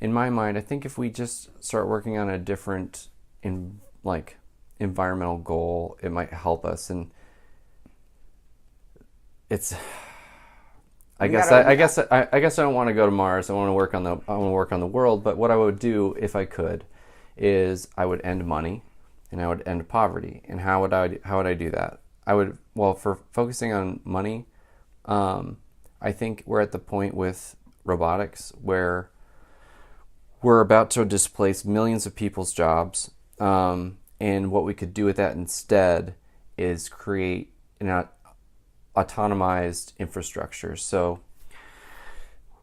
in my mind, I think if we just start working on a different environmental goal, it might help us. And it's I guess I don't want to go to Mars. I want to work on the world. But what I would do if I could is I would end money, and I would end poverty. And how would I do that? For focusing on money, I think we're at the point with robotics where we're about to displace millions of people's jobs. And what we could do with that instead is create an autonomized infrastructure. So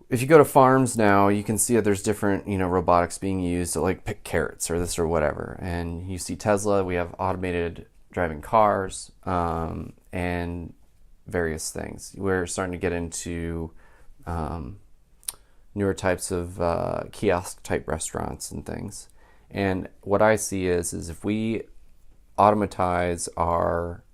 if you go to farms now, you can see that there's different, robotics being used to like pick carrots or this or whatever. And you see Tesla, we have automated driving cars, and various things. We're starting to get into newer types of kiosk type restaurants and things. And what I see is if we automate our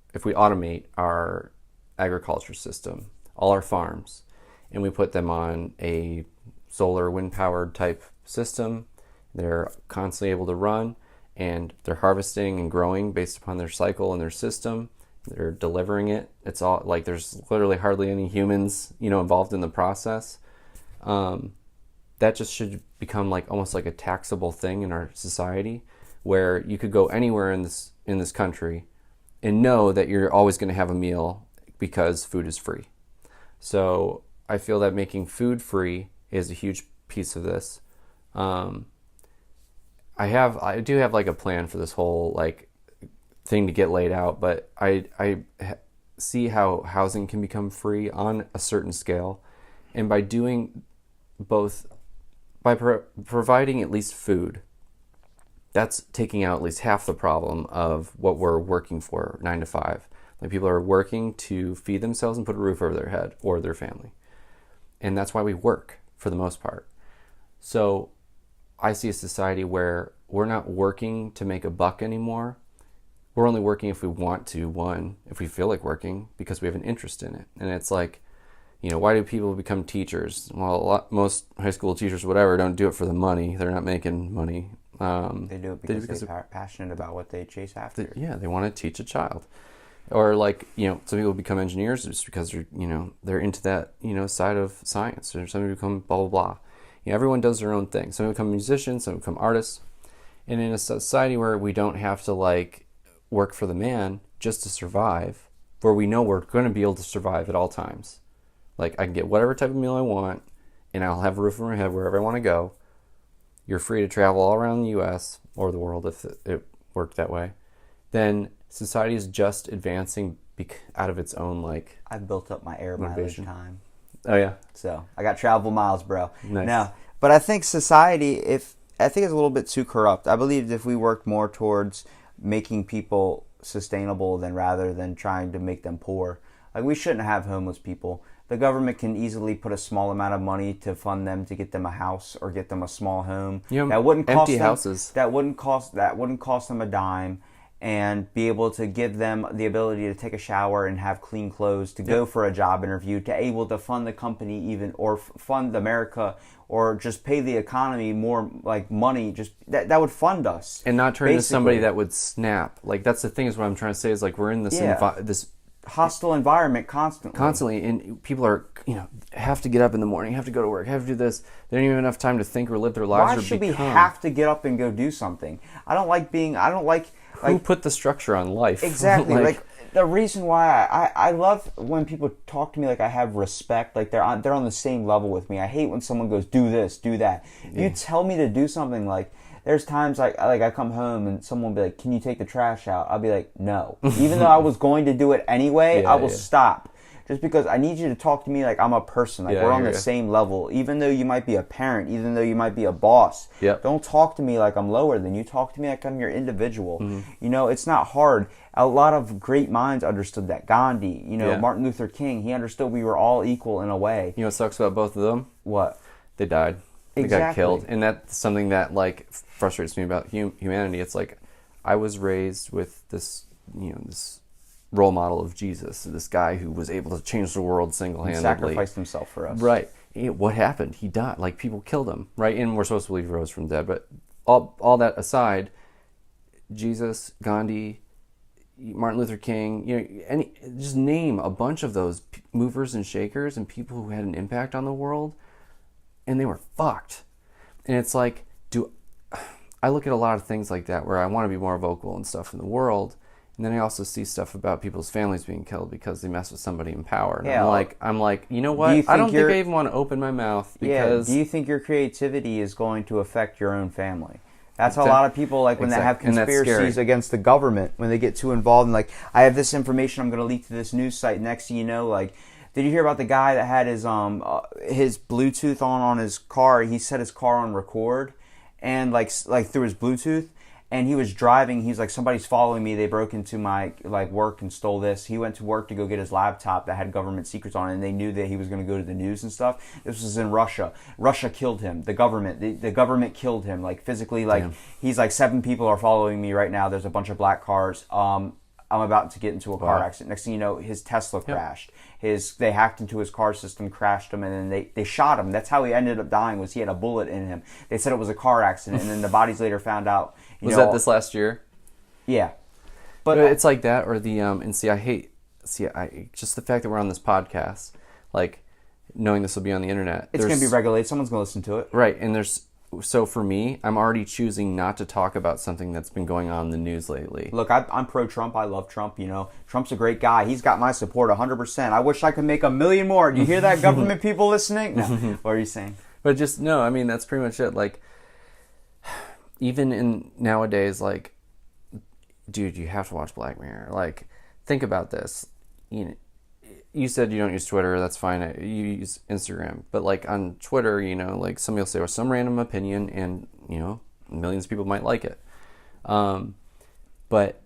agriculture system, all our farms, and we put them on a solar wind powered type system, they're constantly able to run, and they're harvesting and growing based upon their cycle and their system. They're delivering it. It's all like there's literally hardly any humans, involved in the process. That just should become like almost like a taxable thing in our society, where you could go anywhere in this country and know that you're always going to have a meal because food is free. So I feel that making food free is a huge piece of this. I do have like a plan for this whole like thing to get laid out, but I see how housing can become free on a certain scale, and by doing both, by providing at least food, that's taking out at least half the problem of what we're working for 9 to 5. Like people are working to feed themselves and put a roof over their head or their family. And that's why we work for the most part. So I see a society where we're not working to make a buck anymore. We're only working if we want to, if we feel like working, because we have an interest in it. And it's like, why do people become teachers? Well, most high school teachers, whatever, don't do it for the money. They're not making money. They do it because they're passionate about what they chase after. They want to teach a child. Or like, some people become engineers just because they're into that, side of science. Or some people become blah, blah, blah. Everyone does their own thing. Some become musicians, some become artists. And in a society where we don't have to like work for the man just to survive, where we know we're going to be able to survive at all times. Like I can get whatever type of meal I want, and I'll have a roof over my head wherever I want to go. You're free to travel all around the U.S. or the world if it worked that way. Then society is just advancing out of its own like. I've built up my air mileage time. Oh yeah. So I got travel miles, bro. Nice. Now, but I think society, I think it's a little bit too corrupt. I believe if we worked more towards making people sustainable rather than trying to make them poor. Like we shouldn't have homeless people. The government can easily put a small amount of money to fund them to get them a house or get them a small home. That wouldn't cost empty them, houses. That wouldn't cost them a dime, and be able to give them the ability to take a shower and have clean clothes to go for a job interview, to able to fund the company even, or fund America, or just pay the economy more like money. Just that would fund us, and not turn into somebody that would snap. Like that's the thing is what I'm trying to say is like we're in this this hostile environment constantly, and people are have to get up in the morning, have to go to work, have to do this. They don't even have enough time to think or live their lives. Why should we have to get up and go do something? I don't like who put the structure on life. Exactly. like the reason why I love when people talk to me like I have respect, like they're on the same level with me. I hate when someone goes, do this, do that. You tell me to do something, like there's times like I come home and someone will be like, can you take the trash out? I'll be like, no. Even though I was going to do it anyway, I will stop. Just because I need you to talk to me like I'm a person, like Yeah, we're I on hear the ya. same level. Even though you might be a parent, even though you might be a boss, Yep. don't talk to me like I'm lower than you. Talk to me like I'm your individual. Mm-hmm. You know, it's not hard. A lot of great minds understood that. Gandhi, you know, Yeah. Martin Luther King, he understood we were all equal in a way. You know what sucks about both of them? What? They died. They got Exactly. killed. And that's something that, like, frustrates me about humanity. It's like, I was raised with this, you know, this role model of Jesus, this guy who was able to change the world He single-handedly. sacrificed himself for us. Right. What happened? He died. Like, people killed him, right? And we're supposed to believe he rose from the dead. But all that aside, Jesus, Gandhi, Martin Luther King, you know, just name a bunch of those movers and shakers and people who had an impact on the world, and they were fucked. And it's like, I look at a lot of things like that where I want to be more vocal and stuff in the world, and then I also see stuff about people's families being killed because they mess with somebody in power. And Yeah. I'm like, you know what? you I don't think think I you're- even want to open my mouth because Yeah. Do you think your creativity is going to affect your own family? That's a lot of people, like, when they have And that's scary. conspiracies against the government, when they get too involved and, like, I have this information I'm going to leak to this news site. Next thing you know, like, did you hear about the guy that had his Bluetooth on his car? He set his car on record and, like through his Bluetooth. And he was driving. He's like, somebody's following me. They broke into my, like, work and stole this. He went to work to go get his laptop that had government secrets on it, and they knew that he was going to go to the news and stuff. This was in Russia. Russia killed him. The government killed him, like, physically. Like, Damn. he's like, 7 people are following me right now. There's a bunch of black cars. I'm about to get into a car accident. Next thing you know, his Tesla crashed. They hacked into his car system, crashed him, and then they shot him. That's how he ended up dying, was he had a bullet in him. They said it was a car accident, and then the bodies later found out. Was that this last year? Yeah. But It's like that, or the and I just the fact that we're on this podcast, like, knowing this will be on the internet. it's going to be regulated. Someone's going to listen to it. Right, and so for me, I'm already choosing not to talk about something that's been going on in the news lately. Look, I'm pro-Trump. I love Trump. You know, Trump's a great guy. He's got my support 100%. I wish I could make 1 million more. Do you hear that, government people listening? No. What are you saying? But just, no, I mean, that's pretty much it. Like, even in nowadays, like, dude, you have to watch Black Mirror. Like, think about this. You said you don't use Twitter. That's fine. You use Instagram. But, like, on Twitter, you know, like, somebody will say, well, some random opinion, and, you know, millions of people might like it. But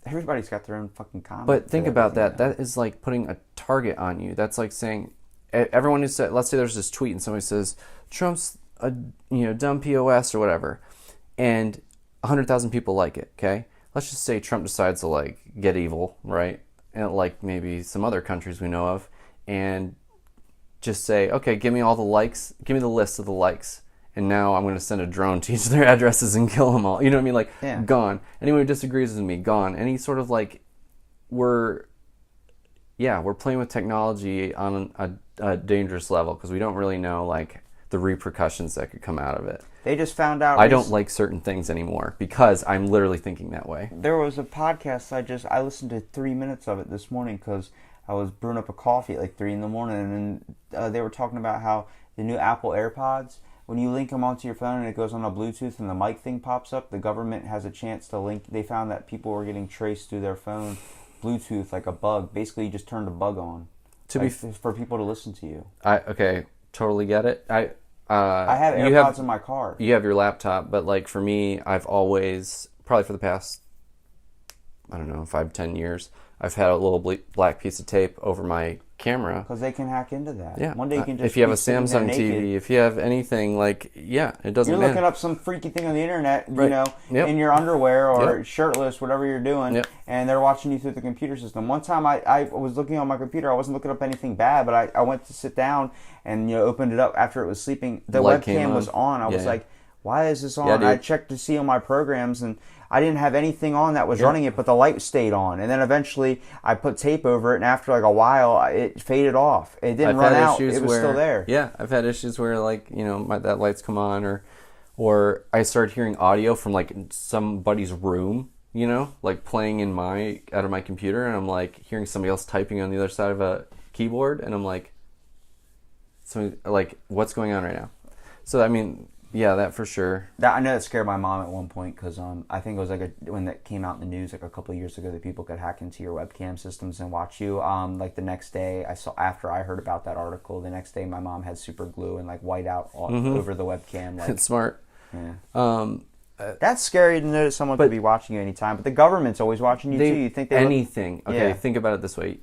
Everybody's got their own fucking comment. But think about that. That is like putting a target on you. That's like saying, everyone who said, let's say there's this tweet and somebody says, Trump's a dumb POS or whatever, and 100,000 people like it. Okay, let's just say Trump decides to, like, get evil, right? And like maybe some other countries we know of, and just say, okay, give me all the likes, give me the list of the likes, and now I'm going to send a drone to each of their addresses and kill them all. You know what I mean? Like, Yeah. Gone. Anyone who disagrees with me, gone. Any sort of, like, we're playing with technology on a dangerous level because we don't really know, like, the repercussions that could come out of it. They just found out. I don't like certain things anymore because I'm literally thinking that way. There was a podcast I listened to 3 minutes of it this morning because I was brewing up a coffee at like 3 in the morning, and they were talking about how the new Apple AirPods, when you link them onto your phone and it goes on a Bluetooth and the mic thing pops up, the government has a chance to link. They found that people were getting traced through their phone Bluetooth like a bug. Basically, you just turned a bug on for people to listen to you. Okay, totally get it. I have AirPods in my car. You have your laptop, but, like, for me, I've always, probably for the past, I don't know, 5-10 years, I've had a little black piece of tape over my camera. Because they can hack into that. Yeah. One day you can just if you have be a sitting there Samsung naked. TV, if you have anything, like, it doesn't You're matter. looking up some freaky thing on the internet, Right. Yep. in your underwear or Yep. shirtless, whatever you're doing, Yep. and they're watching you through the computer system. One time I was looking on my computer, I wasn't looking up anything bad, but I went to sit down and opened it up after it was sleeping. The Light came webcam was on. I was Yeah. like, why is this on? Yeah, dude. I checked to see on my programs, and I didn't have anything on that was running it, but the light stayed on. And then eventually I put tape over it, and after like a while, it faded off. It didn't run out. It was still there. Yeah, I've had issues where, like, that light's come on, or I started hearing audio from, like, somebody's room, like playing out of my computer, and I'm like hearing somebody else typing on the other side of a keyboard, and I'm like, what's going on right now? So I mean, that for sure. I know it scared my mom at one point because I think it was like when that came out in the news like a couple of years ago that people could hack into your webcam systems and watch you. Like the next day, after I heard about that article, the next day my mom had super glue and like white out all over the webcam. Like, It's smart. Yeah. That's scary to know that someone could be watching you anytime, but the government's always watching you too. You think anything? Okay, think about it this way.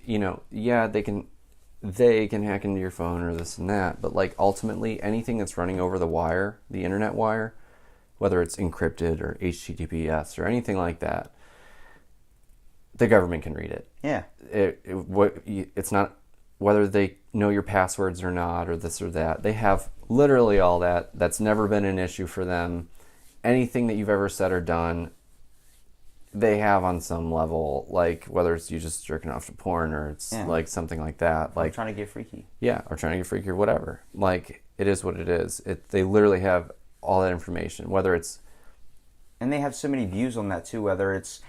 They can hack into your phone or this and that, but like ultimately anything that's running over the wire, the internet wire, whether it's encrypted or HTTPS or anything like that, the government can read it. Yeah. It's not whether they know your passwords or not or this or that. They have literally all that. That's never been an issue for them. Anything that you've ever said or done, they have on some level, like whether it's you just jerking off to porn or it's like something like that. Like trying to get freaky. Yeah, or trying to get freaky or whatever. Like, it is what it is. They literally have all that information, whether it's... And they have so many views on that too, whether it's,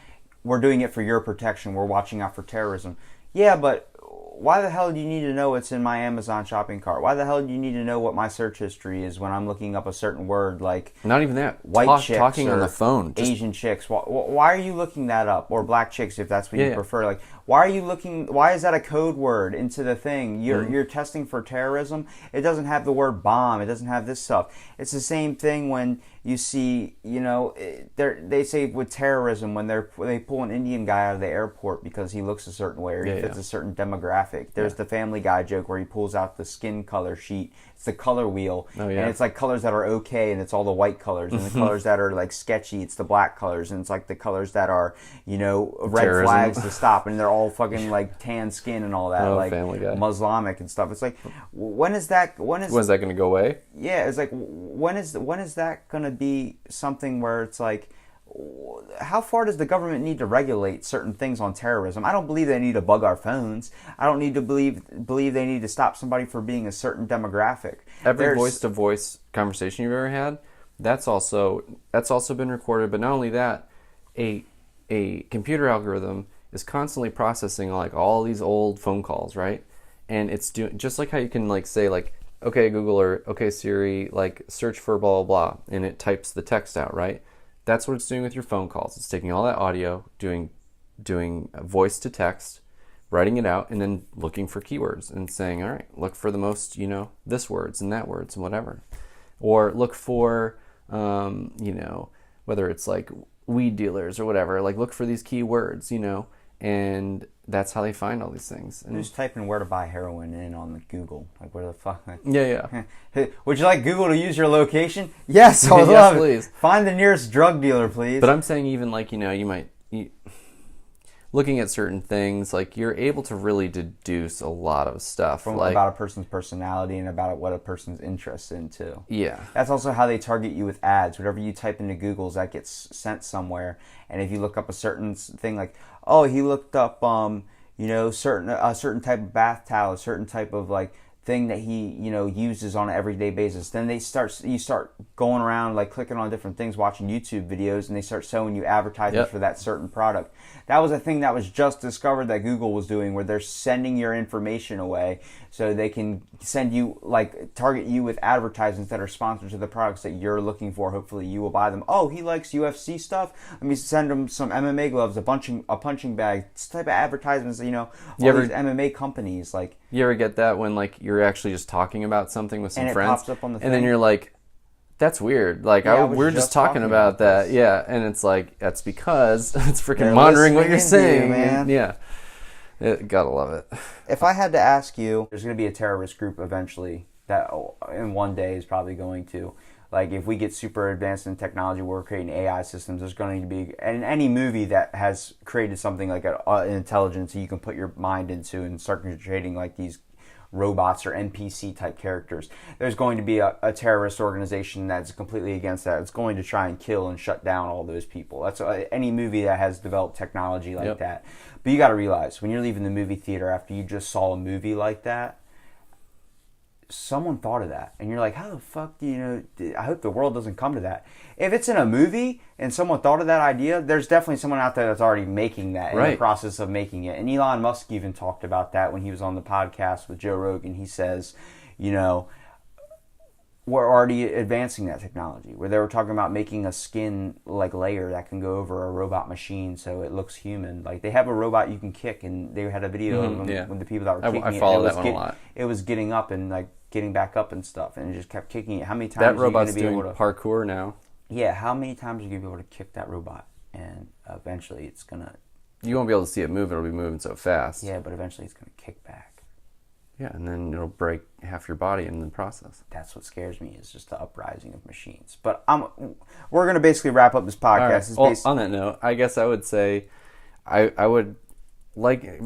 we're doing it for your protection, we're watching out for terrorism. Yeah, but why the hell do you need to know what's in my Amazon shopping cart? Why the hell do you need to know what my search history is when I'm looking up a certain word like... Not even that. White chicks talking or on the phone. Asian chicks. Why are you looking that up? Or black chicks if that's what you prefer. Like, why is that a code word into the thing? You're testing for terrorism. It doesn't have the word bomb. It doesn't have this stuff. It's the same thing when you see, they say with terrorism when they pull an Indian guy out of the airport because he looks a certain way or he fits a certain demographic. There's the Family Guy joke where he pulls out the skin color sheet. It's the color wheel. Oh, yeah. And it's like colors that are okay and it's all the white colors. And the colors that are like sketchy, it's the black colors. And it's like the colors that are, red terrorism. flags to stop. And they're all fucking like tan skin and all that. Like Family Guy. Muslimic and stuff. It's like, when's that going to go away? Yeah, it's like, when is that going to be something where it's like, how far does the government need to regulate certain things on terrorism? I don't believe they need to bug our phones. I don't need to believe they need to stop somebody for being a certain demographic. Every voice-to-voice conversation you've ever had, that's also been recorded. But not only that, a computer algorithm is constantly processing like all these old phone calls, right? And it's doing just like how you can like say like, okay Google or okay Siri, like search for blah blah blah, and it types the text out, right? That's what it's doing with your phone calls. It's taking all that audio, doing voice to text, writing it out, and then looking for keywords and saying, all right, look for the most, this words and that words and whatever. Or look for, whether it's like weed dealers or whatever, like look for these keywords, and that's how they find all these things. And who's typing where to buy heroin in on the Google? Like, where the fuck? Yeah. Would you like Google to use your location? Yes, I would love please. It. Find the nearest drug dealer, please. But I'm saying even like, looking at certain things, like you're able to really deduce a lot of stuff. About a person's personality and about what a person's interested in too. Yeah. That's also how they target you with ads. Whatever you type into Google's, that gets sent somewhere. And if you look up a certain thing like, oh, he looked up, a certain type of bath towel, a certain type of like thing that he, uses on an everyday basis. Then you start going around like clicking on different things, watching YouTube videos, and they start showing you advertisements for that certain product. That was a thing that was just discovered that Google was doing, where they're sending your information away so they can target you with advertisements that are sponsored to the products that you're looking for. Hopefully you will buy them. Oh, he likes UFC stuff? Let me send him some MMA gloves, a punching bag. This type of advertisements, these MMA companies. Like, you ever get that when like you're actually just talking about something with some friends, pops up on the and then you're like, that's weird. Like, we're just talking about that. Yeah. And it's like, that's because it's freaking monitoring what you're saying. Man. Yeah. Gotta love it. If I had to ask you, there's going to be a terrorist group eventually that in one day is probably going to. Like, if we get super advanced in technology, we're creating AI systems, there's going to be, in any movie that has created something like an intelligence you can put your mind into and start creating like these robots or NPC type characters, there's going to be a terrorist organization that's completely against that. It's going to try and kill and shut down all those people. That's any movie that has developed technology like that. But you got to realize, when you're leaving the movie theater after you just saw a movie like that, someone thought of that, and you're like, how the fuck do you know? I hope the world doesn't come to that. If it's in a movie and someone thought of that idea, there's definitely someone out there that's already making that, in the process of making it. And Elon Musk even talked about that when he was on the podcast with Joe Rogan. He says, were already advancing that technology, where they were talking about making a skin like layer that can go over a robot machine so it looks human. Like they have a robot you can kick, and they had a video of them when the people that were kicking I follow that one a lot. It was getting up and like getting back up and stuff, and it just kept kicking it. How many times that are you going robot's to be doing able to parkour now? Yeah, how many times are you going to be able to kick that robot, and eventually it's gonna. You won't be able to see it move. It'll be moving so fast. Yeah, but eventually it's gonna kick back. Yeah, and then it'll break half your body in the process. That's what scares me, is just the uprising of machines. But we're going to basically wrap up this podcast. Right. Well, on that note, I guess I would say I would like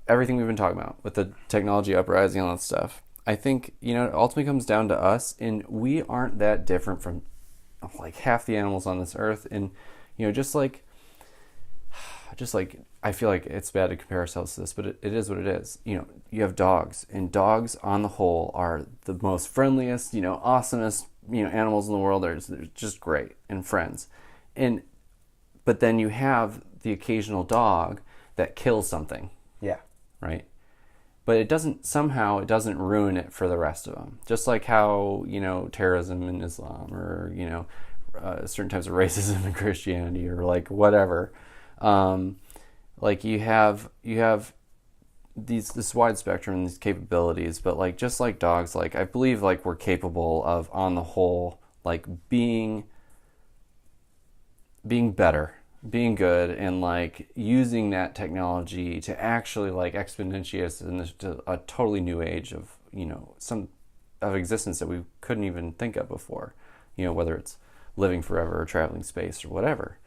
everything we've been talking about with the technology uprising and all that stuff. I think, it ultimately comes down to us, and we aren't that different from like half the animals on this earth. And, just like I feel like it's bad to compare ourselves to this, but it is what it is. You have dogs, and dogs on the whole are the most friendliest, awesomest, animals in the world. They're just great and friends. But then you have the occasional dog that kills something. Yeah. Right? But it doesn't ruin it for the rest of them. Just like how, terrorism in Islam, or, certain types of racism in Christianity, or like whatever. Like you have this wide spectrum and these capabilities, but like just like dogs, like I believe like we're capable of, on the whole, like being better, being good, and like using that technology to actually like exponentiate us into a totally new age of some of existence that we couldn't even think of before. Whether it's living forever or traveling space or whatever.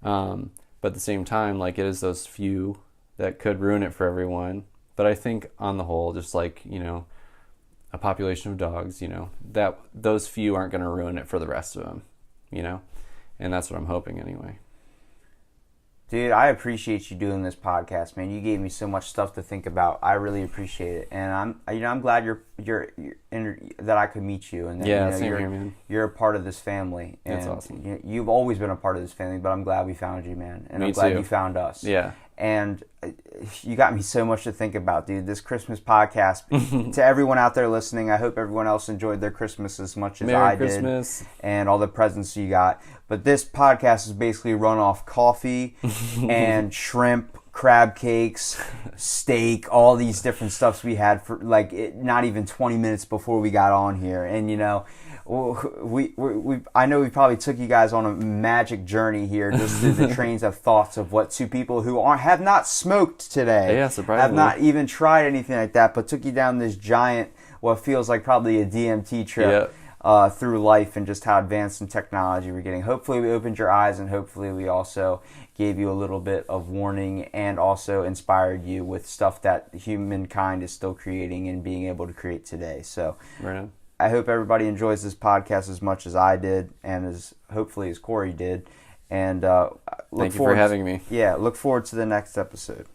But at the same time, like it is those few that could ruin it for everyone. But I think on the whole, just like, a population of dogs, that those few aren't going to ruin it for the rest of them, and that's what I'm hoping anyway. Dude, I appreciate you doing this podcast, man. You gave me so much stuff to think about. I really appreciate it, and I'm glad that I could meet you, and that, same here, man. You're a part of this family. And that's awesome. You've always been a part of this family, but I'm glad we found you, man, and Me I'm glad too. you found us. Yeah. And you got me so much to think about, dude. This Christmas podcast, to everyone out there listening, I hope everyone else enjoyed their Christmas as much as Merry I Christmas. did, and all the presents you got. But this podcast is basically run off coffee and shrimp, crab cakes, steak, all these different stuffs we had for not even 20 minutes before we got on here. And I know we probably took you guys on a magic journey here, just through the trains of thoughts of what two people who have not smoked today, surprisingly, have not even tried anything like that, but took you down this giant, what feels like probably a DMT trip. Yep. Through life, and just how advanced in technology we're getting. Hopefully we opened your eyes, and hopefully we also gave you a little bit of warning, and also inspired you with stuff that humankind is still creating and being able to create today. So right. I hope everybody enjoys this podcast as much as I did, and as hopefully as Cory did. And thank you for having me. Yeah, look forward to the next episode.